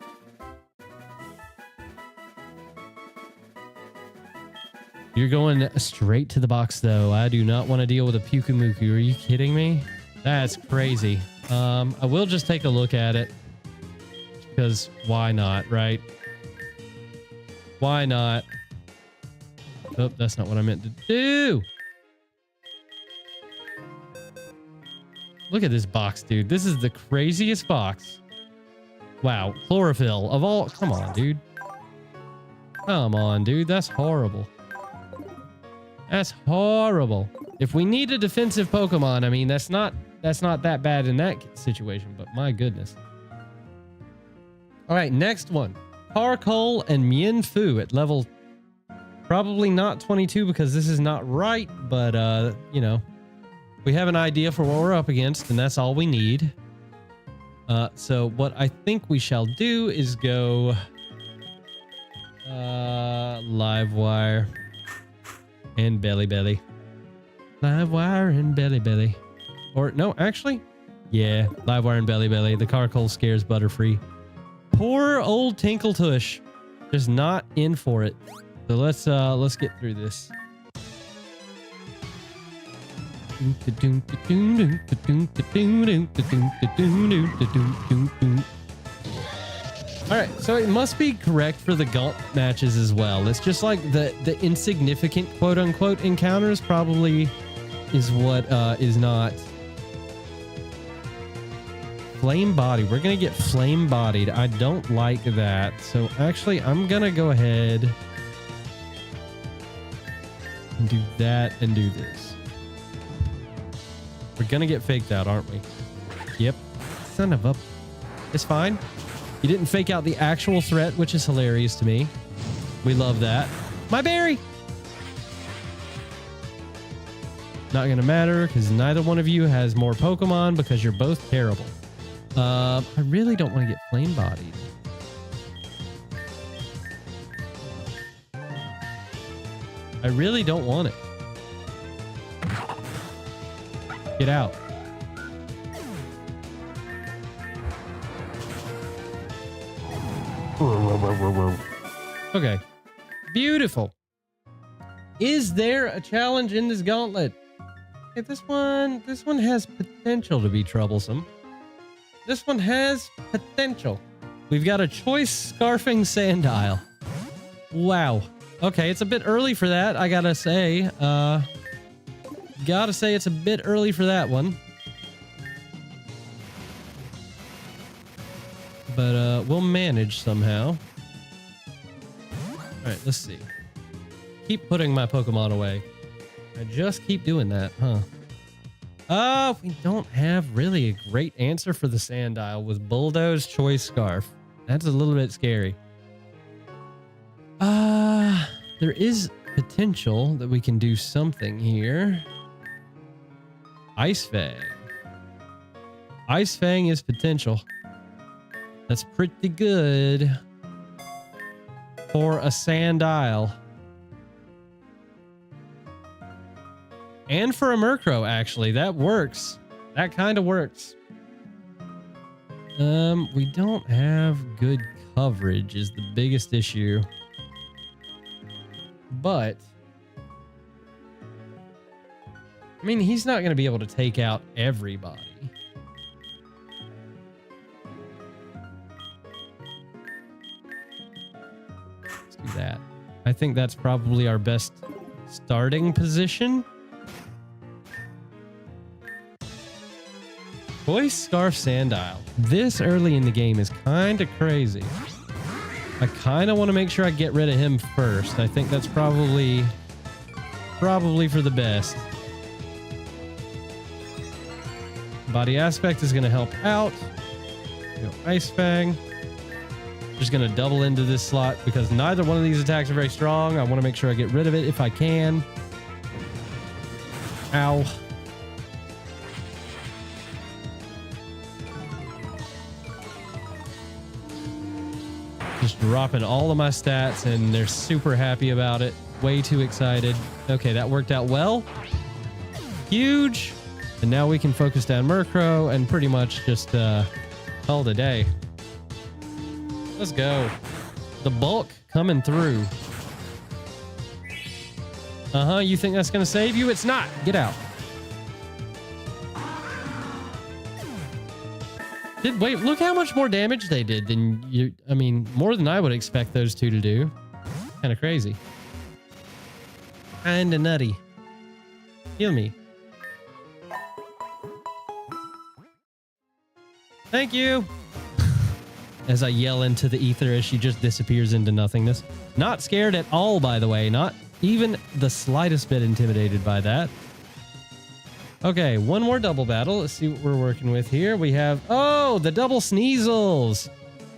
You're going straight to the box, though. I do not want to deal with a Pyukumuku. Are you kidding me? That's crazy. I will just take a look at it. Because why not, right? Why not? Oh, that's not what I meant to do. Look at this box, dude. This is the craziest box. Wow. Chlorophyll of all... Come on, dude. Come on, dude. That's horrible. That's horrible. If we need a defensive Pokemon, I mean, that's not that bad in that situation, but my goodness. All right, next one. Carcole and Mienfoo at level... Probably not 22 because this is not right, but, you know, we have an idea for what we're up against, and that's all we need. So what I think we shall do is go Livewire and Belly. Livewire and Belly. Or, no, actually, yeah, Livewire and Belly. The Carcole scares Butterfree. Poor old Tinkletush. Just not in for it. So let's get through this. All right, so it must be correct for the gaunt matches as well. It's just like the insignificant quote unquote encounters probably is what is not flame body. We're going to get flame bodied. I don't like that. So actually, I'm going to go ahead and do that and do this. We're going to get faked out, aren't we? Yep. Son of a... It's fine. You didn't fake out the actual threat, which is hilarious to me. We love that. My berry! Not gonna matter because neither one of you has more Pokemon because you're both terrible. I really don't want to get flame bodied. I really don't want it. Get out. Okay. Beautiful. Is there a challenge in this gauntlet? Okay, this one has potential to be troublesome. This one has potential. We've got a choice scarfing Sandile. Wow. Okay, it's a bit early for that, I gotta say. It's a bit early for that one. But we'll manage somehow. All right, let's see. Keep putting my Pokemon away. I just keep doing that, huh? We don't have really a great answer for the Sandile with Bulldoze Choice Scarf. That's a little bit scary. There is potential that we can do something here. Ice Fang. Ice Fang is potential. That's pretty good for a Sandile. And for a Murkrow, actually. That works. That kind of works. We don't have good coverage is the biggest issue. But I mean, he's not going to be able to take out everybody. Let's do that. I think that's probably our best starting position. Choice Scarf Sandile. This early in the game is kind of crazy. I kind of want to make sure I get rid of him first. I think that's probably for the best. Body Aspect is going to help out. Go Ice Fang. Just going to double into this slot because neither one of these attacks are very strong. I want to make sure I get rid of it if I can. Ow. Just dropping all of my stats and they're super happy about it. Way too excited. Okay, that worked out well. Huge. And now we can focus down Murkrow and pretty much just call it a day. Let's go. The bulk coming through. You think that's going to save you? It's not. Get out. Wait, look how much more damage they did than you. I mean, more than I would expect those two to do. Kind of crazy. Kinda nutty. Heal me. Thank you. As I yell into the ether as she just disappears into nothingness. Not scared at all, by the way. Not even the slightest bit intimidated by that. Okay, one more double battle. Let's see what we're working with here. We have, the double Sneasels.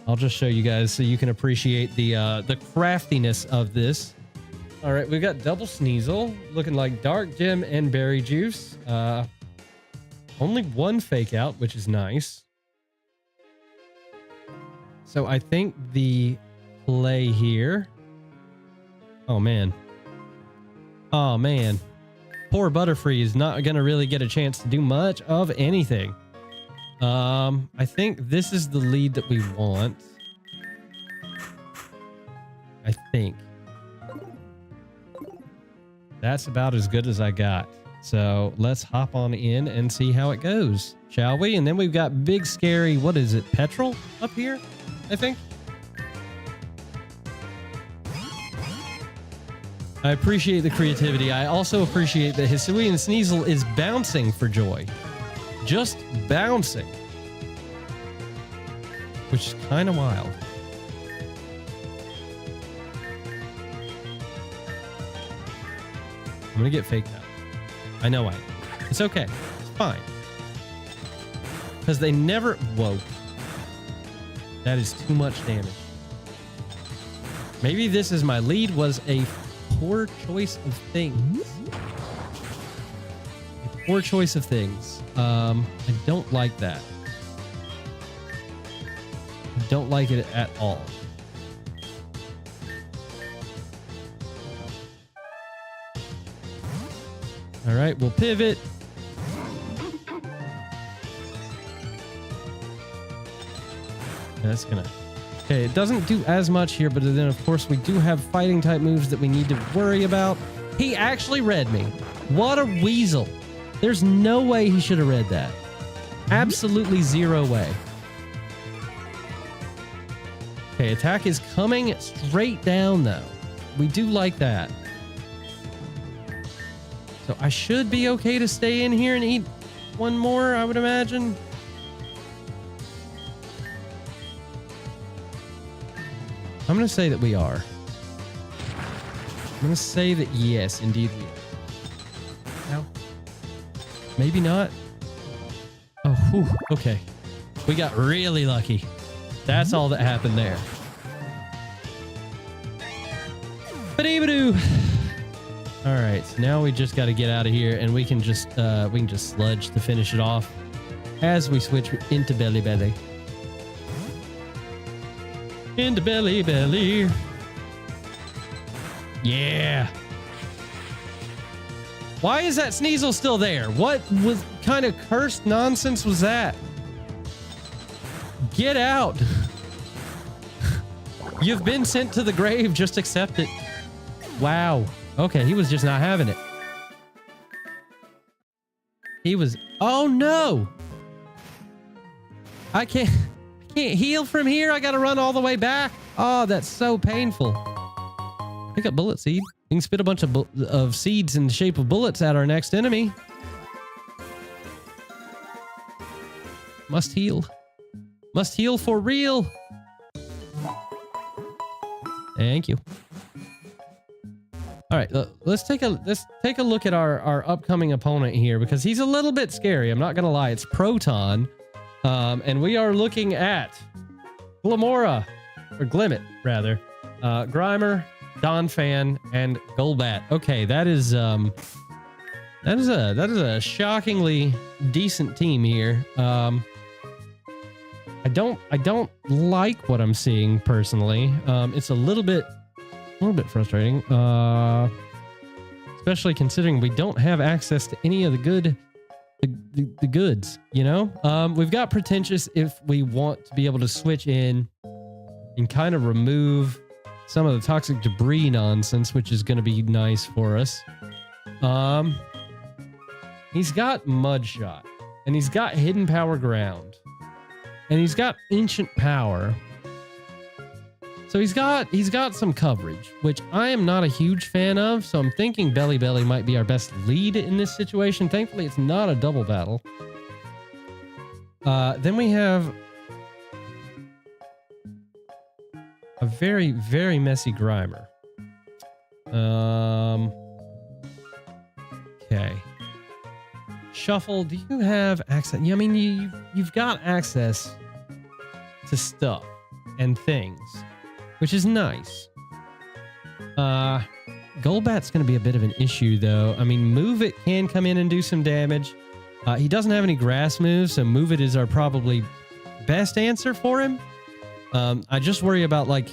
I'll just show you guys so you can appreciate the craftiness of this. All right, we've got double Sneasel looking like Dark Gem and Berry Juice. Only one fake out, which is nice. So I think the play here. Oh, man. Oh, man. Poor Butterfree is not going to really get a chance to do much of anything. I think this is the lead that we want. I think. That's about as good as I got. So let's hop on in and see how it goes, shall we? And then we've got big, scary, what is it, Petrel up here, I think? I appreciate the creativity. I also appreciate that Hisuian Sneasel is bouncing for joy. Just bouncing. which is kind of wild. I'm gonna get faked out. I know I am. It's okay. It's fine. Because they never... Whoa. That is too much damage. Maybe this is my lead was a poor choice of things. A poor choice of things. I don't like that. I don't like it at all. All right, we'll pivot. That's gonna... Okay, it doesn't do as much here, but then of course we do have fighting type moves that we need to worry about. He actually read me. What a weasel. There's no way he should have read that. Absolutely zero way. Okay, attack is coming straight down though. We do like that. So I should be okay to stay in here and eat one more, I would imagine. I'm going to say that we are. I'm going to say that yes, indeed we are. Now, maybe not. Oh, whew, okay. We got really lucky. That's all that happened there. Ba-dee-ba-doo. All right, so now we just got to get out of here, and we can just sludge to finish it off as we switch into Belly Belly. Into Belly Belly. Yeah. Why is that Sneasel still there? What was kind of cursed nonsense was that? Get out. You've been sent to the grave. Just accept it. Wow. Okay, he was just not having it. He was... Oh, no! I can't heal from here. I gotta run all the way back. Oh, that's so painful. Pick up bullet seed. You can spit a bunch of seeds in the shape of bullets at our next enemy. Must heal. Must heal for real. Thank you. All right, let's take a look at our upcoming opponent here, because he's a little bit scary. I'm not gonna lie. It's Proton, and we are looking at Glamora, or Glimmet rather, Grimer, Donphan, and Golbat. Okay, that is a shockingly decent team here. I don't like what I'm seeing personally. It's a little bit frustrating, especially considering we don't have access to any of the goods, you know. We've got Pretentious if we want to be able to switch in and kind of remove some of the toxic debris nonsense, which is going to be nice for us. He's got Mud Shot, and he's got Hidden Power Ground, and he's got Ancient Power. So he's got some coverage, which I am not a huge fan of. So I'm thinking Belly Belly might be our best lead in this situation. Thankfully, it's not a double battle. Then we have a very, very messy Grimer. Okay. Shuffle, do you have access? I mean, you've got access to stuff and things, which is nice. Golbat's going to be a bit of an issue, though. I mean, Move It can come in and do some damage. He doesn't have any grass moves, so Move It is our probably best answer for him. I just worry about, like,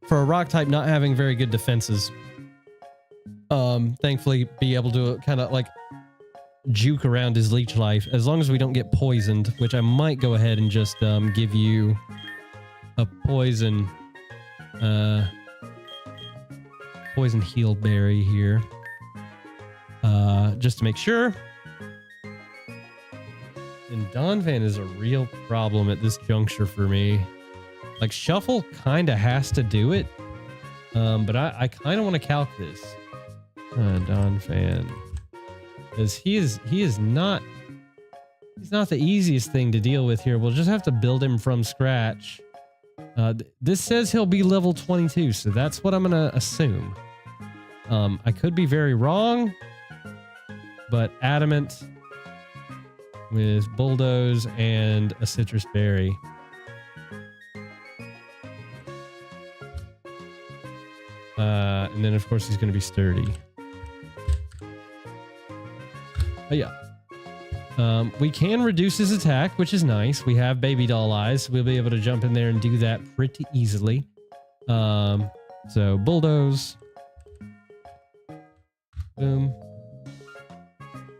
for a rock type not having very good defenses. Thankfully, be able to kind of, like, juke around his leech life, as long as we don't get poisoned, which I might go ahead and just give you a poison heal berry here, just to make sure. And Donphan is a real problem at this juncture for me. Like, Shuffle kind of has to do it, but I kind of want to calc this. Donphan, because he is not he's not the easiest thing to deal with here. We'll just have to build him from scratch. This says he'll be level 22, so that's what I'm gonna assume. I could be very wrong, but adamant with bulldoze and a citrus berry. And then of course he's going to be sturdy. But yeah. We can reduce his attack, which is nice. We have baby doll eyes, so we'll be able to jump in there and do that pretty easily. So bulldoze. Boom.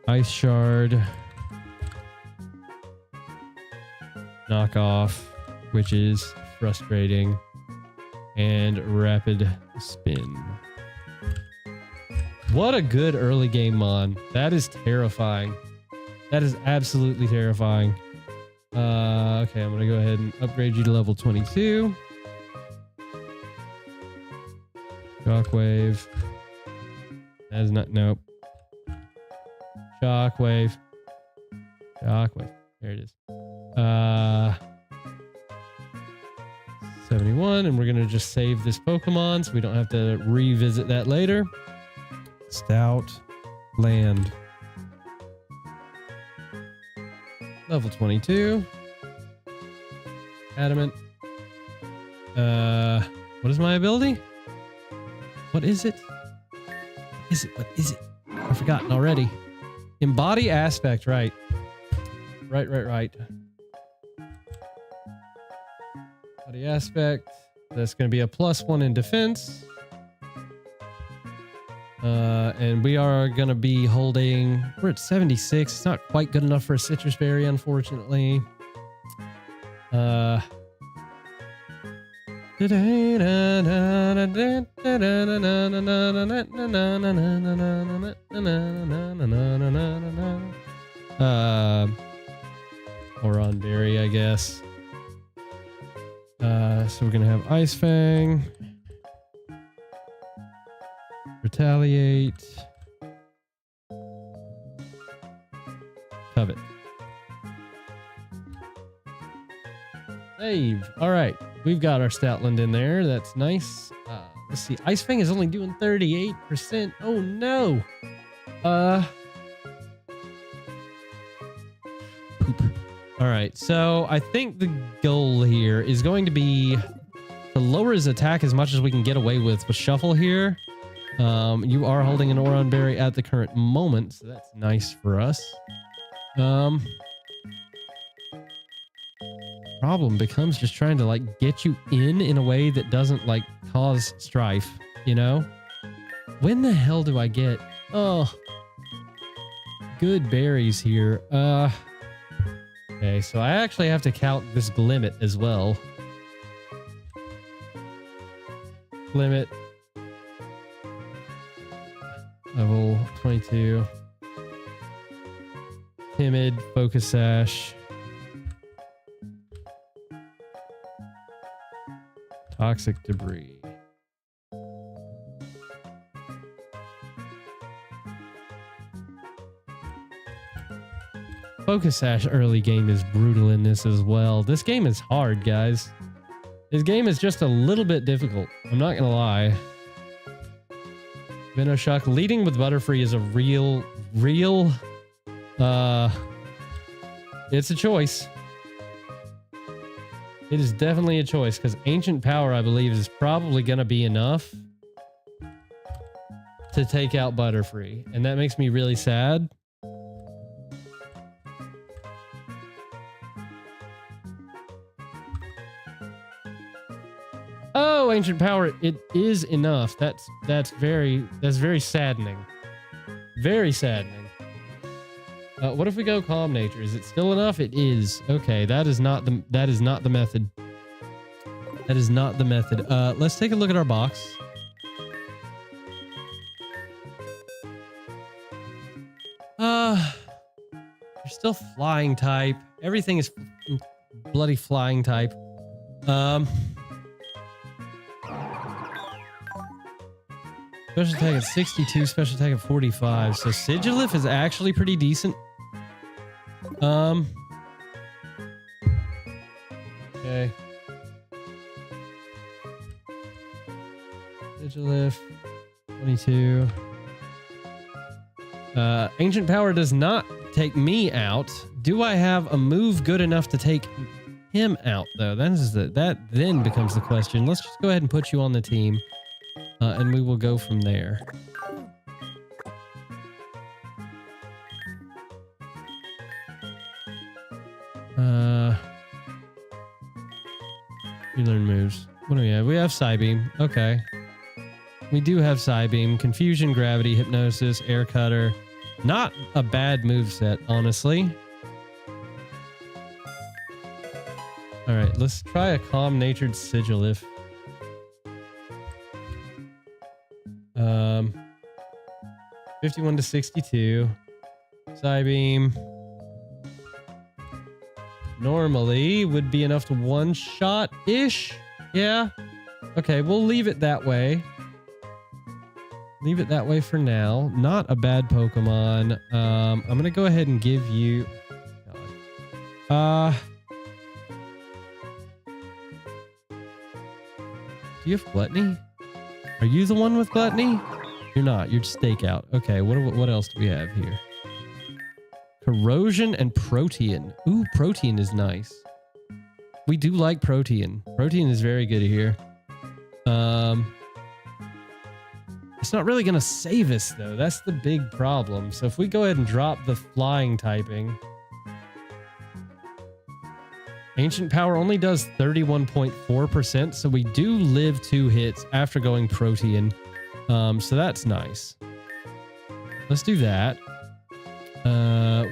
Ice shard. Knock off, which is frustrating. And rapid spin. What a good early game mon. That is terrifying. That is absolutely terrifying. Okay, I'm gonna go ahead and upgrade you to level 22. Shockwave. That is not, nope. Shockwave. Shockwave. There it is. 71, and we're gonna just save this Pokemon so we don't have to revisit that later. Stout Land. Level 22. Adamant. What is my ability? What is it? What is it? What is it? I've forgotten already. Embody aspect, right. Right. Body aspect. That's going to be a +1 in defense. And we are going to be holding... We're at 76. It's not quite good enough for a citrus berry, unfortunately. Oron berry, I guess. So we're gonna have Ice Fang, Retaliate, Covet, Save. All right, we've got our Stoutland in there. That's nice. Let's see. Ice Fang is only doing 38%. Oh no. Poop. All right, so I think the goal here is going to be to lower his attack as much as we can get away with Shuffle here. You are holding an Oron Berry at the current moment, so that's nice for us. Problem becomes just trying to like get you in a way that doesn't like cause strife, you know? When the hell do I get good berries here? Okay, so I actually have to count this Glimmet as well. Glimmet. Level 22. Timid, Focus Sash. Toxic Debris. Focus Sash early game is brutal in this as well. This game is hard, guys. This game is just a little bit difficult. I'm not gonna lie. Venoshock leading with Butterfree is a real, it's a choice. It is definitely a choice because Ancient Power, I believe, is probably going to be enough to take out Butterfree. And that makes me really sad. Oh, Ancient Power, it is enough. That's very saddening. Very saddening. What if we go Calm Nature? Is it still enough? It is. Okay, that is not the method. That is not the method. Let's take a look at our box. You're still flying type. Everything is bloody flying type. Special attack at 62, special attack at 45. So Sigilif is actually pretty decent. Okay. Digilift 22. Ancient Power does not take me out. Do I have a move good enough to take him out, though? That then becomes the question. Let's just go ahead and put you on the team, and we will go from there. You learn moves. What do we have? We have Psybeam. Okay. We do have Psybeam. Confusion, Gravity, Hypnosis, Air Cutter. Not a bad moveset, honestly. Alright, let's try a Calm-Natured Sigilif. 51 to 62. Psybeam. Normally would be enough to one-shot-ish. Yeah. Okay, we'll leave it that way. Leave it that way for now. Not a bad Pokemon. I'm gonna go ahead and give you... do you have Gluttony? Are you the one with Gluttony? You're not. You're Stakeout. Okay, what else do we have here? Corrosion and Protean. Ooh, Protean is nice. We do like Protean. Protean is very good here. It's not really going to save us, though. That's the big problem. So if we go ahead and drop the flying typing... Ancient Power only does 31.4%, so we do live 2 hits after going Protean. So that's nice. Let's do that.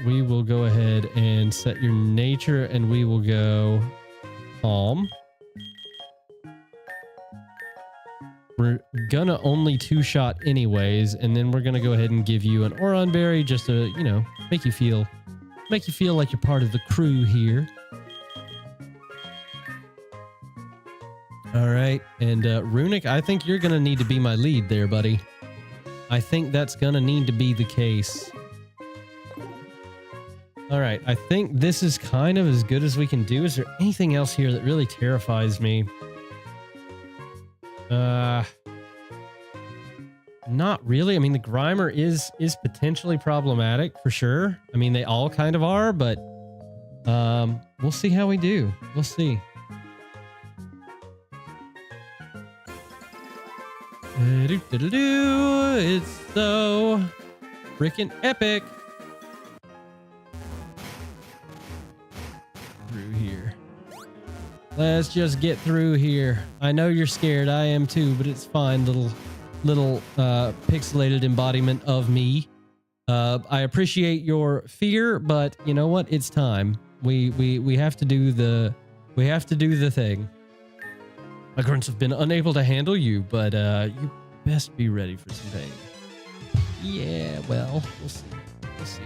We will go ahead and set your nature, and we will go Calm. We're gonna only 2-shot anyways, and then we're gonna go ahead and give you an Oron Berry just to, you know, make you feel like you're part of the crew here. All right, and Runic, I think you're gonna need to be my lead there, buddy. I think that's gonna need to be the case. All right, I think this is kind of as good as we can do. Is there anything else here that really terrifies me? Not really. I mean, the Grimer is potentially problematic for sure. I mean, they all kind of are, but we'll see how we do. We'll see. It's so freaking epic. Through here. Let's just get through here. I know you're scared. I am too, but it's fine. Little pixelated embodiment of me. I appreciate your fear, but you know what? It's time. We have to do the thing. My grunts have been unable to handle you, but you best be ready for some pain. Yeah, well, we'll see. We'll see.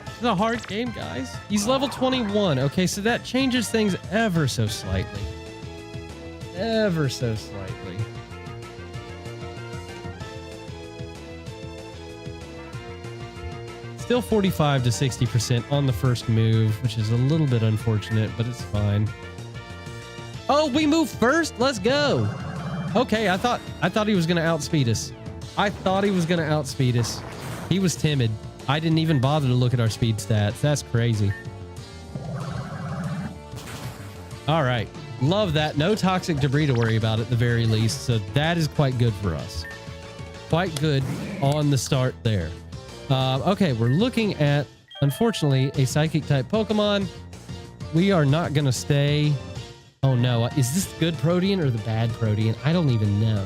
It's a hard game, guys. He's level 21. Okay, so that changes things ever so slightly. Ever so slightly. Still 45 to 60% on the first move, which is a little bit unfortunate, but it's fine. Oh, we move first? Let's go. Okay, I thought he was going to outspeed us. I thought he was going to outspeed us. He was timid. I didn't even bother to look at our speed stats. That's crazy. All right. Love that. No toxic debris to worry about at the very least. So that is quite good for us. Quite good on the start there. Okay, we're looking at, unfortunately, a psychic type Pokemon. We are not going to stay. Oh no, is this the good Protean or the bad Protean? I don't even know.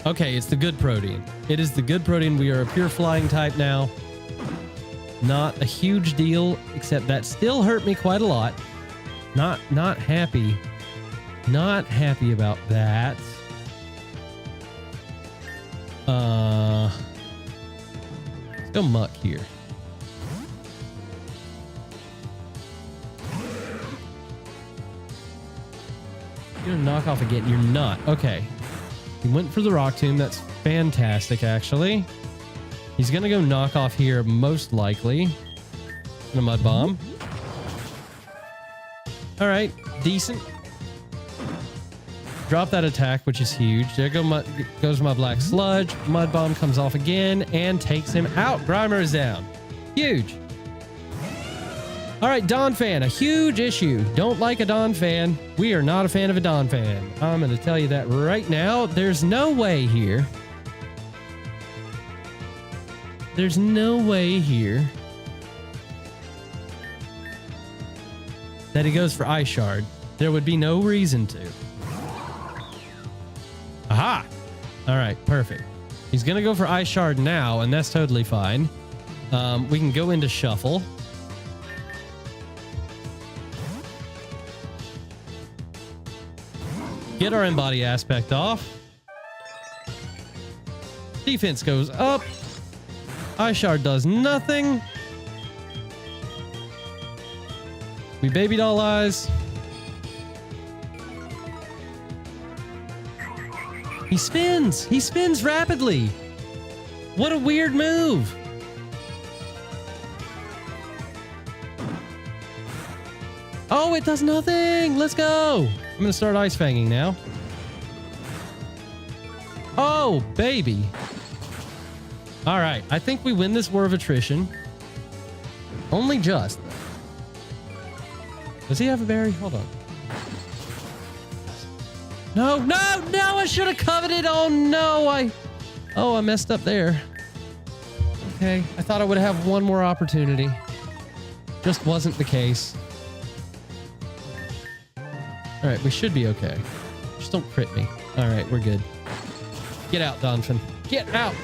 Okay, it's the good Protean. It is the good Protean. We are a pure flying type now. Not a huge deal, except that still hurt me quite a lot. Not happy. Not happy about that. Let's go Muck here. You're gonna knock off again. You're not. Okay. He went for the Rock Tomb. That's fantastic, actually. He's gonna go knock off here, most likely. And a mud bomb. All right, decent. Drop that attack, which is huge. There goes my black sludge. Mud bomb comes off again and takes him out. Grimer is down. Huge. All right, Don fan, a huge issue. Don't like a Don fan. We are not a fan of a Don fan. I'm going to tell you that right now. There's no way here. There's no way here that he goes for Ice Shard. There would be no reason to. Aha! All right, perfect. He's going to go for Ice Shard now, and that's totally fine. We can go into Shuffle. Get our Embody aspect off. Defense goes up. Ice Shard does nothing. We Baby Doll Eyes. He spins. He spins rapidly. What a weird move. Oh, it does nothing. Let's go. I'm going to start Ice Fanging now. Oh, baby. All right. I think we win this War of Attrition. Only just. Does he have a berry? Hold on. No, no, no. I should have covered it. Oh, no. I messed up there. Okay. I thought I would have one more opportunity. Just wasn't the case. All right, we should be okay. Just don't crit me. All right, we're good. Get out, Donphan. Get out!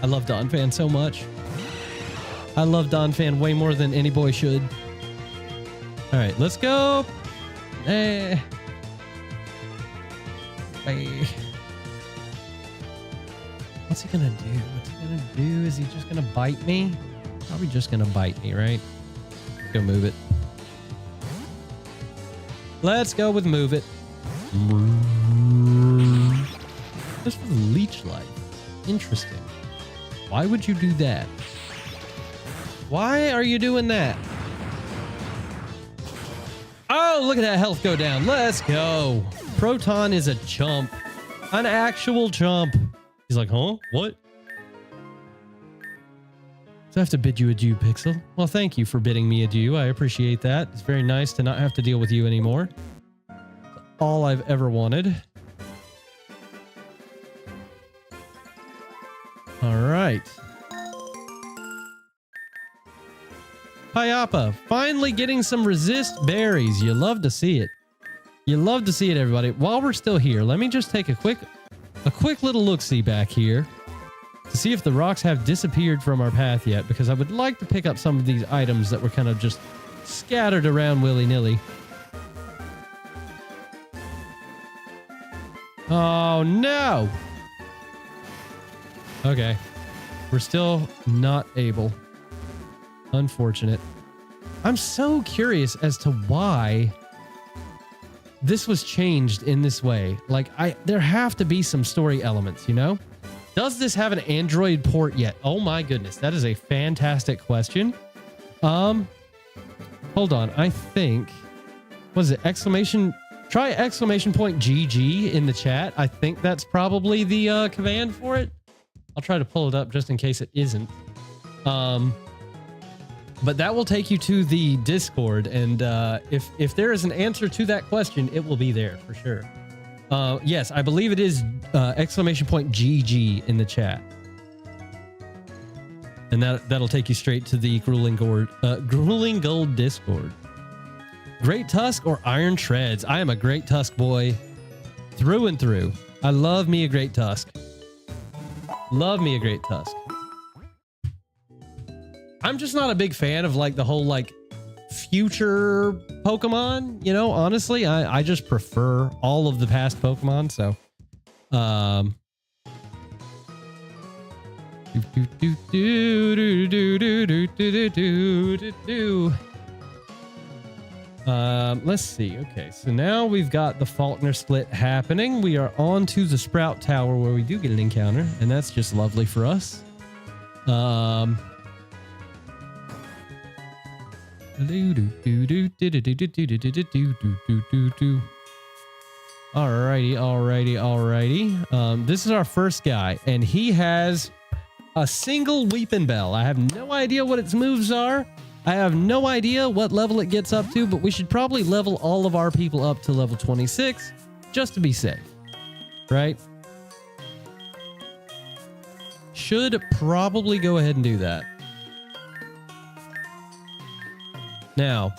I love Donphan so much. I love Donphan way more than any boy should. All right, let's go. Hey. What's he gonna do? What's he gonna do? Is he just gonna bite me? Probably just gonna bite me, right? Let's go move it. Let's go with move it. This was Leech Life. Interesting. Why would you do that? Why are you doing that? Oh, look at that health go down. Let's go. Proton is a chump. An actual chump. He's like, huh? What? So I have to bid you adieu, Pixel. Well, thank you for bidding me adieu. I appreciate that. It's very nice to not have to deal with you anymore. All I've ever wanted. All right. Pyappa, finally getting some resist berries. You love to see it. You love to see it, everybody. While we're still here, let me just take a quick little look-see back here to see if the rocks have disappeared from our path yet, because I would like to pick up some of these items that were kind of just scattered around willy-nilly. Oh, no! Okay. We're still not able. Unfortunate. I'm so curious as to why this was changed in this way. Like, there have to be some story elements, you know? Does this have an Android port yet? Oh my goodness, that is a fantastic question. Hold on, I think, what is it? Try exclamation point GG in the chat. I think that's probably the command for it. I'll try to pull it up just in case it isn't. But that will take you to the Discord, and if there is an answer to that question, it will be there for sure. Yes, I believe it is exclamation point GG in the chat. And that'll take you straight to the Grueling Gold Discord. Great Tusk or Iron Treads? I am a Great Tusk boy through and through. I love me a Great Tusk. Love me a Great Tusk. I'm just not a big fan of like the whole like future Pokemon, you know, honestly. I just prefer all of the past Pokemon, so Let's see. Okay, so now we've got the Faulkner split happening. We are on to the Sprout Tower where we do get an encounter, and that's just lovely for us. Alrighty, alrighty. This is our first guy, and he has a single Weeping Bell. I have no idea what its moves are. I have no idea what level it gets up to, but we should probably level all of our people up to level 26 just to be safe, right? Should probably go ahead and do that. Now,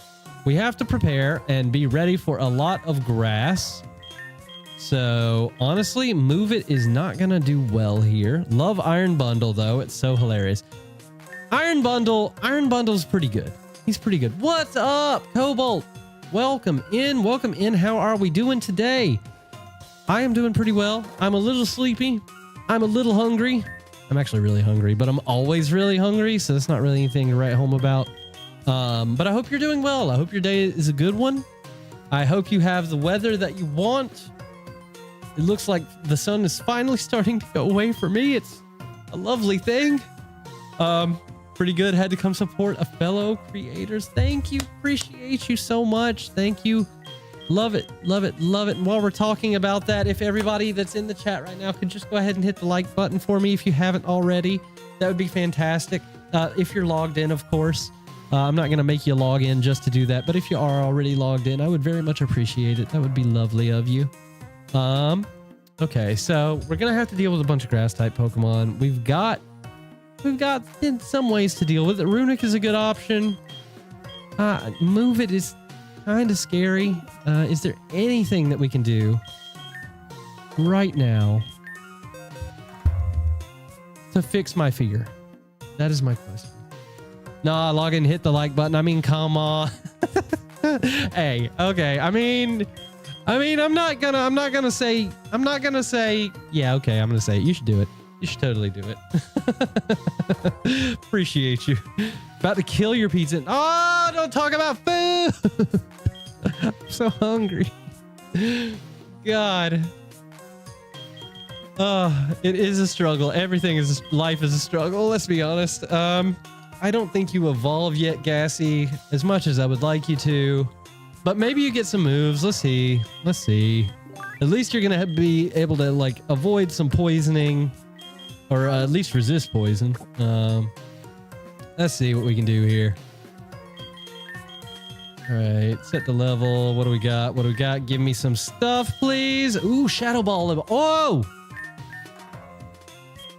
we have to prepare and be ready for a lot of grass. So, honestly, Move It is not going to do well here. Love Iron Bundle, though. It's so hilarious. Iron Bundle's pretty good. He's pretty good. What's up, Cobalt? Welcome in. Welcome in. How are we doing today? I am doing pretty well. I'm a little sleepy. I'm a little hungry. I'm actually really hungry, but I'm always really hungry, so that's not really anything to write home about. But I hope you're doing well. I hope your day is a good one. I hope you have the weather that you want. It looks like the sun is finally starting to go away for me. It's a lovely thing. Pretty good. Had to come support a fellow creators. Thank you. Appreciate you so much. Thank you. Love it. Love it. Love it. And while we're talking about that, if everybody that's in the chat right now could just go ahead and hit the like button for me if you haven't already, that would be fantastic. If you're logged in, of course. I'm not going to make you log in just to do that, but if you are already logged in, I would very much appreciate it. That would be lovely of you. Okay, so we're going to have to deal with a bunch of grass type Pokemon. We've got in some ways to deal with it. Runic is a good option. Move It is kind of scary. Is there anything that we can do right now to fix my fear? That is my question. Nah, log in, hit the like button. I mean, come on. Hey, okay. I mean, I'm not gonna say, yeah, okay, I'm gonna say it. You should do it. You should totally do it. Appreciate you. About to kill your pizza. Oh, don't talk about food. I'm so hungry. God. It is a struggle. Life is a struggle. Let's be honest. I don't think you evolve yet, Gassy, as much as I would like you to, but maybe you get some moves. Let's see. At least you're going to be able to like avoid some poisoning or at least resist poison. Let's see what we can do here. All right, set the level. What do we got? Give me some stuff, please. Ooh, Shadow Ball level. Oh!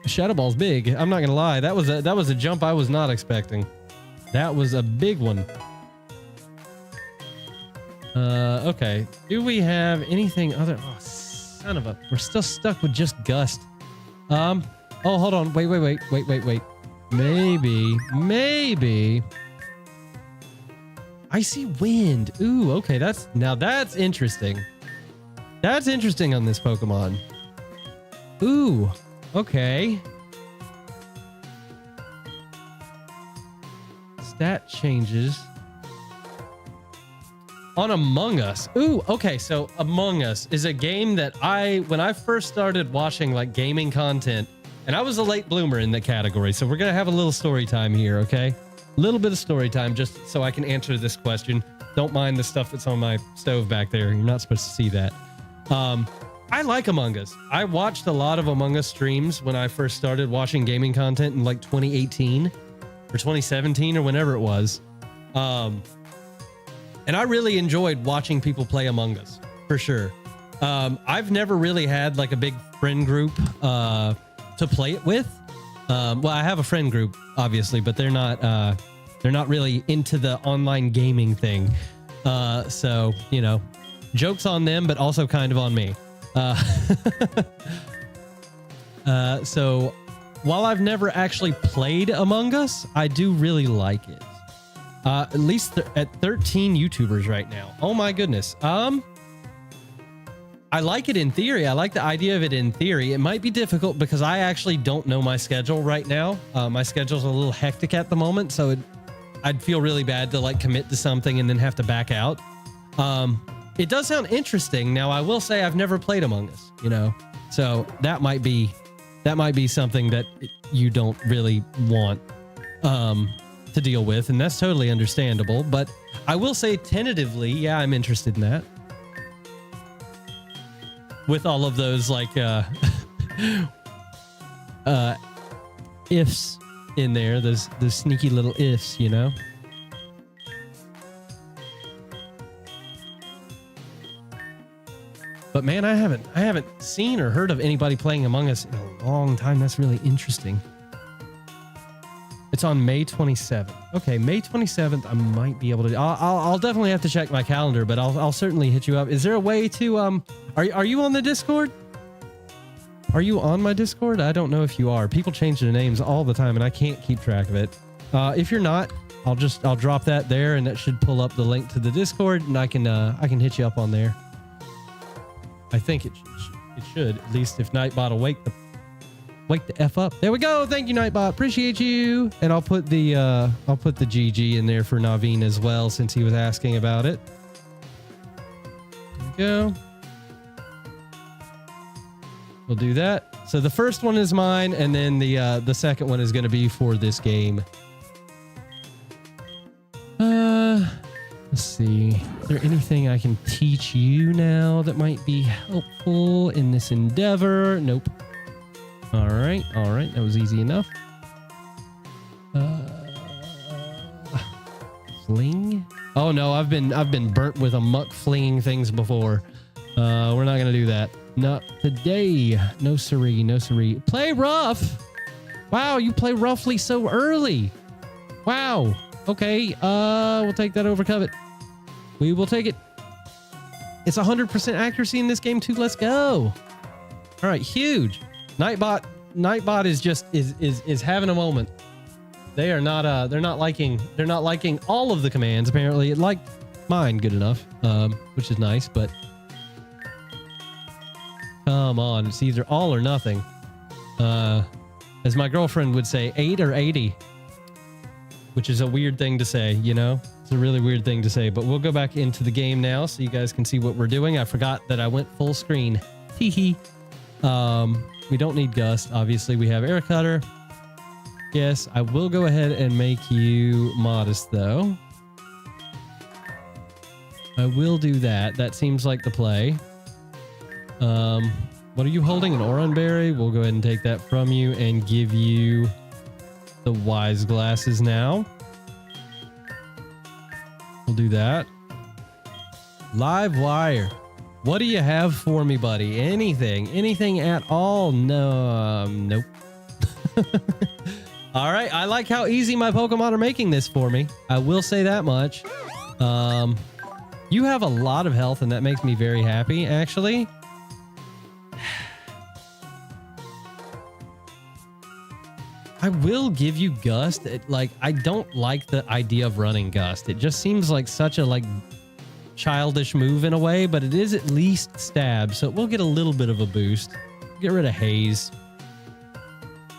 Shadow Ball's big. I'm not gonna lie. That was a jump I was not expecting. That was a big one. Okay. Do we have anything other? Oh, son of a. We're still stuck with just Gust. Oh, hold on. Wait. Maybe. Icy Wind. Ooh, okay. That's interesting. That's interesting on this Pokemon. Ooh. Okay. Stat changes on Among Us. Ooh, okay. So Among Us is a game that when I first started watching like gaming content, and I was a late bloomer in the category. So we're going to have a little story time here. Okay. A little bit of story time just so I can answer this question. Don't mind the stuff that's on my stove back there. You're not supposed to see that. I like Among Us. I watched a lot of Among Us streams when I first started watching gaming content in like 2018 or 2017 or whenever it was. And I really enjoyed watching people play Among Us for sure. I've never really had like a big friend group to play it with. Well, I have a friend group obviously, but they're not really into the online gaming thing. So, you know, jokes on them, but also kind of on me. So while I've never actually played Among Us, I do really like it. At least at 13 YouTubers right now. Oh my goodness. I like it in theory. I like the idea of it in theory. It might be difficult because I actually don't know my schedule right now. My schedule's a little hectic at the moment, so I'd feel really bad to like commit to something and then have to back out. It does sound interesting. Now, I will say I've never played Among Us, you know, so that might be something that you don't really want to deal with, and that's totally understandable. But I will say tentatively, yeah, I'm interested in that. With all of those like ifs in there, those sneaky little ifs, you know. But man, I haven't seen or heard of anybody playing Among Us in a long time. That's really interesting. It's on May 27th. Okay, May 27th. I might be able to. I'll definitely have to check my calendar, but I'll certainly hit you up. Is there a way to Are you on the Discord? Are you on my Discord? I don't know if you are. People change their names all the time, and I can't keep track of it. If you're not, I'll drop that there, and that should pull up the link to the Discord, and I can hit you up on there. I think it should, at least if Nightbot will wake the F up. There we go. Thank you, Nightbot. Appreciate you. And I'll put the GG in there for Naveen as well, since he was asking about it. There we go. We'll do that. So the first one is mine, and then the second one is going to be for this game. Let's see. Is there anything I can teach you now that might be helpful in this endeavor? Nope. All right. That was easy enough. Fling? Oh no, I've been burnt with a muck flinging things before. We're not gonna do that. Not today. No siree. No siree. Play rough. Wow, you play roughly so early. Wow. Okay. We'll take that over covet. We will take it. It's 100% accuracy in this game too. Let's go. All right, huge. Nightbot is just is having a moment. They are not they're not liking all of the commands. Apparently, it liked mine good enough, which is nice. But come on, it's either all or nothing. As my girlfriend would say, 8 or 80, which is a weird thing to say, you know. It's a really weird thing to say, but we'll go back into the game now so you guys can see what we're doing. I forgot that I went full screen. Hee hee. We don't need Gust. Obviously, we have Air Cutter. Yes, I will go ahead and make you modest, though. I will do that. That seems like the play. What are you holding? An Oran Berry? We'll go ahead and take that from you and give you the Wise Glasses now. We'll do that. Live wire. What do you have for me, buddy? Anything at all? No, nope. All right. I like how easy my Pokemon are making this for me. I will say that much. You have a lot of health, and that makes me very happy, actually. I will give you Gust. I don't like the idea of running Gust. It just seems like such a childish move in a way, but it is at least stab, so it will get a little bit of a boost. Get rid of Haze.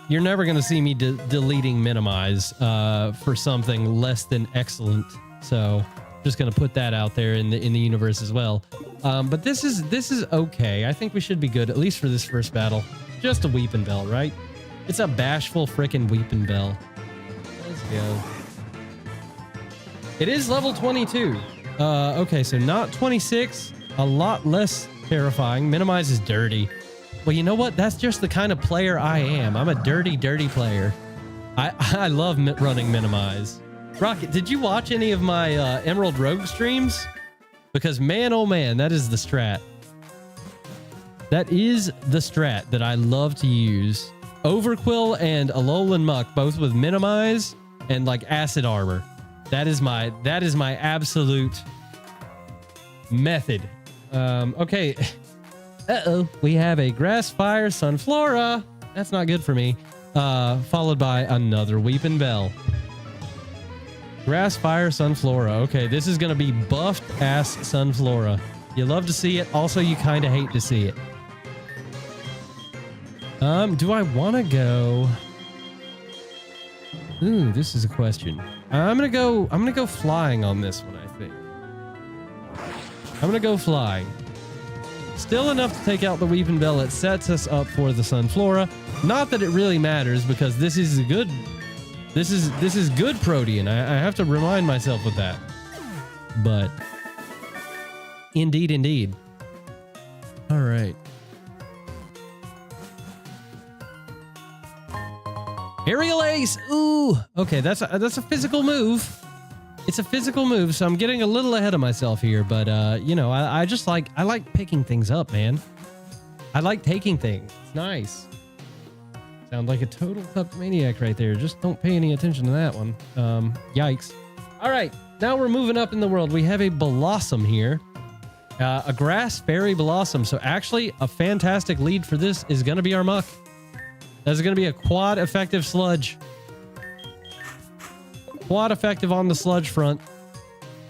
You're never going to see me deleting Minimize for something less than excellent. So just going to put that out there in the universe as well. But this is okay. I think we should be good, at least for this first battle. Just a Weeping Bell, right? It's a bashful frickin' Weeping Bell. Let's go. It is level 22. Okay, so not 26. A lot less terrifying. Minimize is dirty. Well, you know what? That's just the kind of player I am. I'm a dirty player. I love running Minimize. Rocket, did you watch any of my Emerald Rogue streams? Because man, oh man, that is the strat. That is the strat that I love to use. Overquill and Alolan Muck, both with Minimize and Acid Armor. That is my absolute method. Okay. Uh-oh. We have a Grass Fire Sunflora. That's not good for me. Followed by another Weeping Bell. Grass Fire Sunflora. Okay, this is going to be buffed ass Sunflora. You love to see it. Also, you kind of hate to see it. Do I want to go? Ooh, this is a question. I'm gonna go flying on this one, I think. I'm gonna go flying. Still enough to take out the Weeping Bell. It sets us up for the Sunflora. Not that it really matters because this is good. This is good Protean. I have to remind myself of that. But indeed, indeed. All right. Aerial Ace. Ooh. Okay, that's a physical move. It's a physical move, so I'm getting a little ahead of myself here. But you know, I like picking things up, man. I like taking things. It's nice. Sound like a total kleptomaniac right there. Just don't pay any attention to that one. Yikes. All right, now we're moving up in the world. We have a Blossom here. A Grass Fairy Blossom. So actually, a fantastic lead for this is going to be our Muck. That's going to be a quad effective sludge. Quad effective on the sludge front.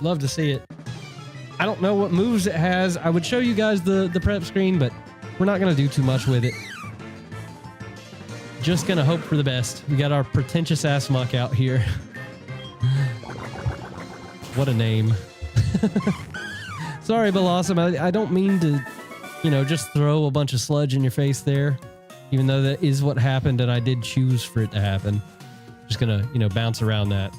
Love to see it. I don't know what moves it has. I would show you guys the prep screen, but we're not going to do too much with it. Just going to hope for the best. We got our pretentious ass Muck out here. What a name. Sorry, Blossom. I don't mean to, you know, just throw a bunch of sludge in your face there. Even though that is what happened and I did choose for it to happen. Just gonna, you know, bounce around that.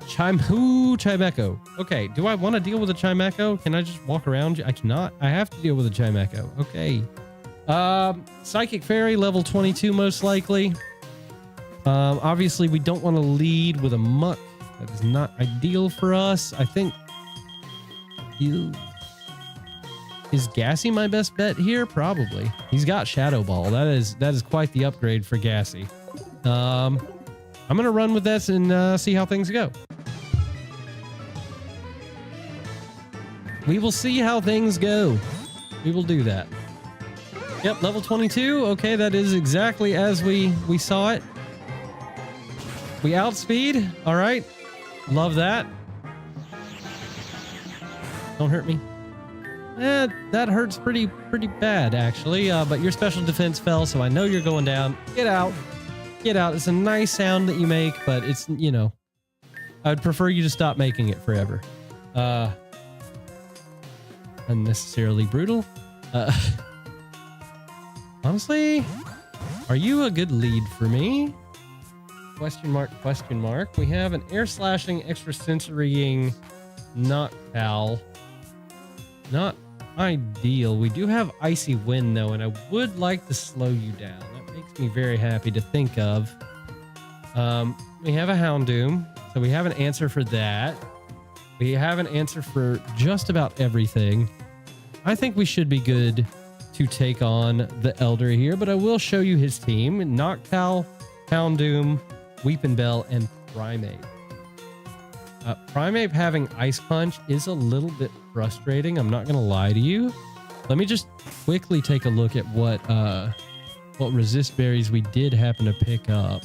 Chimecho. Okay, do I want to deal with a Chimecho? Can I just walk around? I cannot. I have to deal with a Chimecho. Okay. Psychic Fairy, level 22 most likely. Obviously, we don't want to lead with a Muck. That is not ideal for us. I think... Is Gassy my best bet here? Probably. He's got Shadow Ball. That is quite the upgrade for Gassy. I'm gonna run with this and see how things go. We will see how things go. We will do that. Yep, level 22. Okay, that is exactly as we saw it. We outspeed. All right. Love that. Don't hurt me. That hurts pretty bad, actually. But your special defense fell, so I know you're going down. Get out. Get out. It's a nice sound that you make, but it's, you know, I would prefer you to stop making it forever. Unnecessarily brutal. Honestly, are you a good lead for me? Question mark, question mark. We have an air slashing, extrasensorying Noctowl. Not ideal. We do have Icy Wind though, and I would like to slow you down. That makes me very happy to think of. We have a Houndoom, so we have an answer for that. We have an answer for just about everything. I think we should be good to take on the Elder here, but I will show you his team. Noctowl, Houndoom, Weeping Bell, and Primeape. Primeape having Ice Punch is a little bit frustrating. I'm not going to lie to you. Let me just quickly take a look at what resist berries we did happen to pick up.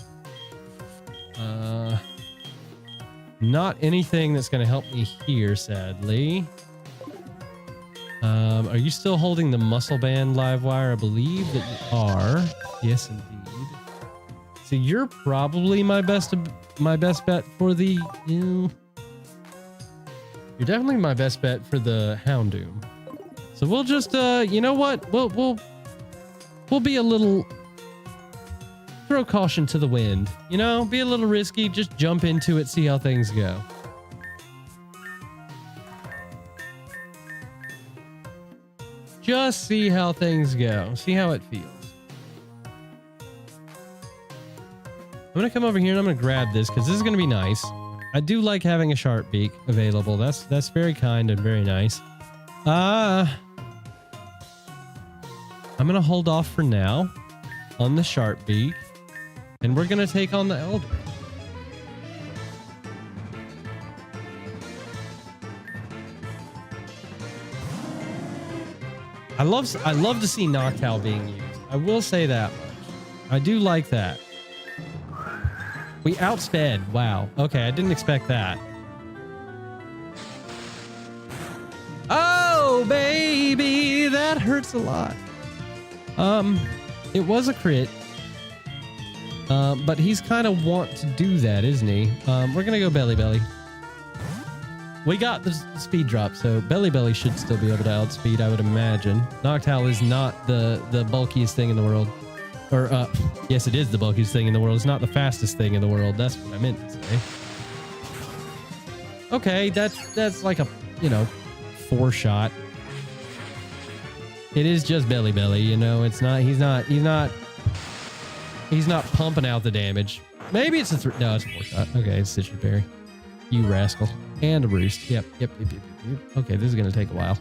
Not anything that's going to help me here, sadly. Are you still holding the Muscle Band Livewire? I believe that you are. Yes, indeed. So you're probably my best bet for the... You're definitely my best bet for the Houndoom. So we'll just, you know what? We'll be a little... Throw caution to the wind. You know, be a little risky. Just jump into it, see how things go. Just see how things go. See how it feels. I'm going to come over here and I'm going to grab this because this is going to be nice. I do like having a Sharp Beak available. That's very kind and very nice. I'm going to hold off for now on the Sharp Beak. And we're going to take on the Elder. I love to see Noctowl being used. I will say that much. I do like that. We outsped. Wow. Okay, I didn't expect that. Oh, baby, that hurts a lot. It was a crit. But he's kind of want to do that, isn't he? We're gonna go belly belly. we got the speed drop, so Belly should still be able to outspeed, I would imagine. Noctowl is not the bulkiest thing in the world. Or, yes, it is the bulkiest thing in the world. It's not the fastest thing in the world. That's what I meant to say. Okay, that's like a, you know, 4-shot. It is just Belly, you know. It's not, he's not pumping out the damage. Maybe it's a no, it's a 4-shot. Okay, it's Citrus Berry. You rascal. And a Roost. Yep. Okay, this is gonna take a while.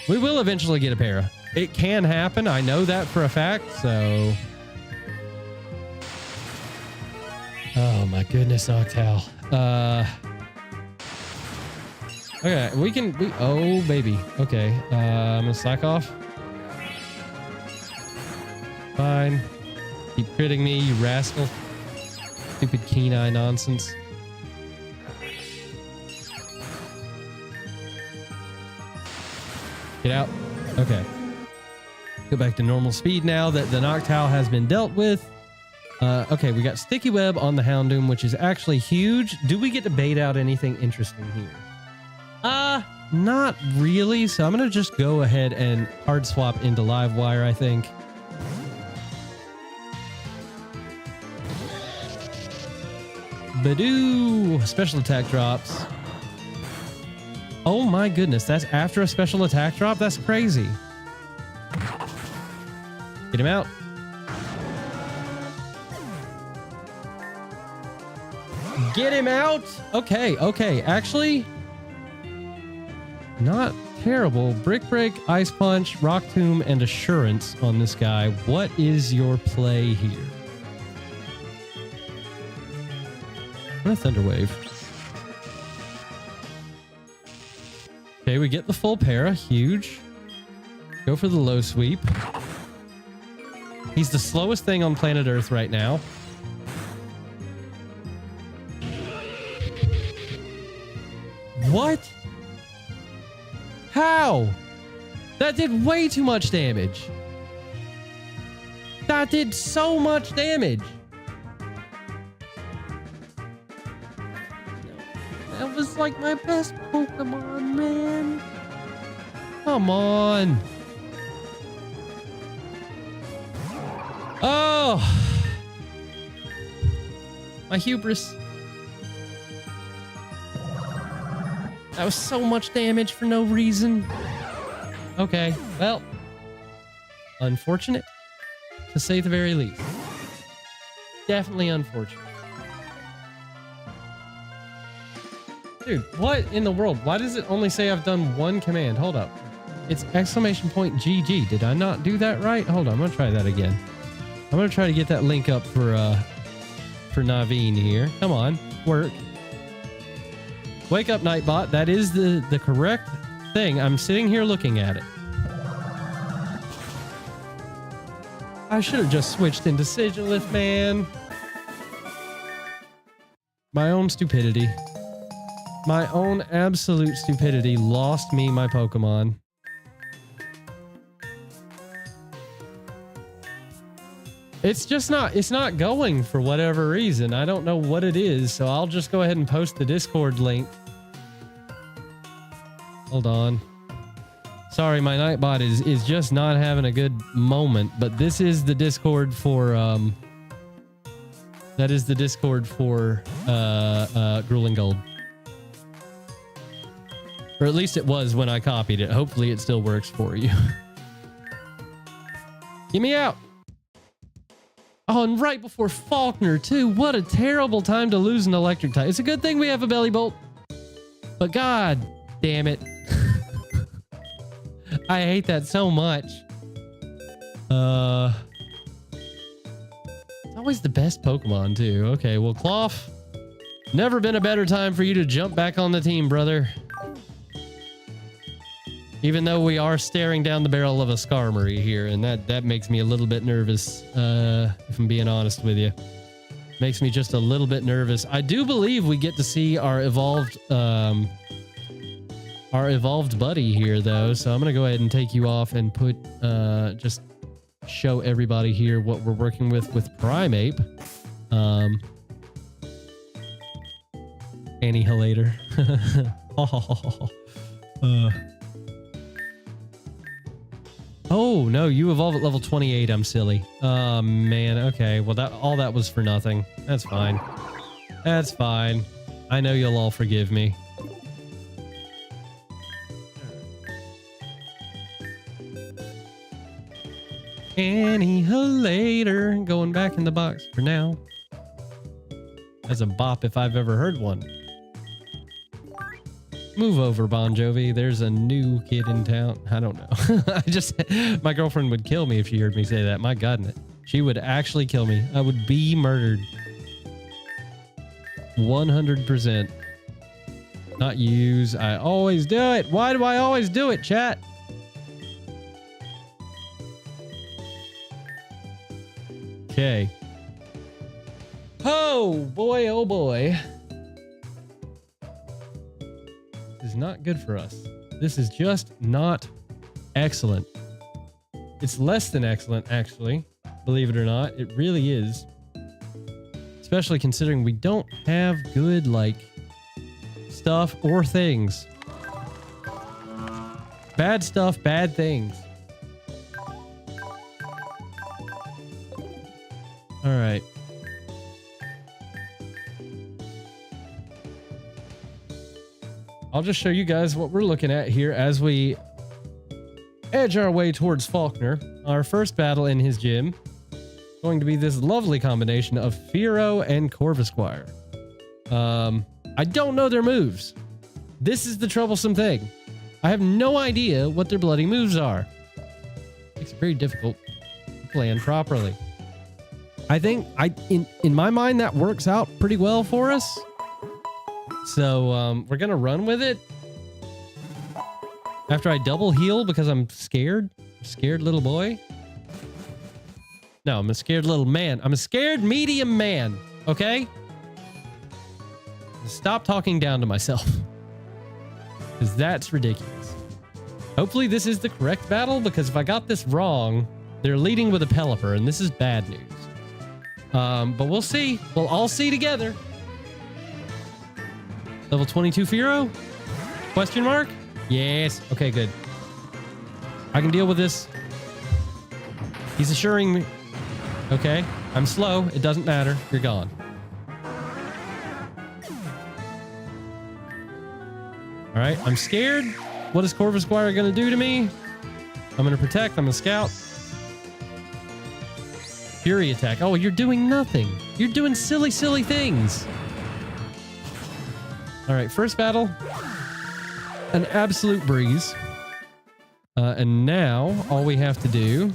We will eventually get a para. It can happen. I know that for a fact, so. Oh my goodness, Noctowl. Okay, oh baby. Okay, I'm gonna slack off. Fine. Keep critting me, you rascal. Stupid keen eye nonsense. Get out. Okay. Go back to normal speed now that the Noctowl has been dealt with. Okay, we got Sticky Web on the Houndoom, which is actually huge. Do we get to bait out anything interesting here? Not really. So I'm going to just go ahead and hard swap into Livewire, I think. Badoo! Special attack drops. Oh my goodness, that's after a special attack drop? That's crazy. Get him out. Get him out! Okay. Actually, not terrible. Brick Break, Ice Punch, Rock Tomb, and Assurance on this guy. What is your play here? I'm gonna Thunder Wave. Okay, we get the full para. Huge. Go for the low sweep. He's the slowest thing on planet Earth right now. What? How? That did way too much damage. That did so much damage. That was like my best Pokemon, man. Come on. Oh. My hubris. That was so much damage for no reason. Okay, well. Unfortunate, to say the very least. Definitely unfortunate. Dude, what in the world? Why does it only say I've done one command? Hold up. It's exclamation point GG. Did I not do that right? Hold on, I'm gonna try that again. I'm gonna try to get that link up for Naveen here. Come on, work. Wake up, Nightbot. That is the correct thing. I'm sitting here looking at it. I should have just switched into Sigilith, man. My own stupidity. My own absolute stupidity lost me my Pokemon. It's not going for whatever reason. I don't know what it is, so I'll just go ahead and post the Discord link. Hold on. Sorry, my Nightbot is just not having a good moment, but this is the Discord for that is the Discord for Grueling Gold. Or at least it was when I copied it. Hopefully it still works for you. Get me out. Oh, and right before Faulkner, too. What a terrible time to lose an electric type. It's a good thing we have a Belly Bolt. But god damn it. I hate that so much. It's always the best Pokemon, too. Okay, well, Cloth. Never been a better time for you to jump back on the team, brother. Even though we are staring down the barrel of a Skarmory here, and that makes me a little bit nervous, if I'm being honest with you. Makes me just a little bit nervous. I do believe we get to see our evolved buddy here, though, so I'm going to go ahead and take you off and put, just show everybody here what we're working with Primeape. Annihilator. Oh no, you evolve at level 28. I'm silly. Oh man. Okay. Well, all that was for nothing. That's fine. That's fine. I know you'll all forgive me. Annihilator. Going back in the box for now. That's a bop if I've ever heard one. Move over, Bon Jovi. There's a new kid in town. I don't know. My girlfriend would kill me if she heard me say that. My God, she would actually kill me. I would be murdered. 100%. Not use. I always do it. Why do I always do it, chat? Okay. Oh boy, oh boy. This is not good for us. This is just not excellent. It's less than excellent, actually. Believe it or not, it really is. Especially considering we don't have good, like, stuff or things. Bad stuff, bad things. All right. I'll just show you guys what we're looking at here as we edge our way towards Faulkner. Our first battle in his gym is going to be this lovely combination of Fearow and Corvisquire. I don't know their moves. This is the troublesome thing. I have no idea what their bloody moves are. Makes it very difficult to plan properly. I think in my mind that works out pretty well for us. So we're gonna run with it. After I double heal because I'm scared. Scared little boy. No, I'm a scared little man. I'm a scared medium man. Okay? Stop talking down to myself. Because that's ridiculous. Hopefully this is the correct battle, because if I got this wrong, they're leading with a Pelipper, and this is bad news. But we'll see. We'll all see together. Level 22 Fearow? Question mark? Yes. Okay, good. I can deal with this. He's assuring me. Okay. I'm slow. It doesn't matter. You're gone. All right. I'm scared. What is Corvisquire going to do to me? I'm going to protect. I'm going to scout. Fury attack. Oh, you're doing nothing. You're doing silly, silly things. All right, first battle, an absolute breeze. And now all we have to do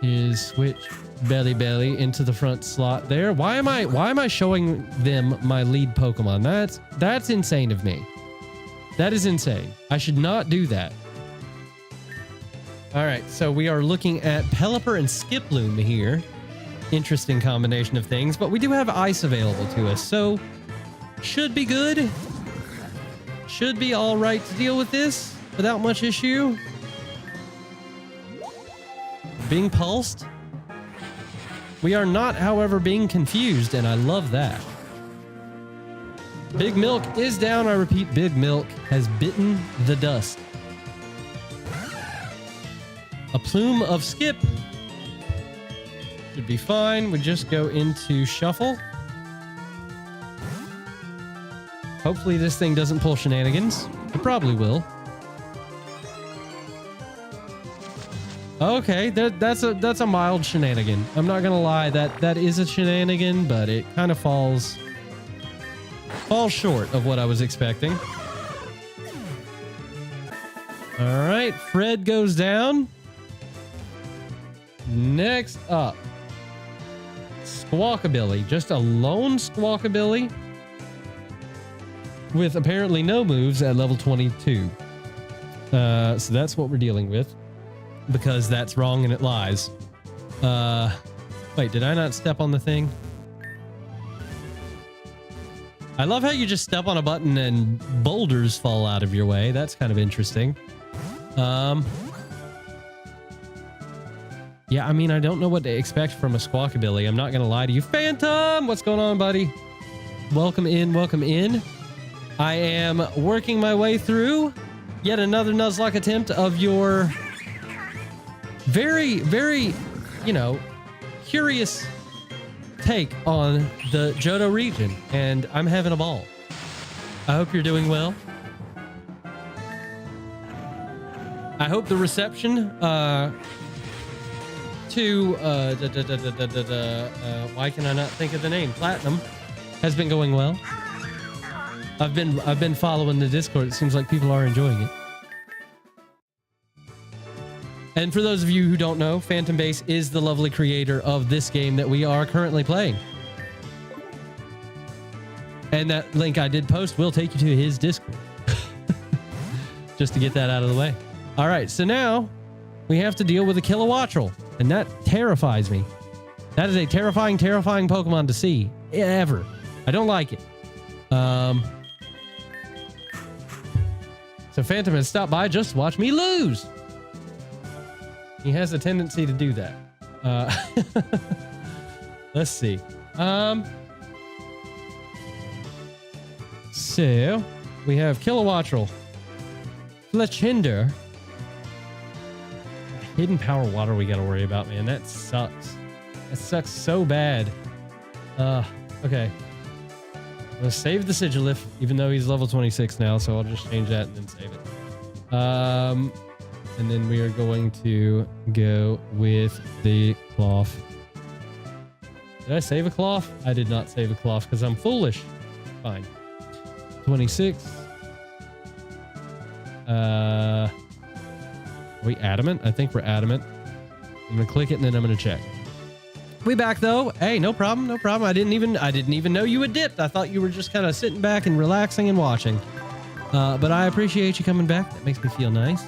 is switch Belly into the front slot there. Why am I showing them my lead Pokemon? That's insane of me. That is insane. I should not do that. All right, so we are looking at Pelipper and Skiploom here. Interesting combination of things, but we do have ice available to us, so should be good. Should be all right to deal with this without much issue. Being pulsed. We are not, however, being confused, and I love that. Big Milk is down. I repeat, Big Milk has bitten the dust. A plume of Skip. Should be fine. We just go into Shuffle. Hopefully this thing doesn't pull shenanigans. It probably will. Okay, that's a mild shenanigan. I'm not gonna lie, that is a shenanigan, but it kind of falls short of what I was expecting. All right, Fred goes down. Next up, Squawkabilly. Just a lone Squawkabilly with apparently no moves at level 22. So that's what we're dealing with, because that's wrong and it lies. Wait, did I not step on the thing? I love how you just step on a button and boulders fall out of your way. That's kind of interesting. yeah, I mean, I don't know what to expect from a Squawkabilly. I'm not going to lie to you. Phantom, what's going on, buddy? Welcome in, welcome in. I am working my way through yet another Nuzlocke attempt of your very, very, you know, curious take on the Johto region, and I'm having a ball. I hope you're doing well. I hope the reception to why can I not think of the name? Platinum has been going well. I've been following the Discord. It seems like people are enjoying it. And for those of you who don't know, Phantom Base is the lovely creator of this game that we are currently playing. And that link I did post will take you to his Discord. Just to get that out of the way. All right, so now we have to deal with a Kilowattrel, and that terrifies me. That is a terrifying, terrifying Pokemon to see, ever. I don't like it. So Phantom has stopped by just to watch me lose. He has a tendency to do that. Let's see. So we have Kilowattrel, Fletchinder. Hidden power water we got to worry about, man. That sucks. That sucks so bad. Okay. I'm gonna save the Sigilif, even though he's level 26 now, so I'll just change that and then save it. And then we are going to go with the Cloth. Did I save a Cloth? I did not save a Cloth because I'm foolish. Fine. 26. Are we adamant? I think we're adamant. I'm gonna click it and then I'm gonna check. We back though. Hey, no problem, no problem. I didn't even know you had dipped. I thought you were just kind of sitting back and relaxing and watching. But I appreciate you coming back. That makes me feel nice.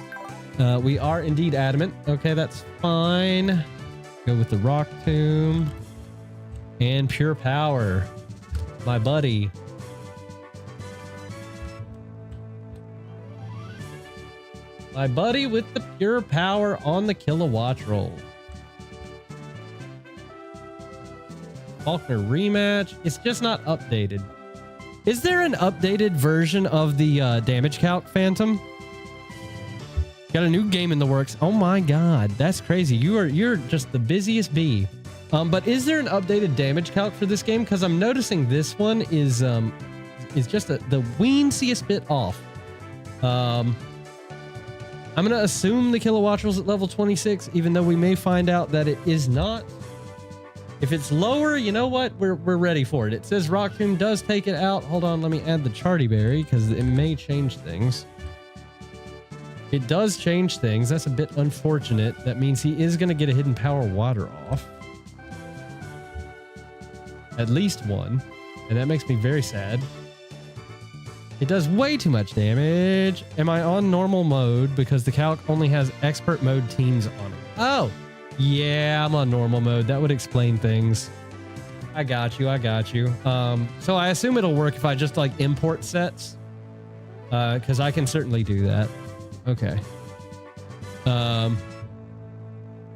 We are indeed adamant. Okay, that's fine. Go with the Rock Tomb and Pure Power, my buddy. My buddy with the Pure Power on the Kilowattrel. Faulkner rematch. It's just not updated. Is there an updated version of the damage calc, Phantom? Got a new game in the works. Oh my god, that's crazy. You're just the busiest bee. But is there an updated damage calc for this game? Because I'm noticing this one is just the weensiest bit off. I'm gonna assume the Kilowattrel's at level 26, even though we may find out that it is not. If it's lower, you know what? We're ready for it. It says Rock Tomb does take it out. Hold on, let me add the Charty Berry because it may change things. It does change things. That's a bit unfortunate. That means he is going to get a hidden power water off. At least one. And that makes me very sad. It does way too much damage. Am I on normal mode? Because the calc only has expert mode teams on it. Oh, yeah, I'm on normal mode. That would explain things. I got you. I got you. So I assume it'll work if I just like import sets. Because I can certainly do that. Okay.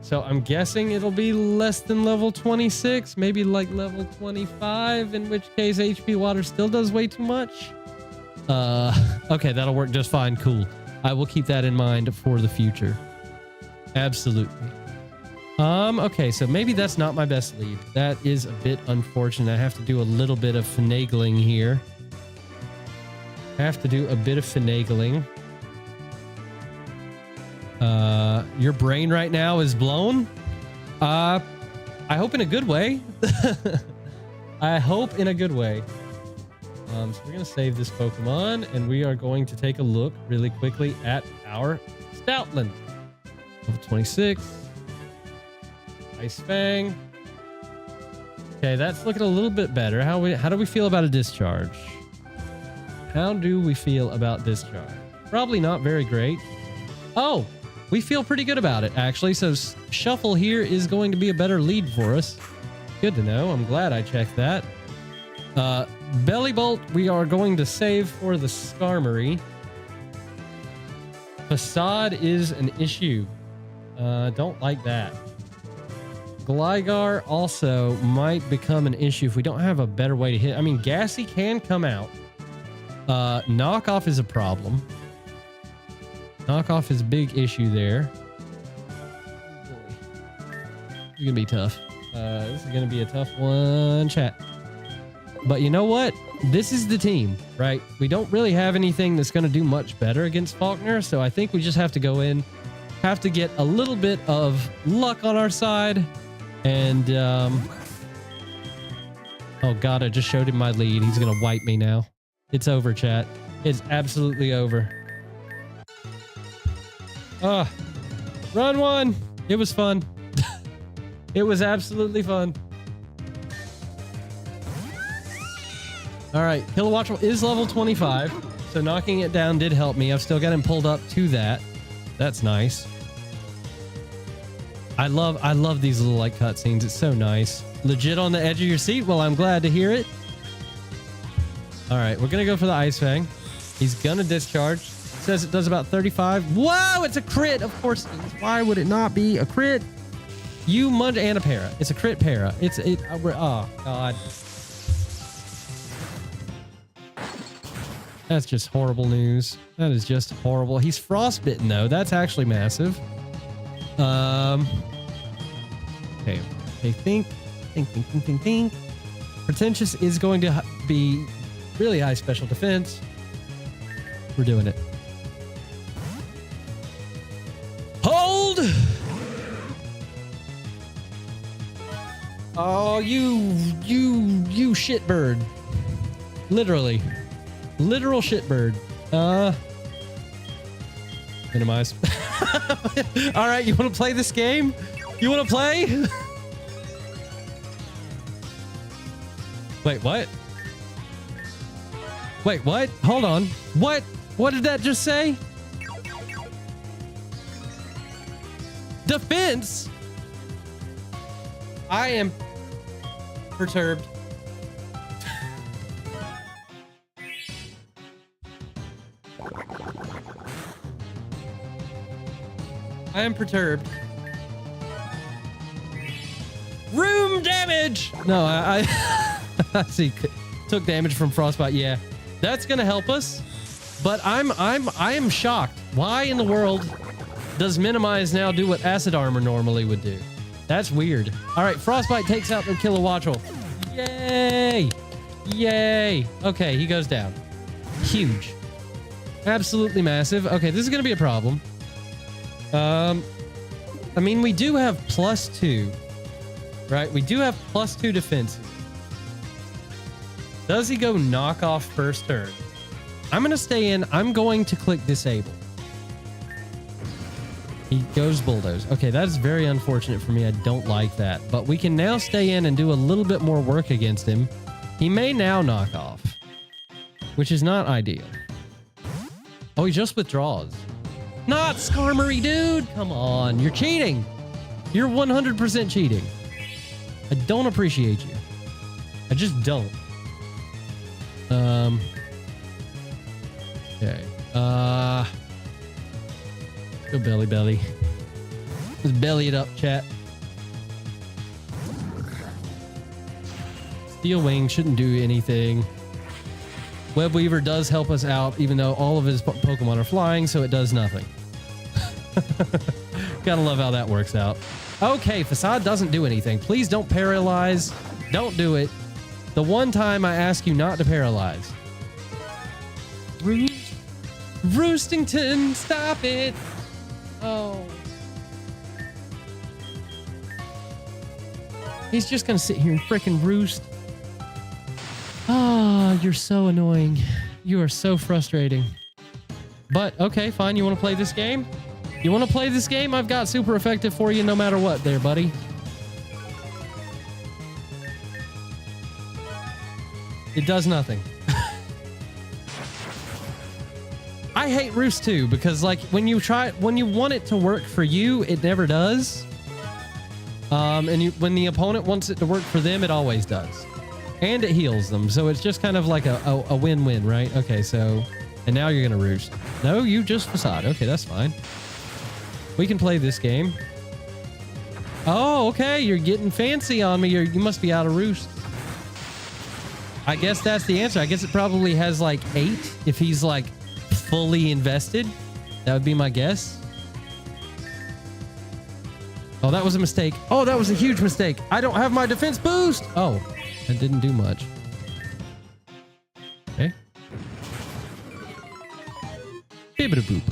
So I'm guessing it'll be less than level 26, maybe like level 25, in which case HP water still does way too much. Okay, that'll work just fine. Cool. I will keep that in mind for the future. Absolutely. Okay, so maybe that's not my best lead. That is a bit unfortunate. I have to do a little bit of finagling here. Your brain right now is blown. I hope in a good way. I hope in a good way. So we're going to save this Pokemon, and we are going to take a look really quickly at our Stoutland. Level 26. Ice Fang. Okay, that's looking a little bit better. How do we feel about a discharge? How do we feel about discharge? Probably not very great. Oh, we feel pretty good about it, actually. So Shuffle here is going to be a better lead for us. Good to know. I'm glad I checked that. Belly Bolt, we are going to save for the Skarmory. Facade is an issue. Don't like that. Gligar also might become an issue if we don't have a better way to hit. I mean, Gassy can come out. Knockoff is a problem. Knockoff is a big issue there. It's gonna be tough. This is gonna be a tough one, chat. But you know what? This is the team, right? We don't really have anything that's gonna do much better against Faulkner, so I think we just have to go in, have to get a little bit of luck on our side, and oh god, I just showed him my lead. He's gonna wipe me now. It's over, chat. It's absolutely over. Run one. It was fun. It was absolutely fun. All right, Kilowattrel is level 25, so knocking it down did help me. I've still got him pulled up to that. That's nice. I love these little like cutscenes. It's so nice. Legit on the edge of your seat. Well, I'm glad to hear it. All right, we're gonna go for the Ice Fang. He's gonna discharge. Says it does about 35. Whoa, it's a crit. Of course. Why would it not be a crit? You munch and a para. It's a crit para. Oh god. That's just horrible news. That is just horrible. He's frostbitten though. That's actually massive. Okay. Think. Pretentious is going to be really high special defense. We're doing it. Hold! Oh, you shitbird. Literally. Literal shitbird. Minimize. All right, you want to play this game? You want to play? Wait, what? Wait, what? Hold on. What? What did that just say? Defense? I am perturbed. I am perturbed. Room damage! No, I see. Took damage from frostbite. Yeah, that's gonna help us. But I am shocked. Why in the world does minimize now do what acid armor normally would do? That's weird. All right, frostbite takes out the Kilowattrel. Yay! Yay! Okay, he goes down. Huge. Absolutely massive. Okay, this is gonna be a problem. I mean, we do have +2, right? We do have +2 defense. Does he go knock off first turn? I'm going to stay in. I'm going to click disable. He goes bulldoze. Okay, that is very unfortunate for me. I don't like that. But we can now stay in and do a little bit more work against him. He may now knock off, which is not ideal. Oh, he just withdraws. Not Skarmory, dude. Come on. You're cheating. You're 100% cheating. I don't appreciate you. I just don't. Okay. Go belly. Just belly it up, chat. Steel Wing shouldn't do anything. Web Weaver does help us out, even though all of his Pokemon are flying, so it does nothing. Gotta love how that works out. Okay, Facade doesn't do anything. Please don't paralyze. Don't do it. The one time I ask you not to paralyze. Roostington, stop it. Oh. He's just gonna sit here and frickin' roost. Ah, you're so annoying. You are so frustrating. But, okay, fine. You want to play this game? You want to play this game? I've got super effective for you no matter what there, buddy. It does nothing. I hate Roost too, because like when you want it to work for you, it never does. And when the opponent wants it to work for them, it always does. And it heals them, so it's just kind of like a win-win, right? Okay, so... And now you're gonna Roost. No, you just Facade. Okay, that's fine. We can play this game. Oh, okay. You're getting fancy on me. You must be out of roost. I guess that's the answer. I guess it probably has like 8 if he's like fully invested. That would be my guess. Oh, that was a mistake. Oh, that was a huge mistake. I don't have my defense boost. Oh, that didn't do much. Okay. Bibbidi-boop.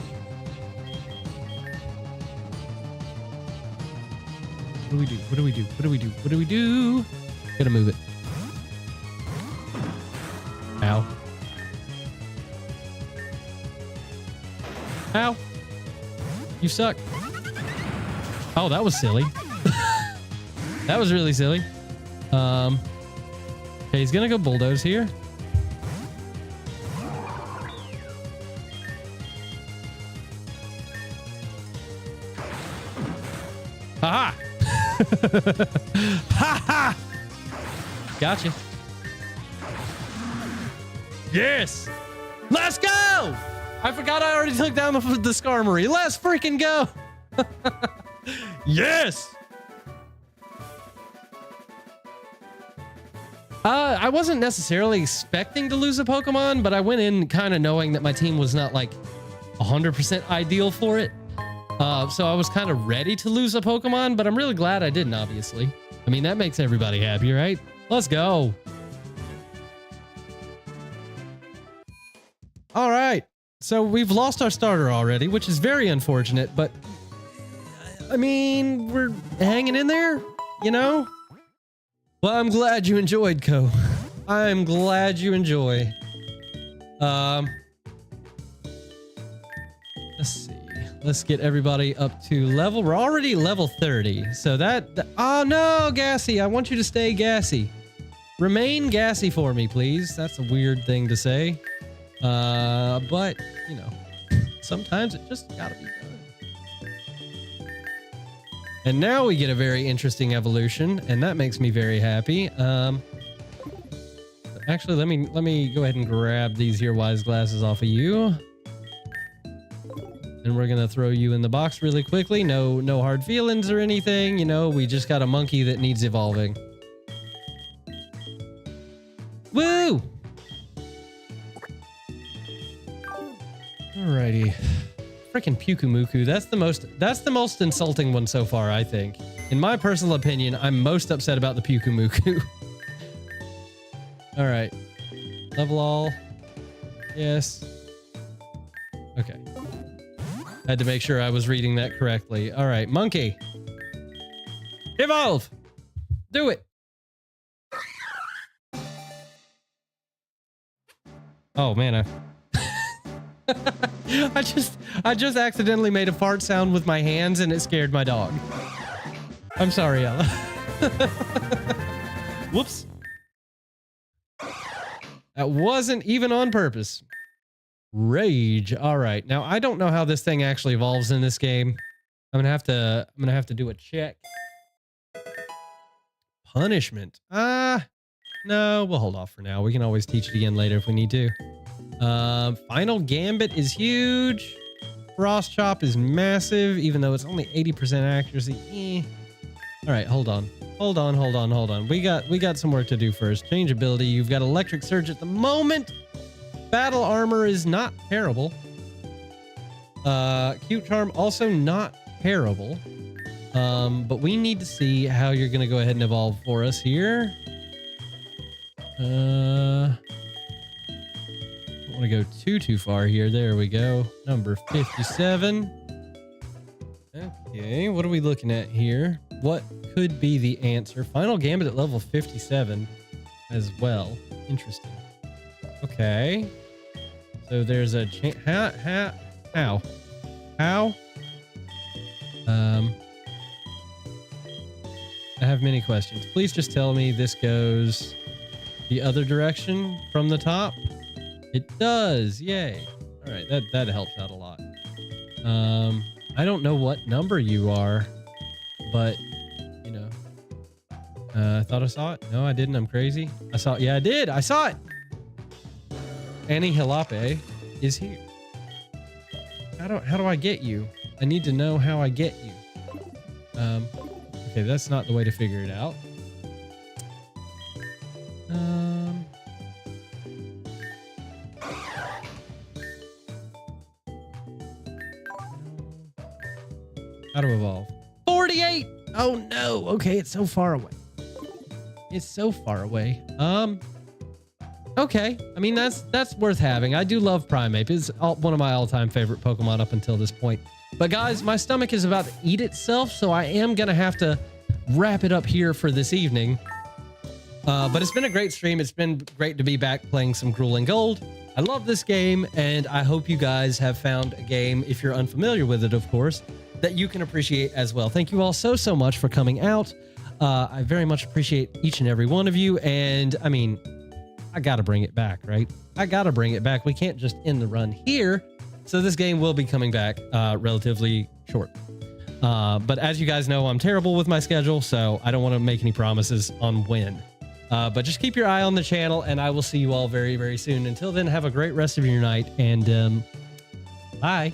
What do we do? What do we do? What do we do? What do we do? Gotta move it. Ow. Ow. You suck. Oh, that was silly. That was really silly. Okay, he's gonna go bulldoze here. Haha! Ha ha! Gotcha. Yes! Let's go! I forgot I already took down the Skarmory. Let's freaking go! Yes! I wasn't necessarily expecting to lose a Pokemon, but I went in kind of knowing that my team was not like 100% ideal for it. So I was kind of ready to lose a Pokemon, but I'm really glad I didn't, obviously. I mean, that makes everybody happy, right? Let's go. All right. So we've lost our starter already, which is very unfortunate, but I mean, we're hanging in there, you know? Well, I'm glad you enjoyed, Co. I'm glad you enjoy. Let's see. Let's get everybody up to level. We're already level 30. So oh no, Gassy. I want you to stay gassy. Remain gassy for me, please. That's a weird thing to say. But, you know, sometimes it just gotta be done. And now we get a very interesting evolution, and that makes me very happy. Actually, let me go ahead and grab these here wise glasses off of you. And we're gonna throw you in the box really quickly. No hard feelings or anything. You know, we just got a monkey that needs evolving. Woo! Alrighty. Freaking Pyukumuku. That's the most insulting one so far, I think. In my personal opinion, I'm most upset about the Pyukumuku. Alright. Level all. Yes. Okay. Had to make sure I was reading that correctly. Alright, monkey. Evolve! Do it! Oh man, I just accidentally made a fart sound with my hands and it scared my dog. I'm sorry, Ella. Whoops. That wasn't even on purpose. Rage. All right. Now I don't know how this thing actually evolves in this game. I'm gonna have to do a check. Punishment. No, we'll hold off for now. We can always teach it again later if we need to. Final Gambit is huge. Frost Chop is massive, even though it's only 80% accuracy. All right, hold on. We got some work to do first. Change ability. You've got Electric Surge at the moment. Battle Armor is not terrible. Cute Charm also not terrible. But we need to see how you're gonna go ahead and evolve for us here. Don't want to go too far here. There we go. Number 57. Okay, what are we looking at here? What could be the answer? Final Gambit at level 57 as well. Interesting. Okay. So there's a chance. How? I have many questions. Please just tell me this goes the other direction from the top. It does. Yay. All right. That helps out a lot. I don't know what number you are, but you know, I thought I saw it. No, I didn't. I'm crazy. I saw it. Yeah, I did. I saw it. Anihilapa is here. How do I get you? I need to know how I get you. Okay, that's not the way to figure it out. How to evolve? 48. Oh no. Okay, it's so far away. It's so far away. Okay. I mean, that's worth having. I do love Primeape. It's one of my all-time favorite Pokemon up until this point. But guys, my stomach is about to eat itself, so I am gonna have to wrap it up here for this evening. But it's been a great stream. It's been great to be back playing some Grueling Gold. I love this game, and I hope you guys have found a game, if you're unfamiliar with it, of course, that you can appreciate as well. Thank you all so much for coming out. I very much appreciate each and every one of you. And I mean, I got to bring it back, right? I got to bring it back. We can't just end the run here. So this game will be coming back relatively short. But as you guys know, I'm terrible with my schedule, so I don't want to make any promises on when. But just keep your eye on the channel, and I will see you all very, very soon. Until then, have a great rest of your night, and bye.